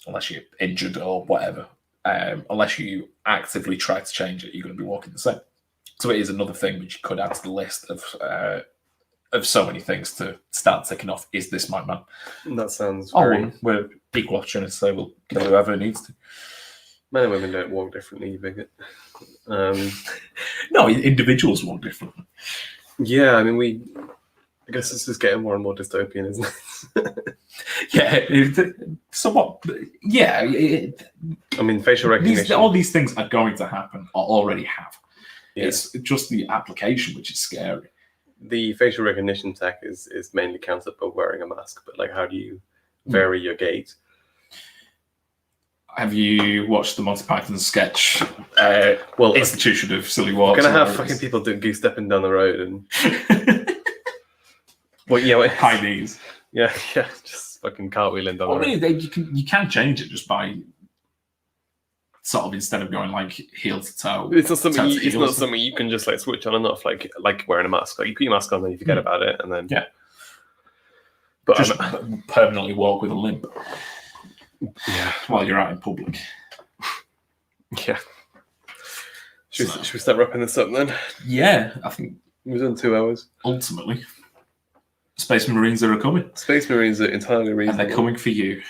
Unless you're injured or whatever. Unless you actively try to change it, you're going to be walking the same. So it is another thing which you could add to the list of so many things to start ticking off. Is this my man? That sounds we're equal opportunity, so we'll kill whoever needs to. Men and women don't walk differently, you bigot. No, individuals walk differently. Yeah, I mean, I guess this is getting more and more dystopian, isn't it? Yeah, somewhat. Yeah. I mean, facial recognition. All these things are going to happen, or already have. Yeah. It's just the application which is scary. The facial recognition tech is mainly countered by wearing a mask, but how do you vary your gait? Have you watched the Monty Python sketch? Institution of Silly Walks. We're gonna have fucking people doing goose stepping down the road and high knees. Yeah, just fucking cartwheeling down the road. You can change it just by sort of, instead of going heel to toe. It's not something you can just switch on and off like wearing a mask. You put your mask on, then you forget about it, and then But Just permanently walk with a limp yeah, while you're out in public. yeah. Should we start wrapping this up then? Yeah, I think We've done 2 hours. ultimately, Space Marines are coming. Space Marines are entirely reasonable. And they're coming for you.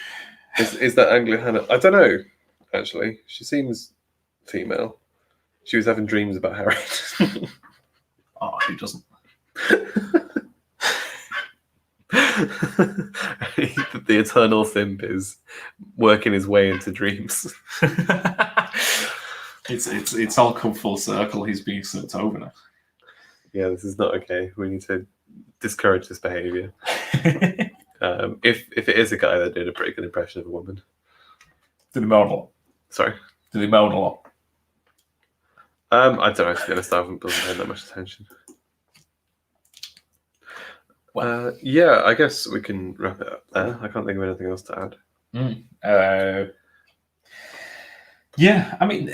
Is that Anglia Hannah? I don't know, actually. She seems female. She was having dreams about Harry. Oh, who doesn't? The eternal simp is working his way into dreams. It's all come full circle. He's being slipped over now. Yeah, this is not okay. We need to discourage this behaviour. If it is a guy that did a pretty good impression of a woman. Did he moan a lot? Sorry? Did he moan a lot? I don't know, to be honest, I haven't paid that much attention. Well, yeah, I guess we can wrap it up there. I can't think of anything else to add. Yeah, I mean,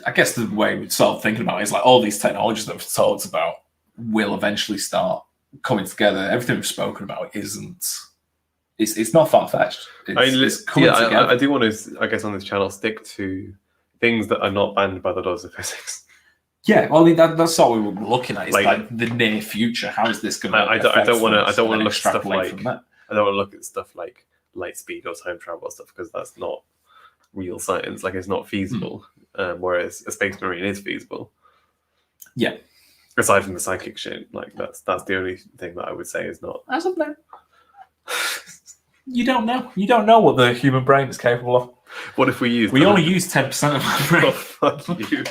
I guess the way we're sort of thinking about it is like all these technologies that we've talked about will eventually start coming together. Everything we've spoken about it's not far-fetched. It's coming together. I do want to, I guess, on this channel, stick to things that are not banned by the laws of physics. Yeah, well, I mean, that's what we were looking at. Is like the near future. How is this going to? I don't want to look at stuff like. From that. I don't want to look at stuff like light speed or time travel stuff because that's not real science. Like, it's not feasible. Whereas a space marine is feasible. Yeah. Aside from the psychic shit, like that's the only thing that I would say is not. As of now, you don't know. You don't know what the human brain is capable of. What if we use? We only use 10% of our brain. Oh, fuck you.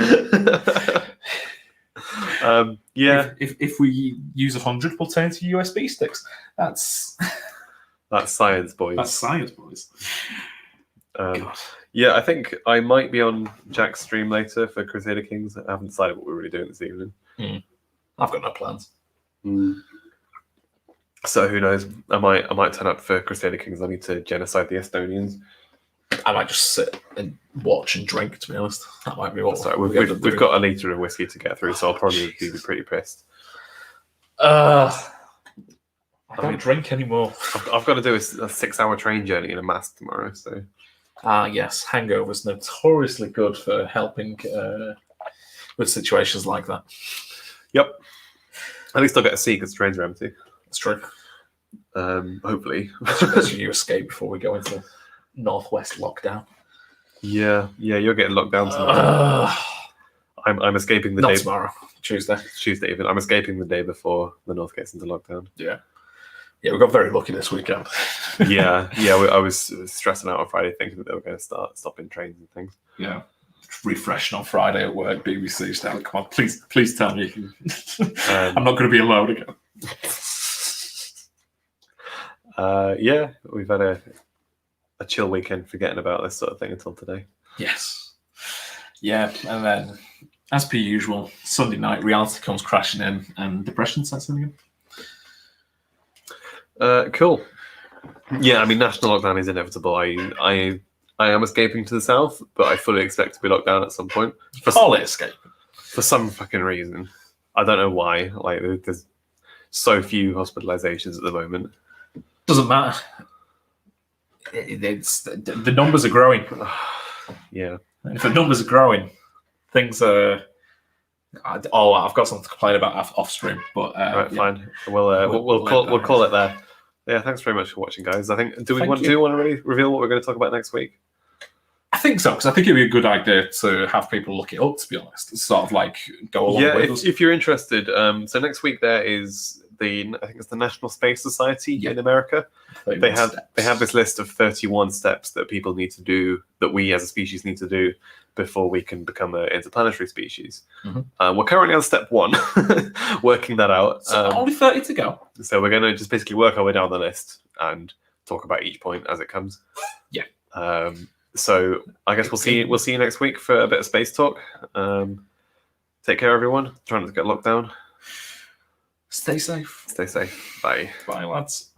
Yeah. If we use 100, we'll turn to USB sticks. That's science, boys. That's science, boys. Yeah, I think I might be on Jack's stream later for Crusader Kings. I haven't decided what we're really doing this evening. I've got no plans. So who knows? I might turn up for Crusader Kings. I need to genocide the Estonians. I might just sit and watch and drink, to be honest. That might be what we've got a litre of whiskey to get through, so I'll probably be pretty pissed. I don't drink anymore. I've got to do a 6-hour train journey in a mask tomorrow, so... Yes, hangovers notoriously good for helping with situations like that. Yep. At least I'll get to see because the trains are empty. That's true. Hopefully. As you escape before we go into Northwest lockdown. Yeah, you're getting locked down tomorrow. I'm escaping the day tomorrow. Tuesday even. I'm escaping the day before the North gets into lockdown. Yeah, we got very lucky this weekend. yeah. I was stressing out on Friday thinking that they were going to start stopping trains and things. Yeah, refreshing on Friday at work. BBC style. Come on, please tell me. I'm not going to be alone again. Yeah, we've had a chill weekend, forgetting about this sort of thing until today. Yes. Yeah, and then, as per usual, Sunday night, reality comes crashing in and depression sets in again. Cool. Yeah, I mean, national lockdown is inevitable. I am escaping to the south, but I fully expect to be locked down at some point. Call it escape. For some fucking reason. I don't know why. Like, there's so few hospitalizations at the moment. Doesn't matter. It's the numbers are growing. Yeah. And if the numbers are growing, things are. I've got something to complain about off stream, but right, yeah. Fine. We'll call it there. Yeah, thanks very much for watching, guys. I think do we want to really reveal what we're going to talk about next week? I think so, because I think it'd be a good idea to have people look it up. To be honest, it's sort of like go along with us. If you're interested. So next week there is I think it's the National Space Society in America. They have this list of 31 steps that people need to do, that we as a species need to do before we can become an interplanetary species. We're currently on step 1, working that out. So only 30 to go. So we're going to just basically work our way down the list and talk about each point as it comes. Yeah. So I guess we'll see you next week for a bit of space talk. Take care, everyone. Try not to get locked down. Stay safe. Stay safe. Bye. Bye, lads.